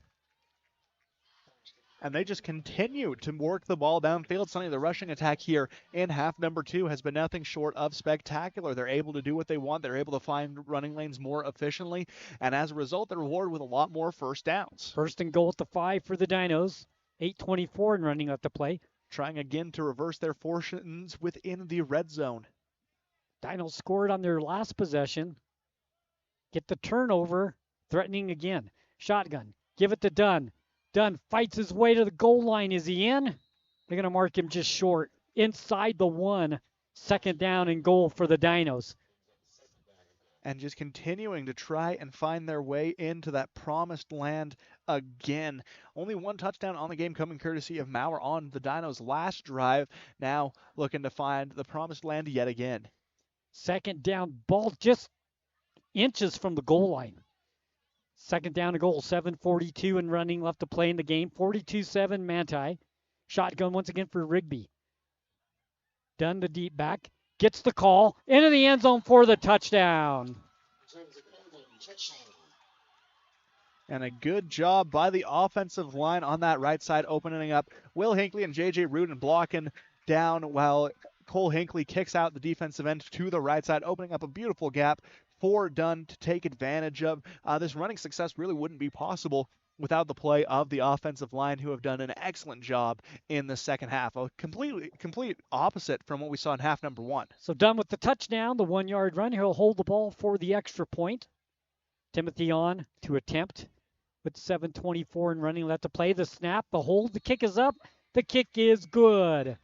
And they just continue to work the ball downfield. Sonny, the rushing attack here in half number 2 has been nothing short of spectacular. They're able to do what they want. They're able to find running lanes more efficiently. And as a result, they're rewarded with a lot more first downs. First and goal at the 5 for the Dinos. 8:24 and running left to play. Trying again to reverse their fortunes within the red zone. Dinos scored on their last possession. Get the turnover. Threatening again. Shotgun. Give it to Dunn. Dunn fights his way to the goal line. Is he in? They're going to mark him just short. Inside the 1. Second down and goal for the Dinos. And just continuing to try and find their way into that promised land again. Only 1 touchdown on the game coming courtesy of Maurer on the Dinos' last drive. Now looking to find the promised land yet again. Second down, ball just inches from the goal line. Second down to goal, 7:42 and running left to play in the game. 42-7 Manti. Shotgun once again for Rigby. Dunn the deep back. Gets the call into the end zone for the touchdown. And a good job by the offensive line on that right side, opening up Will Hinckley and J.J. Rudin blocking down while Cole Hinckley kicks out the defensive end to the right side, opening up a beautiful gap for Dunn to take advantage of. This running success really wouldn't be possible without the play of the offensive line, who have done an excellent job in the second half. A complete opposite from what we saw in half number 1. So Dunn with the touchdown, the 1-yard run. He'll hold the ball for the extra point. Timothy on to attempt with 7:24 and running left to play. The snap, the hold, the kick is up. The kick is good.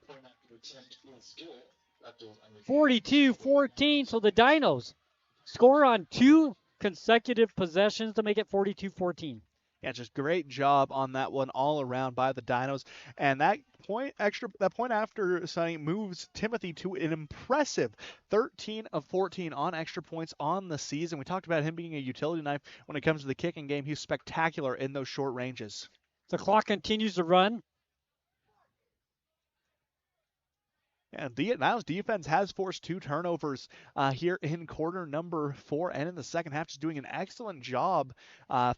42-14, so the Dinos score on 2 consecutive possessions to make it 42-14. Yeah, just great job on that one all around by the Dinos. And that point after Sonny moves Timothy to an impressive 13 of 14 on extra points on the season. We talked about him being a utility knife when it comes to the kicking game. He's spectacular in those short ranges. The clock continues to run. And the Dinos defense has forced 2 turnovers here in quarter number 4, and in the second half, just doing an excellent job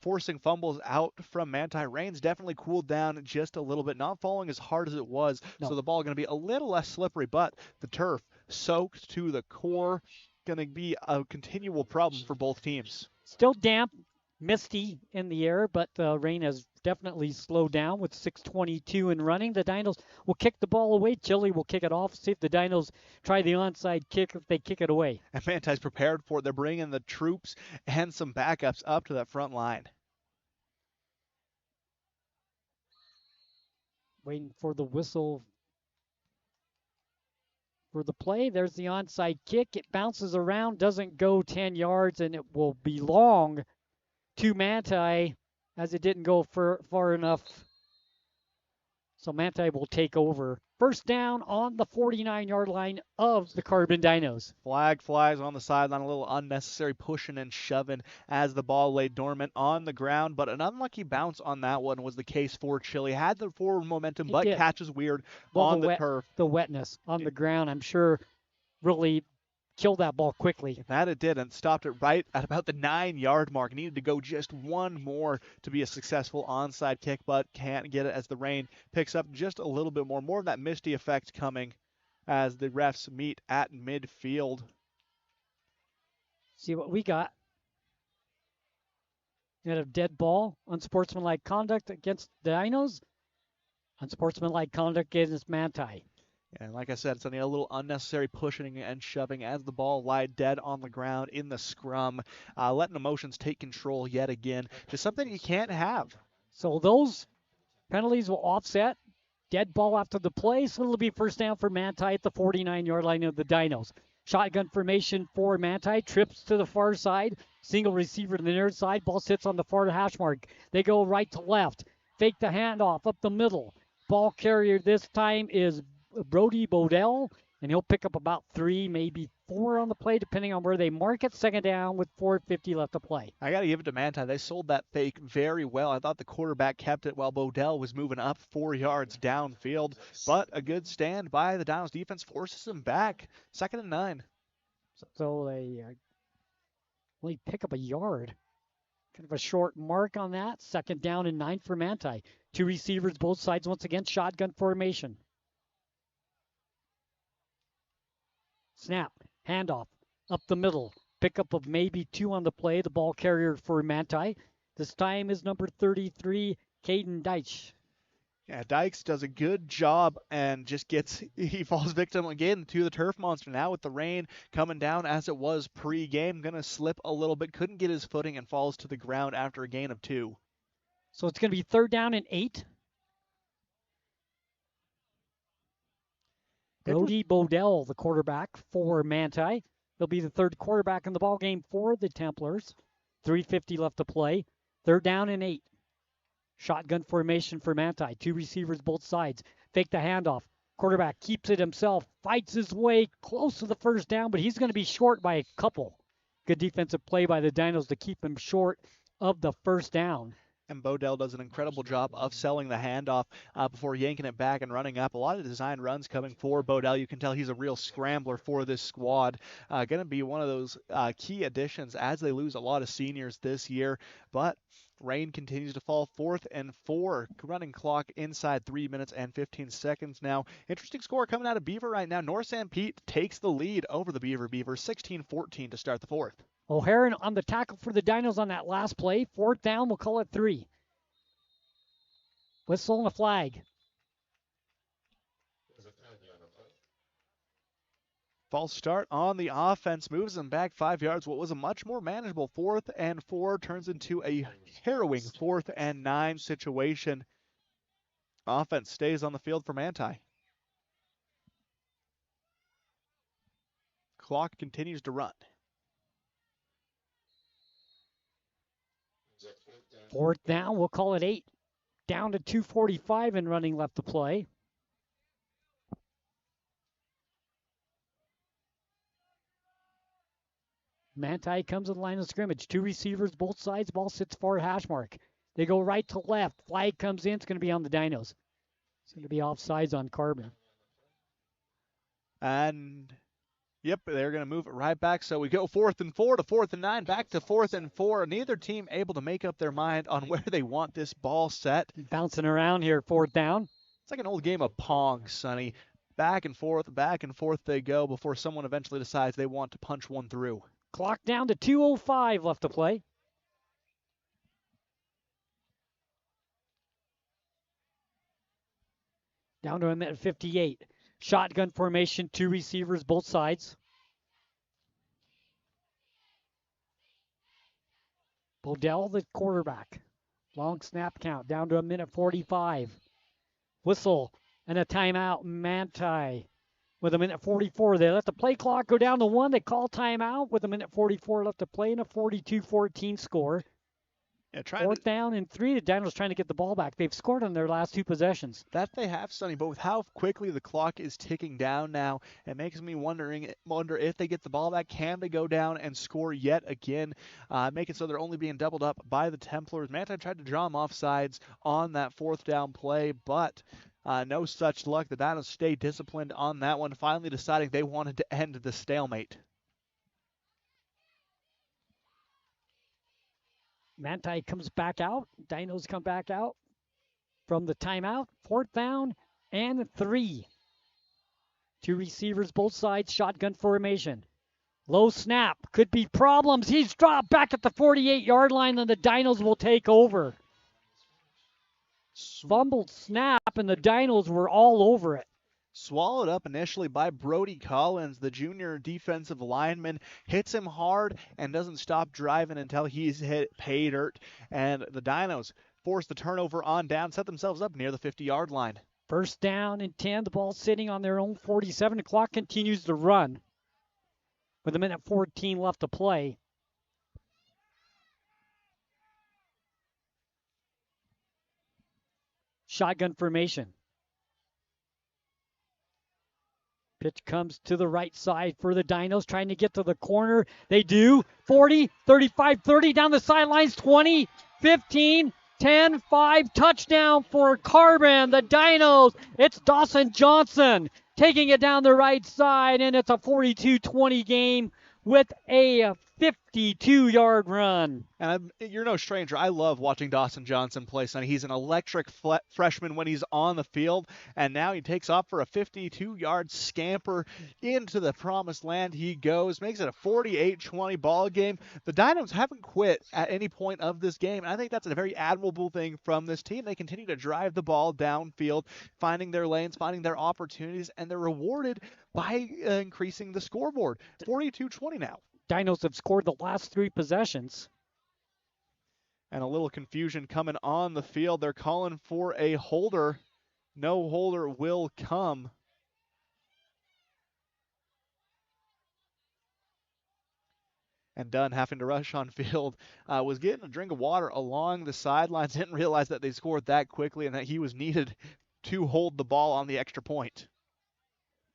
forcing fumbles out from Manti. Rain's definitely cooled down just a little bit, not falling as hard as it was, so the ball going to be a little less slippery, but the turf soaked to the core, going to be a continual problem for both teams. Still damp, misty in the air, but the rain has definitely slowed down with 6:22 in running. The Dinos will kick the ball away. Chile will kick it off. See if the Dinos try the onside kick if they kick it away. And Manti's prepared for it. They're bringing the troops and some backups up to that front line. Waiting for the whistle for the play. There's the onside kick. It bounces around, doesn't go 10 yards, and it will belong to Manti as it didn't go far enough. So Manti will take over. First down on the 49-yard line of the Carbon Dinos. Flag flies on the sideline, a little unnecessary pushing and shoving as the ball lay dormant on the ground, but an unlucky bounce on that one was the case for Chile. Had the forward momentum, but catches weird on the turf. The wetness on the ground, I'm sure, really killed that ball quickly. That it did, and stopped it right at about the 9-yard mark. Needed to go just one more to be a successful onside kick, but can't get it as the rain picks up just a little bit more. More of that misty effect coming as the refs meet at midfield. See what we got. We had a dead ball, unsportsmanlike conduct against the Dinos, unsportsmanlike conduct against Manti. And like I said, it's only a little unnecessary pushing and shoving as the ball lied dead on the ground in the scrum, letting emotions take control yet again. Just something you can't have. So those penalties will offset. Dead ball after the play, so it'll be first down for Manti at the 49-yard line of the Dinos. Shotgun formation for Manti, trips to the far side, single receiver to the near side, ball sits on the far hash mark. They go right to left, fake the handoff up the middle. Ball carrier this time is Brody Bodell, and he'll pick up about 3, maybe 4 on the play, depending on where they mark it. Second down with 4:50 left to play. I got to give it to Manti. They sold that fake very well. I thought the quarterback kept it while Bodell was moving up 4 yards downfield, but a good stand by the Dinos defense forces them back. 2nd and 9. So they only pick up a yard. Kind of a short mark on that. 2nd down and 9 for Manti. 2 receivers both sides once again, shotgun formation. Snap, handoff, up the middle. Pickup of maybe 2 on the play. The ball carrier for Manti. This time is number 33, Caden Deitch. Yeah, Dykes does a good job and just he falls victim again to the turf monster. Now with the rain coming down as it was pre-game, going to slip a little bit. Couldn't get his footing and falls to the ground after a gain of 2. So it's going to be 3rd down and 8. Brody Bodell, the quarterback for Manti. He'll be the 3rd quarterback in the ballgame for the Templars. 3:50 left to play. 3rd down and 8. Shotgun formation for Manti. 2 receivers both sides. Fake the handoff. Quarterback keeps it himself. Fights his way close to the first down, but he's going to be short by a couple. Good defensive play by the Dinos to keep him short of the first down. And Bodell does an incredible job of selling the handoff before yanking it back and running up. A lot of design runs coming for Bodell. You can tell he's a real scrambler for this squad. Going to be one of those key additions as they lose a lot of seniors this year. But rain continues to fall. 4th and 4. Running clock inside 3 minutes and 15 seconds now. Interesting score coming out of Beaver right now. North San Pete takes the lead over the Beaver Beavers, 16-14 to start the 4th. O'Haron on the tackle for the Dinos on that last play. 4th down, we'll call it 3. Whistle and a flag. False start on the offense, moves them back 5 yards. What was a much more manageable 4th and 4 turns into a harrowing 4th and 9 situation. Offense stays on the field for Manti. Clock continues to run. 4th down, we'll call it 8. Down to 2:45 and running left to play. Manti comes to the line of scrimmage. 2 receivers, both sides. Ball sits far hash mark. They go right to left. Flag comes in. It's going to be on the Dinos. It's going to be offsides on Carbon. And yep, they're going to move it right back. So we go 4th and 4 to 4th and 9, back to 4th and 4. Neither team able to make up their mind on where they want this ball set. Bouncing around here, 4th down. It's like an old game of Pong, Sonny. Back and forth they go before someone eventually decides they want to punch one through. Clock down to 2:05 left to play. Down to a minute 58. Shotgun formation, 2 receivers, both sides. Bodell, the quarterback. Long snap count, down to a minute 45. Whistle and a timeout, Manti. With a minute 44, they let the play clock go down to 1. They call timeout with a minute 44 left to play and a 42-14 score. Yeah, Fourth down and 3. The Dinos trying to get the ball back. They've scored on their last 2 possessions. That they have, Sonny, but with how quickly the clock is ticking down now, it makes me wonder if they get the ball back, can they go down and score yet again, make it so they're only being doubled up by the Templars. Manti tried to draw them off sides on that 4th down play, but no such luck. The Dinos stay disciplined on that one, finally deciding they wanted to end the stalemate. Manti comes back out. Dinos come back out from the timeout. 4th down and 3. 2 receivers, both sides, shotgun formation. Low snap. Could be problems. He's dropped back at the 48-yard line, and the Dinos will take over. Fumbled snap, and the Dinos were all over it. Swallowed up initially by Brody Collins, the junior defensive lineman, hits him hard and doesn't stop driving until he's hit pay dirt. And the Dinos force the turnover on down, set themselves up near the 50-yard line. 1st down and 10, the ball sitting on their own 47. The clock continues to run with a minute 14 left to play. Shotgun formation. Pitch comes to the right side for the Dinos, trying to get to the corner. They do. 40, 35, 30, down the sidelines, 20, 15, 10, 5, touchdown for Carbon. The Dinos, it's Dawson Johnson taking it down the right side, and it's a 42-20 game with a 52-yard run. And you're no stranger. I love watching Dawson Johnson play, Sonny. He's an electric freshman when he's on the field, and now he takes off for a 52-yard scamper into the promised land. He goes, makes it a 48-20 ball game. The Dinos haven't quit at any point of this game, and I think that's a very admirable thing from this team. They continue to drive the ball downfield, finding their lanes, finding their opportunities, and they're rewarded by increasing the scoreboard. 42-20 now. Dinos have scored the last 3 possessions. And a little confusion coming on the field. They're calling for a holder. No holder will come. And Dunn, having to rush on field, was getting a drink of water along the sidelines. Didn't realize that they scored that quickly and that he was needed to hold the ball on the extra point.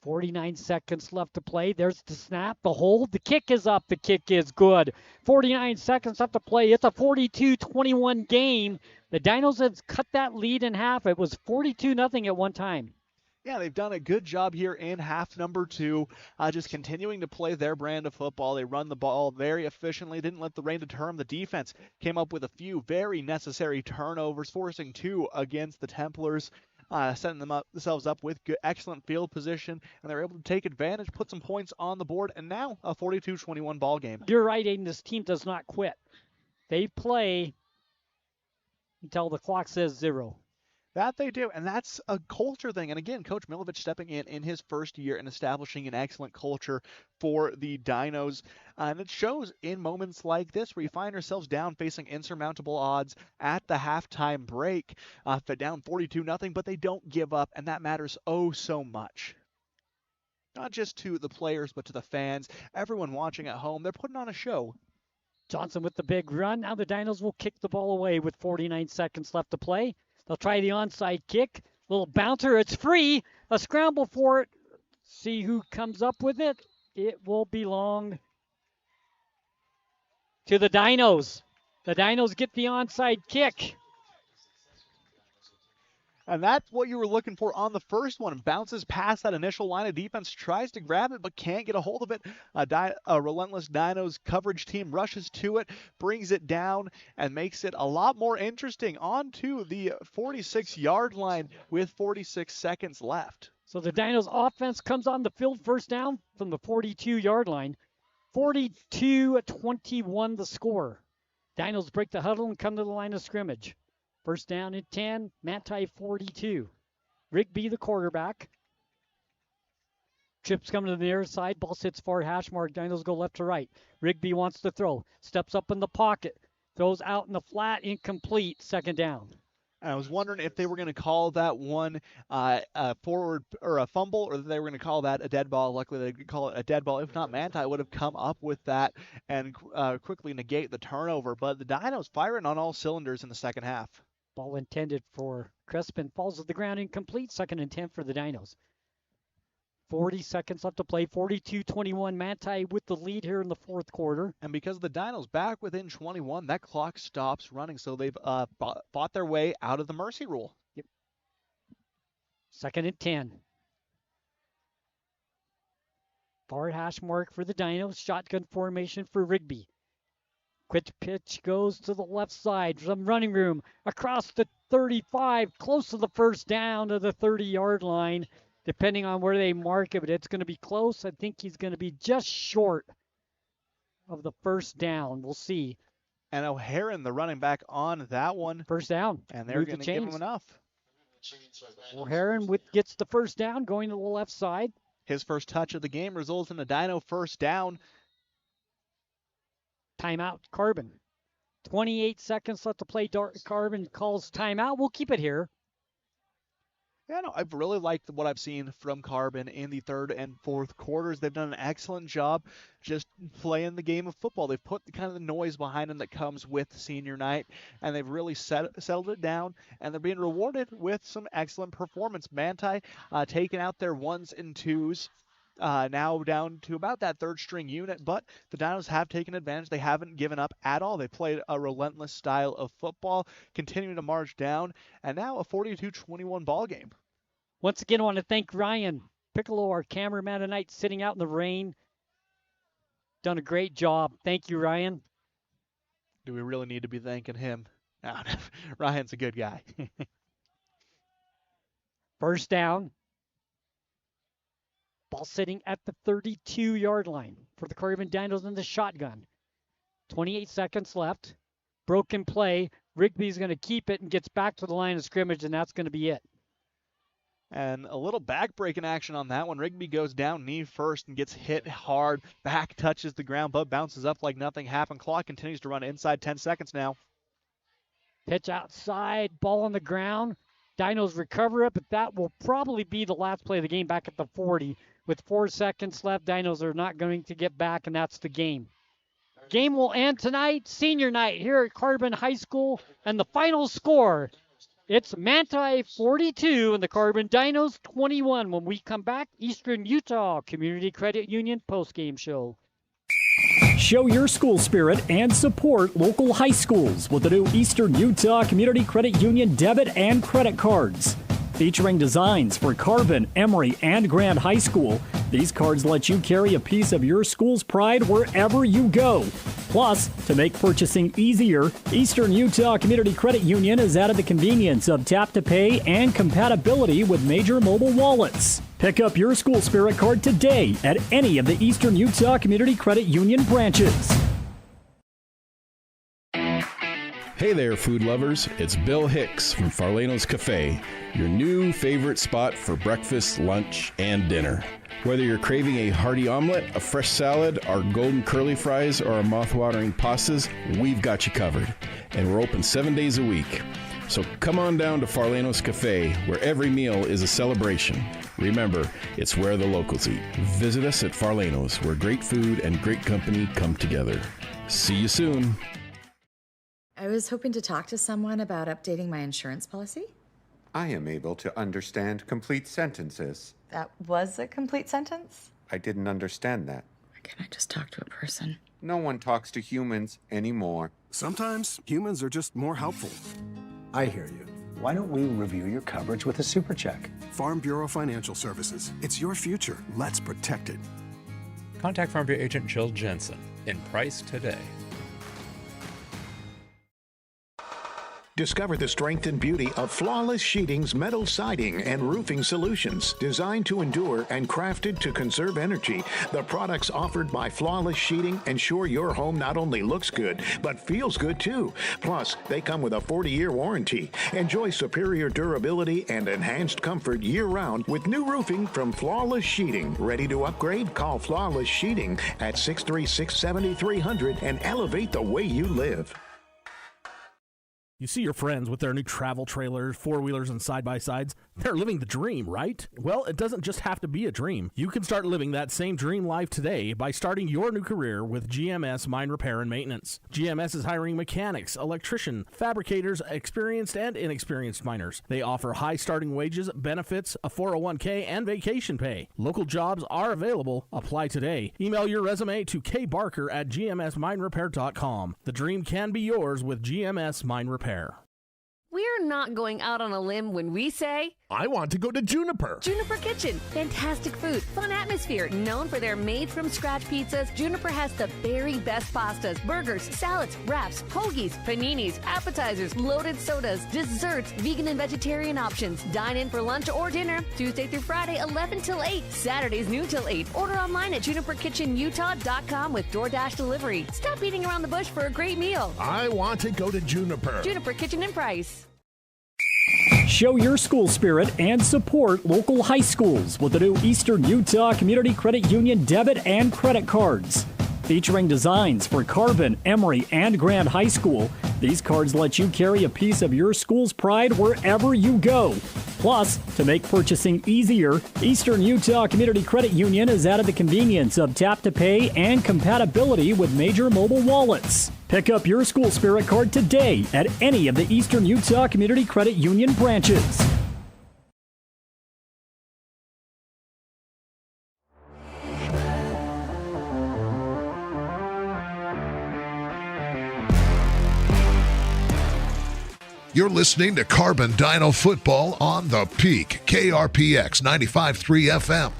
49 seconds left to play. There's the snap, the hold. The kick is up. The kick is good. 49 seconds left to play. It's a 42-21 game. The Dinos have cut that lead in half. It was 42-0 at one time. Yeah, they've done a good job here in half number 2, just continuing to play their brand of football. They run the ball very efficiently, didn't let the rain deter them. The defense came up with a few very necessary turnovers, forcing 2 against the Templars. Setting themselves up with good, excellent field position, and they're able to take advantage, put some points on the board, and now a 42-21 ball game. You're right, Aiden. This team does not quit. They play until the clock says 0. That they do, and that's a culture thing. And again, Coach Milovich stepping in his first year and establishing an excellent culture for the Dinos. And it shows in moments like this where you find ourselves down facing insurmountable odds at the halftime break. They're down 42-0, but they don't give up, and that matters oh so much. Not just to the players, but to the fans, everyone watching at home. They're putting on a show. Johnson with the big run. Now the Dinos will kick the ball away with 49 seconds left to play. They'll try the onside kick. Little bouncer. It's free. A scramble for it. See who comes up with it. It will belong to the Dinos. The Dinos get the onside kick. And that's what you were looking for on the first one. Bounces past that initial line of defense, tries to grab it, but can't get a hold of it. A relentless Dinos coverage team rushes to it, brings it down, and makes it a lot more interesting onto the 46-yard line with 46 seconds left. So the Dinos offense comes on the field, first down from the 42-yard line. 42-21 the score. Dinos break the huddle and come to the line of scrimmage. First down and 10, Manti 42. Rigby, the quarterback. Trips coming to the near side. Ball sits far hash mark. Dinos go left to right. Rigby wants to throw. Steps up in the pocket. Throws out in the flat. Incomplete. Second down. I was wondering if they were going to call that one a forward or a fumble, or if they were going to call that a dead ball. Luckily, they could call it a dead ball. If not, Manti would have come up with that and quickly negate the turnover. But the Dinos firing on all cylinders in the second half. Ball intended for Crespin. Falls to the ground. Incomplete. 2nd and 10 for the Dinos. 40 seconds left to play. 42-21. Manti with the lead here in the fourth quarter. And because the Dinos back within 21, that clock stops running. So they've fought their way out of the mercy rule. Yep. 2nd and 10. Far hash mark for the Dinos. Shotgun formation for Rigby. Quick pitch goes to the left side. Some running room across the 35. Close to the first down to the 30-yard line. Depending on where they mark it, but it's going to be close. I think he's going to be just short of the first down. We'll see. And O'Haron, the running back on that one. First down. And they're going to give him enough. O'Haron gets the first down, going to the left side. His first touch of the game results in a Dino first down. Timeout, Carbon. 28 seconds left to play. Carbon calls timeout. We'll keep it here. Yeah, no, I've really liked what I've seen from Carbon in the third and fourth quarters. They've done an excellent job just playing the game of football. They've put the kind of the noise behind them that comes with senior night, and they've really settled it down, and they're being rewarded with some excellent performance. Manti taking out their 1s and 2s. Now down to about that third string unit, but the Dinos have taken advantage. They haven't given up at all. They played a relentless style of football, continuing to march down, and now a 42-21 ball game. Once again, I want to thank Ryan Piccolo, our cameraman tonight, sitting out in the rain. Done a great job. Thank you, Ryan. Do we really need to be thanking him? No, Ryan's a good guy. First down. Ball sitting at the 32-yard line for the Carbon Dinos in the shotgun. 28 seconds left. Broken play. Rigby's going to keep it and gets back to the line of scrimmage, and that's going to be it. And a little back-breaking action on that one. Rigby goes down knee first and gets hit hard. Back touches the ground, but bounces up like nothing happened. Clock continues to run inside 10 seconds now. Pitch outside. Ball on the ground. Dinos recover it, but that will probably be the last play of the game back at the 40. With 4 seconds left, Dinos are not going to get back, and that's the game. Game will end tonight, senior night here at Carbon High School, and the final score, it's Manti 42 and the Carbon Dinos 21. When we come back, Eastern Utah Community Credit Union postgame show. Show your school spirit and support local high schools with the new Eastern Utah Community Credit Union debit and credit cards. Featuring designs for Carbon, Emory, and Grand High School, these cards let you carry a piece of your school's pride wherever you go. Plus, to make purchasing easier, Eastern Utah Community Credit Union has added the convenience of tap-to-pay and compatibility with major mobile wallets. Pick up your school spirit card today at any of the Eastern Utah Community Credit Union branches. Hey there, food lovers. It's Bill Hicks from Farlano's Cafe, your new favorite spot for breakfast, lunch, and dinner. Whether you're craving a hearty omelet, a fresh salad, our golden curly fries, or our mouth-watering pastas, we've got you covered. And we're open 7 days a week. So come on down to Farlano's Cafe, where every meal is a celebration. Remember, it's where the locals eat. Visit us at Farlano's, where great food and great company come together. See you soon. I was hoping to talk to someone about updating my insurance policy. I am able to understand complete sentences. That was a complete sentence? I didn't understand that. Why can't I just talk to a person? No one talks to humans anymore. Sometimes humans are just more helpful. I hear you. Why don't we review your coverage with a super check? Farm Bureau Financial Services. It's your future. Let's protect it. Contact Farm Bureau agent Jill Jensen in Price today. Discover the strength and beauty of Flawless Sheeting's metal siding and roofing solutions. Designed to endure and crafted to conserve energy, the products offered by Flawless Sheeting ensure your home not only looks good, but feels good too. Plus, they come with a 40-year warranty. Enjoy superior durability and enhanced comfort year-round with new roofing from Flawless Sheeting. Ready to upgrade? Call Flawless Sheeting at 636-7300 and elevate the way you live. You see your friends with their new travel trailers, four-wheelers, and side-by-sides. They're living the dream, right? Well, it doesn't just have to be a dream. You can start living that same dream life today by starting your new career with GMS Mine Repair and Maintenance. GMS is hiring mechanics, electricians, fabricators, experienced and inexperienced miners. They offer high starting wages, benefits, a 401k, and vacation pay. Local jobs are available. Apply today. Email your resume to kbarker@gmsminerepair.com. The dream can be yours with GMS Mine Repair. We're not going out on a limb when we say, I want to go to Juniper. Juniper Kitchen. Fantastic food, fun atmosphere. Known for their made-from-scratch pizzas, Juniper has the very best pastas, burgers, salads, wraps, hoagies, paninis, appetizers, loaded sodas, desserts, vegan and vegetarian options. Dine in for lunch or dinner, Tuesday through Friday, 11 till 8. Saturdays, noon till 8. Order online at juniperkitchenutah.com with DoorDash delivery. Stop beating around the bush for a great meal. I want to go to Juniper. Juniper Kitchen and Price. Show your school spirit and support local high schools with the new Eastern Utah Community Credit Union debit and credit cards. Featuring designs for Carbon, Emory, and Grand High School, these cards let you carry a piece of your school's pride wherever you go. Plus, to make purchasing easier, Eastern Utah Community Credit Union has added the convenience of tap-to-pay and compatibility with major mobile wallets. Pick up your school spirit card today at any of the Eastern Utah Community Credit Union branches. You're listening to Carbon Dino Football on the Peak, KRPX 95.3 FM.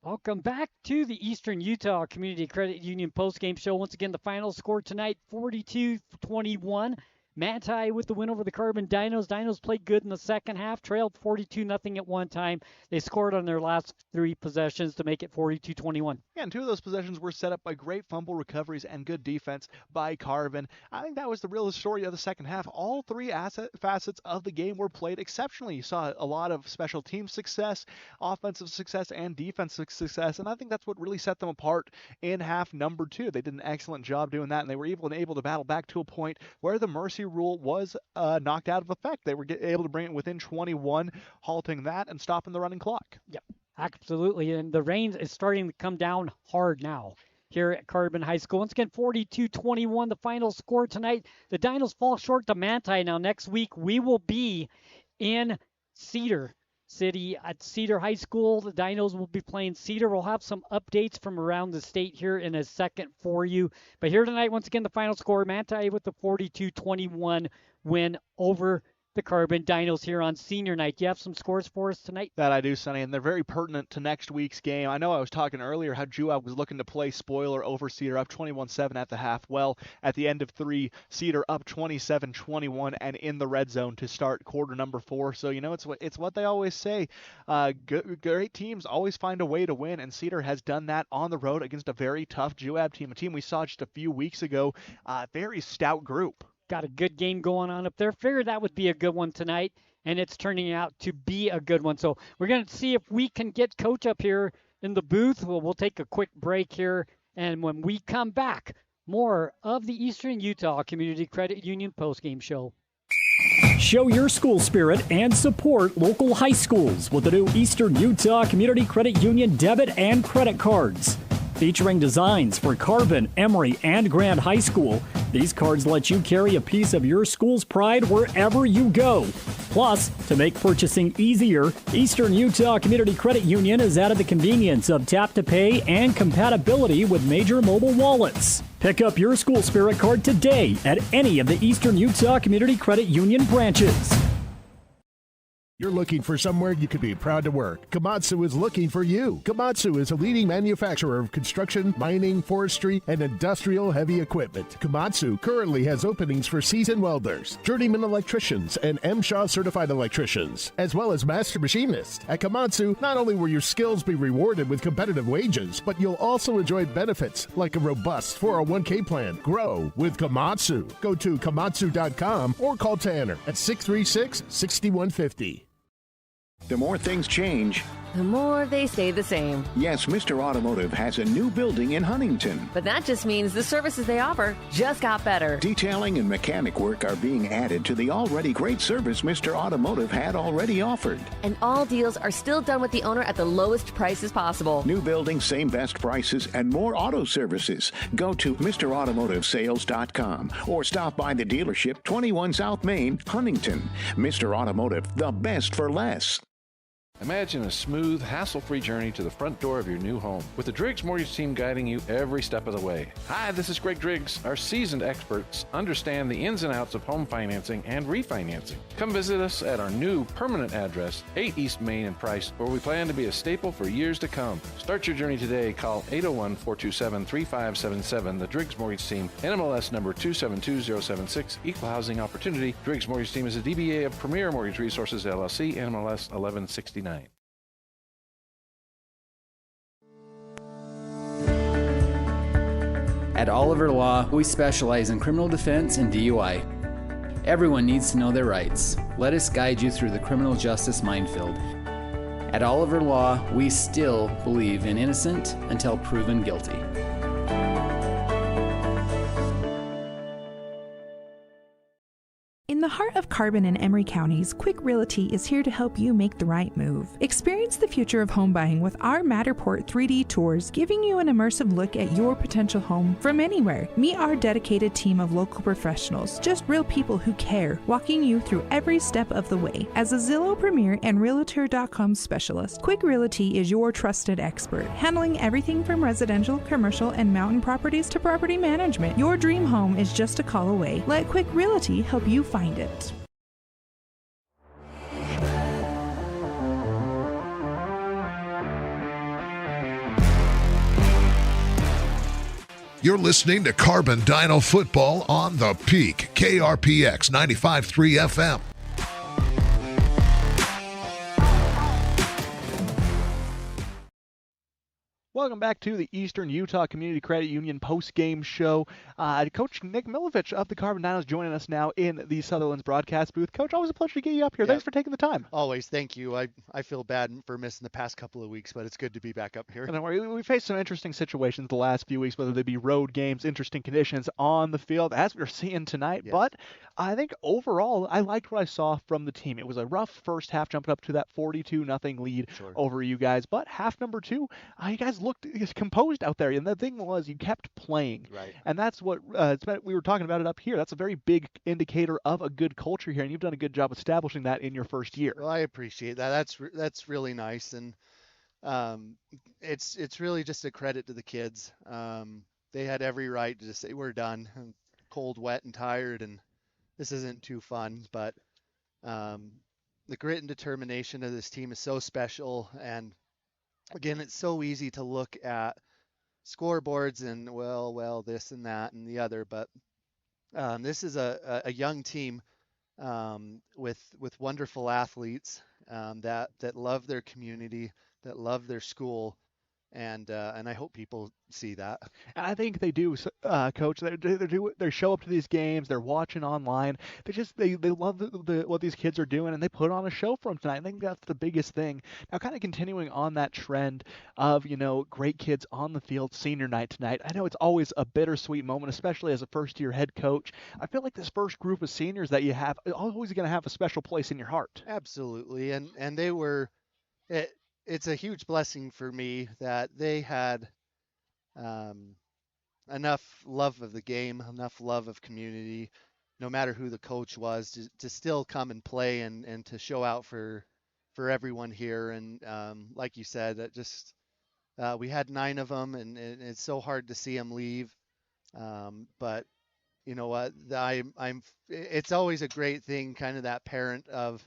Welcome back to the Eastern Utah Community Credit Union postgame show. Once again, the final score tonight, 42-21. Manti with the win over the Carbon Dinos. Dinos played good in the second half, trailed 42-0 at one time. They scored on their last three possessions to make it 42-21. Yeah, and two of those possessions were set up by great fumble recoveries and good defense by Carbon. I think that was the real story of the second half. All three facets of the game were played exceptionally. You saw a lot of special team success, offensive success, and defensive success, and I think that's what really set them apart in half number two. They did an excellent job doing that, and they were able to battle back to a point where the mercy rule was knocked out of effect. They were able to bring it within 21, halting that and stopping the running clock. Yep, absolutely. And the rain is starting to come down hard now here at Carbon High School. Once again, 42-21, the final score tonight. The Dinos fall short to Manti. Now, next week, we will be in Cedar City at Cedar High School. The Dinos will be playing Cedar. We'll have some updates from around the state here in a second for you. But here tonight, once again, the final score, Manti with the 42-21 win over the Carbon Dinos here on senior night. Do you have some scores for us tonight? That I do, Sonny, and they're very pertinent to next week's game. I know I was talking earlier how Juab was looking to play spoiler over Cedar, up 21-7 at the half. Well, at the end of three, Cedar up 27-21 and in the red zone to start quarter number 4. So, you know, it's what they always say. Great teams always find a way to win, and Cedar has done that on the road against a very tough Juab team, a team we saw just a few weeks ago, very stout group. Got a good game going on up there. Figured that would be a good one tonight, and it's turning out to be a good one. So we're going to see if we can get Coach up here in the booth. We'll take a quick break here, and when we come back, more of the Eastern Utah Community Credit Union postgame show. Show your school spirit and support local high schools with the new Eastern Utah Community Credit Union debit and credit cards. Featuring designs for Carbon, Emory, and Grand High School, these cards let you carry a piece of your school's pride wherever you go. Plus, to make purchasing easier, Eastern Utah Community Credit Union has added the convenience of tap-to-pay and compatibility with major mobile wallets. Pick up your school spirit card today at any of the Eastern Utah Community Credit Union branches. You're looking for somewhere you could be proud to work. Komatsu is looking for you. Komatsu is a leading manufacturer of construction, mining, forestry, and industrial heavy equipment. Komatsu currently has openings for seasoned welders, journeyman electricians, and MSHA certified electricians, as well as master machinists. At Komatsu, not only will your skills be rewarded with competitive wages, but you'll also enjoy benefits like a robust 401k plan. Grow with Komatsu. Go to komatsu.com or call Tanner at 636-6150. The more things change, The more they stay the same. yes, Mr. Automotive has a new building in Huntington. But that just means the services they offer just got better. Detailing and mechanic work are being added to the already great service Mr. Automotive had already offered. And all deals are still done with the owner at the lowest prices possible. New building, same best prices, and more auto services. Go to MrAutomotiveSales.com or stop by the dealership, 21 South Main, Huntington. Mr. Automotive, the best for less. Imagine a smooth, hassle-free journey to the front door of your new home with the Driggs Mortgage Team guiding you every step of the way. Hi, this is Greg Driggs. Our seasoned experts understand the ins and outs of home financing and refinancing. Come visit us at our new permanent address, 8 East Main in Price, where we plan to be a staple for years to come. Start your journey today. Call 801-427-3577. The Driggs Mortgage Team, NMLS number 272076, Equal Housing Opportunity. Driggs Mortgage Team is a DBA of Premier Mortgage Resources, LLC, NMLS 1169. At Oliver Law, we specialize in criminal defense and DUI. Everyone needs to know their rights. Let us guide you through the criminal justice minefield. At Oliver Law, we still believe in innocent until proven guilty. In the heart of Carbon and Emery counties, Quick Realty is here to help you make the right move. Experience the future of home buying with our Matterport 3D tours, giving you an immersive look at your potential home from anywhere. Meet our dedicated team of local professionals, just real people who care, walking you through every step of the way. As a Zillow Premier and Realtor.com specialist, Quick Realty is your trusted expert, handling everything from residential, commercial, and mountain properties to property management. Your dream home is just a call away. Let Quick Realty help you find it. You're listening to Carbon Dino Football on the Peak, KRPX 95.3 FM. Welcome back to the Eastern Utah Community Credit Union post-game show. Coach Nick Milovich of the Carbon Dinos joining us now in the Sutherland's broadcast booth. Coach, always a pleasure to get you up here. Thanks for taking the time. Always. Thank you. I feel bad for missing the past couple of weeks, but it's good to be back up here. And don't worry, we faced some interesting situations the last few weeks, whether they be road games, interesting conditions on the field, as we're seeing tonight. Yes. But I think overall, I liked what I saw from the team. It was a rough first half, jumping up to that 42-0 lead over you guys. But half number two, you guys looked composed out there. And the thing was, you kept playing. Right. And that's what we were talking about it up here. That's a very big indicator of a good culture here. And you've done a good job establishing that in your first year. Well, I appreciate that. That's really nice. And it's really just a credit to the kids. They had every right to just say, we're done. I'm cold, wet, and tired, and this isn't too fun. But the grit and determination of this team is so special. And again, it's so easy to look at scoreboards and well, this and that and the other. But this is a young team with wonderful athletes that love their community, that love their school. And I hope people see that. I think they do, Coach. They show up to these games. They're watching online. They love what these kids are doing, and they put on a show for them tonight. I think that's the biggest thing. Now, kind of continuing on that trend of great kids on the field, senior night tonight. I know it's always a bittersweet moment, especially as a first-year head coach. I feel like this first group of seniors that you have is always going to have a special place in your heart. Absolutely, and they were. It's a huge blessing for me that they had enough love of the game, enough love of community, no matter who the coach was, to still come and play and to show out for everyone here. And like you said, that just we had 9 of them, and it's so hard to see them leave. But you know what? It's always a great thing, kind of that parent of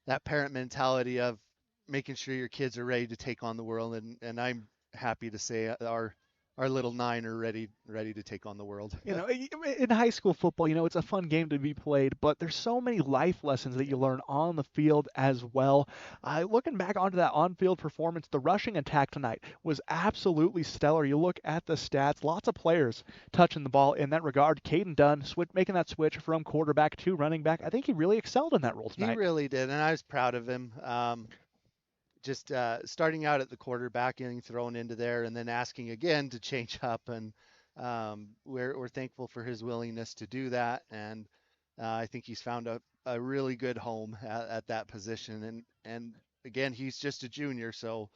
that parent mentality of making sure your kids are ready to take on the world, and I'm happy to say our little 9 are ready to take on the world. In high school football, it's a fun game to be played, but there's so many life lessons that you learn on the field as well. Looking back onto that on-field performance, the rushing attack tonight was absolutely stellar. You look at the stats, lots of players touching the ball in that regard. Caden Dunn making that switch from quarterback to running back. I think he really excelled in that role tonight. He really did, and I was proud of him. Just starting out at the quarterback, getting thrown into there, and then asking again to change up. And we're thankful for his willingness to do that. And I think he's found a really good home at that position. And again, he's just a junior, so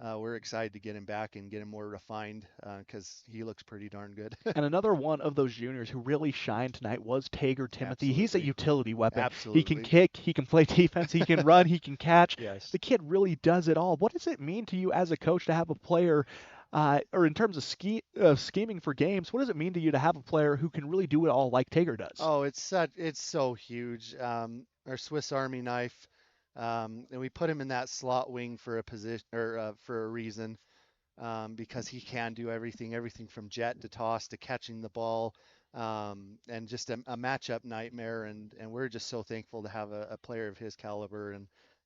we're excited to get him back and get him more refined because he looks pretty darn good. And another one of those juniors who really shined tonight was Tager Timothy. Absolutely. He's a utility weapon. Absolutely. He can kick, he can play defense, he can run, he can catch. Yes. The kid really does it all. What does it mean to you as a coach to have a player, or in terms of scheming for games, what does it mean to you to have a player who can really do it all like Tager does? Oh, it's so huge. Our Swiss Army knife. And we put him in that slot wing for a position or for a reason, because he can do everything from jet to toss to catching the ball, and just a matchup nightmare. And we're just so thankful to have a player of his caliber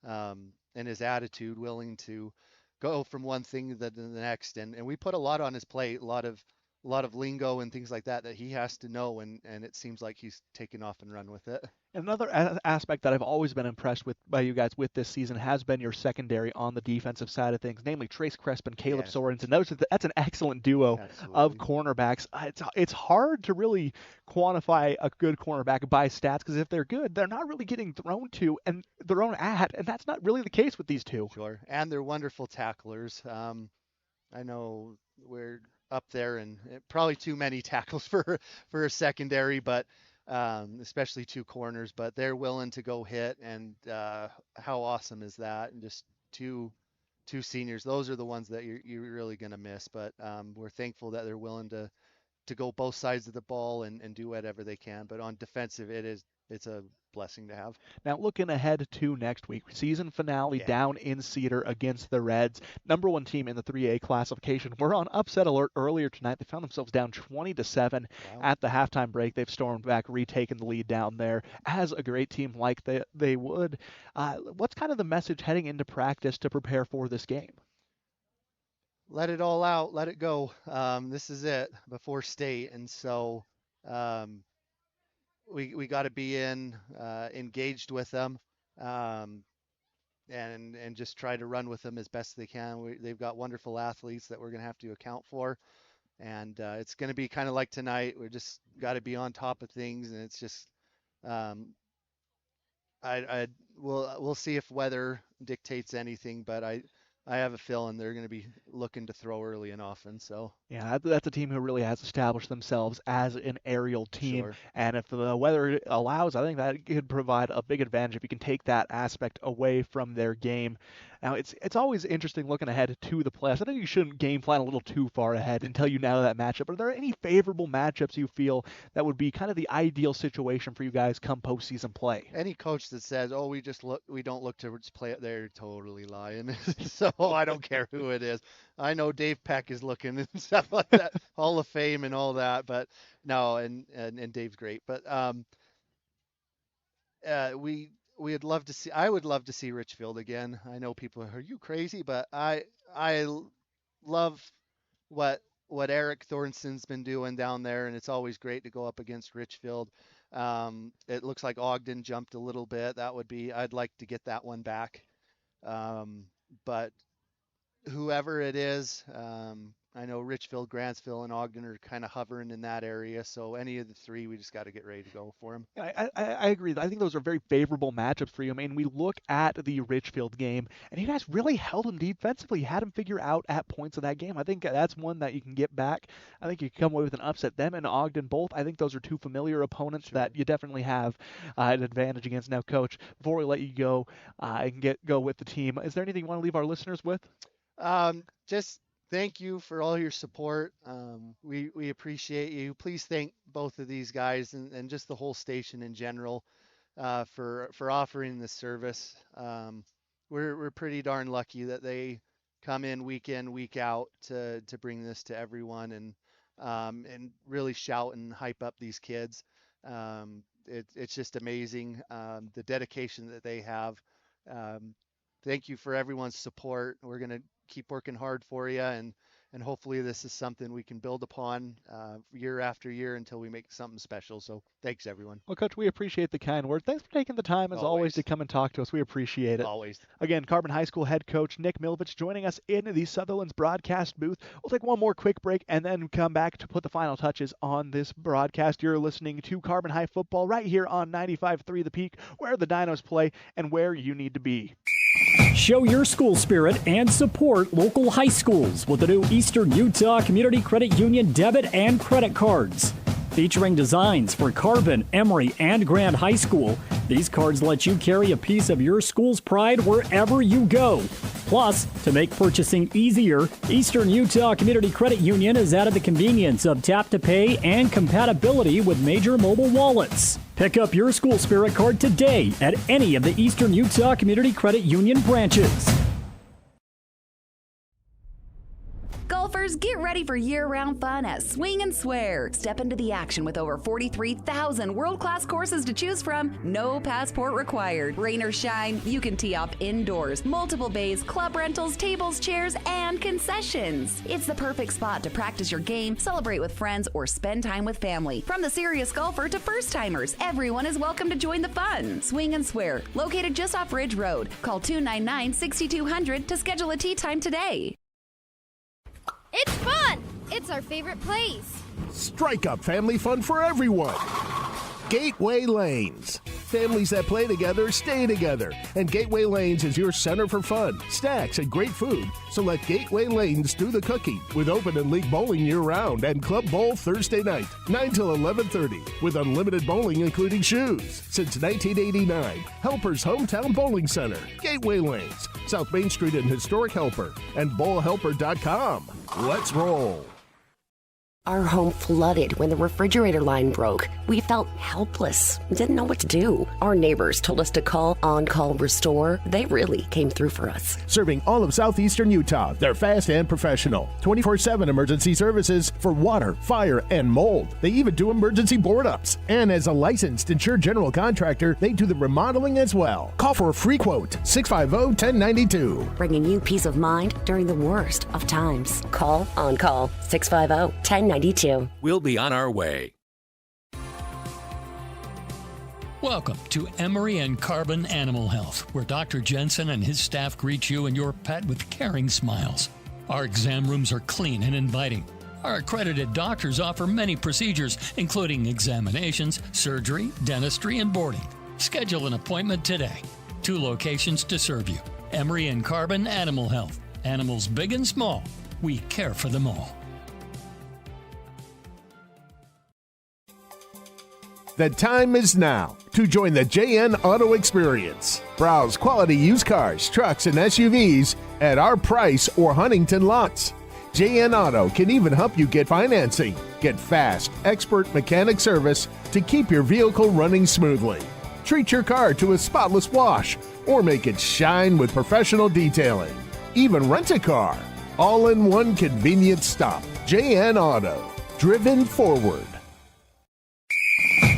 and his attitude, willing to go from one thing to the next. And we put a lot on his plate, a lot of lingo and things like that he has to know, and it seems like he's taken off and run with it. Another aspect that I've always been impressed with by you guys with this season has been your secondary on the defensive side of things, namely Trace Cresp and Caleb Sorensen. That's an excellent duo of cornerbacks. It's hard to really quantify a good cornerback by stats, because if they're good, they're not really getting thrown to and thrown at, and that's not really the case with these two. Sure, and they're wonderful tacklers. I know we're up there and probably too many tackles for a secondary, but especially 2 corners, but they're willing to go hit. And how awesome is that? And just two seniors, those are the ones that you're really going to miss. But we're thankful that they're willing to go both sides of the ball and do whatever they can. But on defensive, it's a blessing to have. Now, looking ahead to next week, season finale down in Cedar against the Reds, number 1 team in the 3A classification. We're on upset alert earlier tonight. They found themselves down 20-7 at the halftime break. They've stormed back, retaken the lead down there as a great team like they would. What's kind of the message heading into practice to prepare for this game? Let it all out. Let it go. This is it before state. And so we got to be engaged with them, and just try to run with them as best they can. They've got wonderful athletes that we're going to have to account for, and it's going to be kind of like tonight. We just got to be on top of things, and it's just we'll see if weather dictates anything, but I have a feeling they're going to be looking to throw early and often. So yeah, that's a team who really has established themselves as an aerial team. Sure. And if the weather allows, I think that could provide a big advantage if you can take that aspect away from their game. Now, it's always interesting looking ahead to the playoffs. I think you shouldn't game plan a little too far ahead until you know that matchup. Are there any favorable matchups you feel that would be kind of the ideal situation for you guys come postseason play? Any coach that says, "Oh, we don't look to play it," they're totally lying. So I don't care who it is. I know Dave Peck is looking and stuff like that, Hall of Fame and all that, but no, and Dave's great. But we'd love to see. I would love to see Richfield again. I know people are you crazy, but I love what Eric Thornson's been doing down there, and it's always great to go up against Richfield. It looks like Ogden jumped a little bit. I'd like to get that one back. But whoever it is, I know Richfield, Grantsville, and Ogden are kind of hovering in that area. So any of the 3, we just got to get ready to go for them. I agree. I think those are very favorable matchups for you. I mean, we look at the Richfield game, and you guys really held them defensively. You had them figure out at points of that game. I think that's one that you can get back. I think you can come away with an upset. Them and Ogden both, I think those are 2 familiar opponents that you definitely have an advantage against. Now, Coach, before we let you go and go with the team, is there anything you want to leave our listeners with? Just thank you for all your support. We appreciate you. Please thank both of these guys and just the whole station in general. for offering this service. We're pretty darn lucky that they come in, week out to bring this to everyone and really shout and hype up these kids. It's just amazing, the dedication that they have. Thank you for everyone's support. We're going to keep working hard for you, and hopefully this is something we can build upon year after year until we make something special. So thanks, everyone. Well, Coach, we appreciate the kind words. Thanks for taking the time, as always, to come and talk to us. We appreciate it. Always. Again, Carbon High School head coach Nick Milovich joining us in the Sutherland's broadcast booth. We'll take one more quick break and then come back to put the final touches on this broadcast. You're listening to Carbon High Football right here on 95.3 The Peak, where the Dinos play and where you need to be. Show your school spirit and support local high schools with the new Eastern Utah Community Credit Union debit and credit cards. Featuring designs for Carbon, Emory, and Grand High School, these cards let you carry a piece of your school's pride wherever you go. Plus, to make purchasing easier, Eastern Utah Community Credit Union has added the convenience of tap-to-pay and compatibility with major mobile wallets. Pick up your school spirit card today at any of the Eastern Utah Community Credit Union branches. Golfers, get ready for year-round fun at Swing and Swear. Step into the action with over 43,000 world-class courses to choose from. No passport required. Rain or shine, you can tee off indoors. Multiple bays, club rentals, tables, chairs, and concessions. It's the perfect spot to practice your game, celebrate with friends, or spend time with family. From the serious golfer to first-timers, everyone is welcome to join the fun. Swing and Swear, located just off Ridge Road. Call 299-6200 to schedule a tee time today. It's fun! It's our favorite place. Strike up family fun for everyone. Gateway Lanes. Families that play together stay together. And Gateway Lanes is your center for fun, snacks, and great food. So let Gateway Lanes do the cooking with open and league bowling year-round and Club Bowl Thursday night, 9 till 11:30, with unlimited bowling including shoes. Since 1989, Helper's Hometown Bowling Center. Gateway Lanes, South Main Street in historic Helper, and bowlhelper.com. Let's roll. Our home flooded when the refrigerator line broke. We felt helpless, didn't know what to do. Our neighbors told us to call On Call Restore. They really came through for us. Serving all of southeastern Utah, they're fast and professional. 24/7 emergency services for water, fire, and mold. They even do emergency board-ups. And as a licensed insured general contractor, they do the remodeling as well. Call for a free quote, 650-1092. Bringing you peace of mind during the worst of times. Call On Call, 650-1092. We'll be on our way. Welcome to Emory and Carbon Animal Health, where Dr. Jensen and his staff greet you and your pet with caring smiles. Our exam rooms are clean and inviting. Our accredited doctors offer many procedures, including examinations, surgery, dentistry, and boarding. Schedule an appointment today. 2 locations to serve you. Emory and Carbon Animal Health. Animals big and small. We care for them all. The time is now to join the JN Auto Experience. Browse quality used cars, trucks, and SUVs at our Price or Huntington lots. JN Auto can even help you get financing. Get fast, expert mechanic service to keep your vehicle running smoothly. Treat your car to a spotless wash or make it shine with professional detailing. Even rent a car. All in one convenient stop. JN Auto. Driven forward.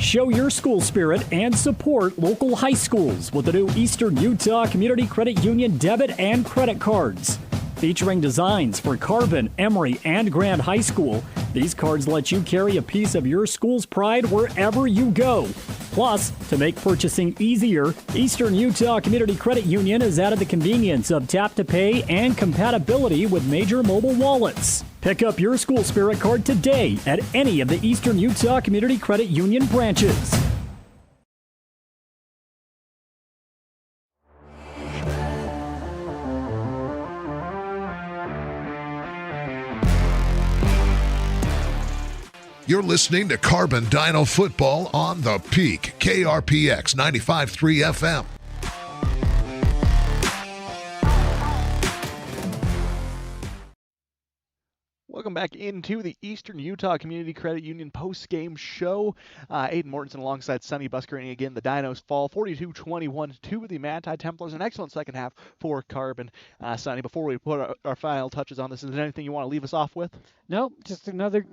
Show your school spirit and support local high schools with the new Eastern Utah Community Credit Union debit and credit cards. Featuring designs for Carbon, Emory, and Grand High School, these cards let you carry a piece of your school's pride wherever you go. Plus, to make purchasing easier, Eastern Utah Community Credit Union has added the convenience of tap-to-pay and compatibility with major mobile wallets. Pick up your school spirit card today at any of the Eastern Utah Community Credit Union branches. You're listening to Carbon Dino Football on the Peak, KRPX 95.3 FM. Welcome back into the Eastern Utah Community Credit Union post-game show. Aiden Mortensen alongside Sonny Buscarini again. The Dinos fall 42-21 to the Manti Templars. An excellent second half for Carbon. Sonny, before we put our final touches on this, is there anything you want to leave us off with? No, just another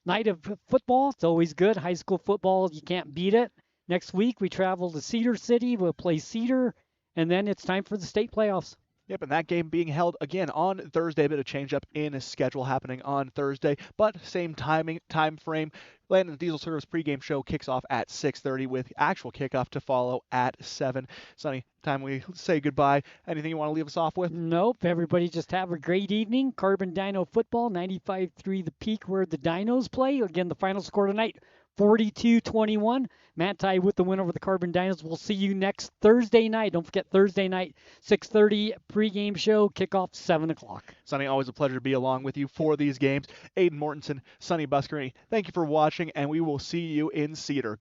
night of football. It's always good. High school football, you can't beat it. Next week, we travel to Cedar City. We'll play Cedar, and then it's time for the state playoffs. Yep, and that game being held again on Thursday. A bit of change up in a schedule happening on Thursday, but same time frame. Landon's Diesel Service pregame show kicks off at 6:30 with actual kickoff to follow at 7. Sonny, time we say goodbye. Anything you want to leave us off with? Nope. Everybody just have a great evening. Carbon Dino football, 95-3 the Peak, where the Dinos play. Again, the final score tonight, 42-21. Manti with the win over the Carbon Dinos. We'll see you next Thursday night. Don't forget Thursday night, 6:30 pregame show, kickoff 7 o'clock. Sonny, always a pleasure to be along with you for these games. Aiden Mortensen, Sonny Buscarini, thank you for watching, and we will see you in Cedar.